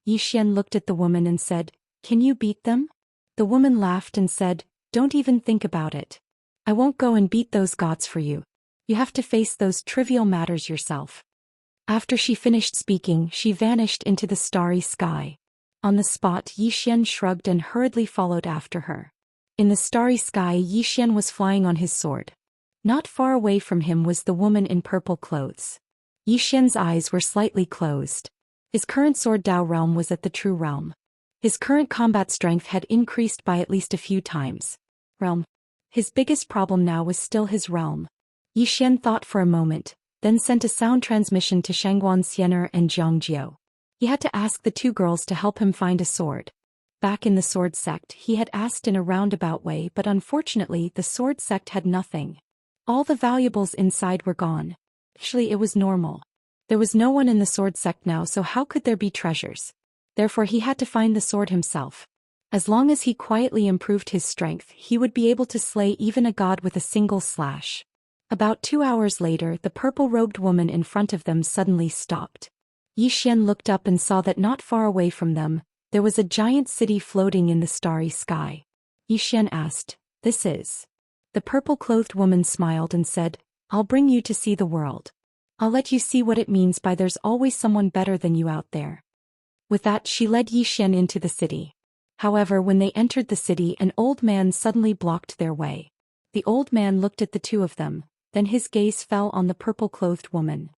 S1: Xian looked at the woman and said, "Can you beat them?" The woman laughed and said, "Don't even think about it. I won't go and beat those gods for you. You have to face those trivial matters yourself." After she finished speaking, she vanished into the starry sky. On the spot, Xian shrugged and hurriedly followed after her. In the starry sky, Xian was flying on his sword. Not far away from him was the woman in purple clothes. Xian's eyes were slightly closed. His current sword Dao realm was at the true realm. His current combat strength had increased by at least a few times. Realm. His biggest problem now was still his realm. Xian thought for a moment, then sent a sound transmission to Shangguan Xianer and Jiangjiu. He had to ask the two girls to help him find a sword. Back in the sword sect, he had asked in a roundabout way, but unfortunately the sword sect had nothing. All the valuables inside were gone. Actually, it was normal. There was no one in the sword sect now, so how could there be treasures? Therefore he had to find the sword himself. As long as he quietly improved his strength, he would be able to slay even a god with a single slash. About 2 hours later, the purple-robed woman in front of them suddenly stopped. Xian looked up and saw that not far away from them, there was a giant city floating in the starry sky. Xian asked, "This is?" The purple-clothed woman smiled and said, "I'll bring you to see the world. I'll let you see what it means by there's always someone better than you out there." With that, she led Xian into the city. However, when they entered the city, an old man suddenly blocked their way. The old man looked at the two of them, then his gaze fell on the purple-clothed woman.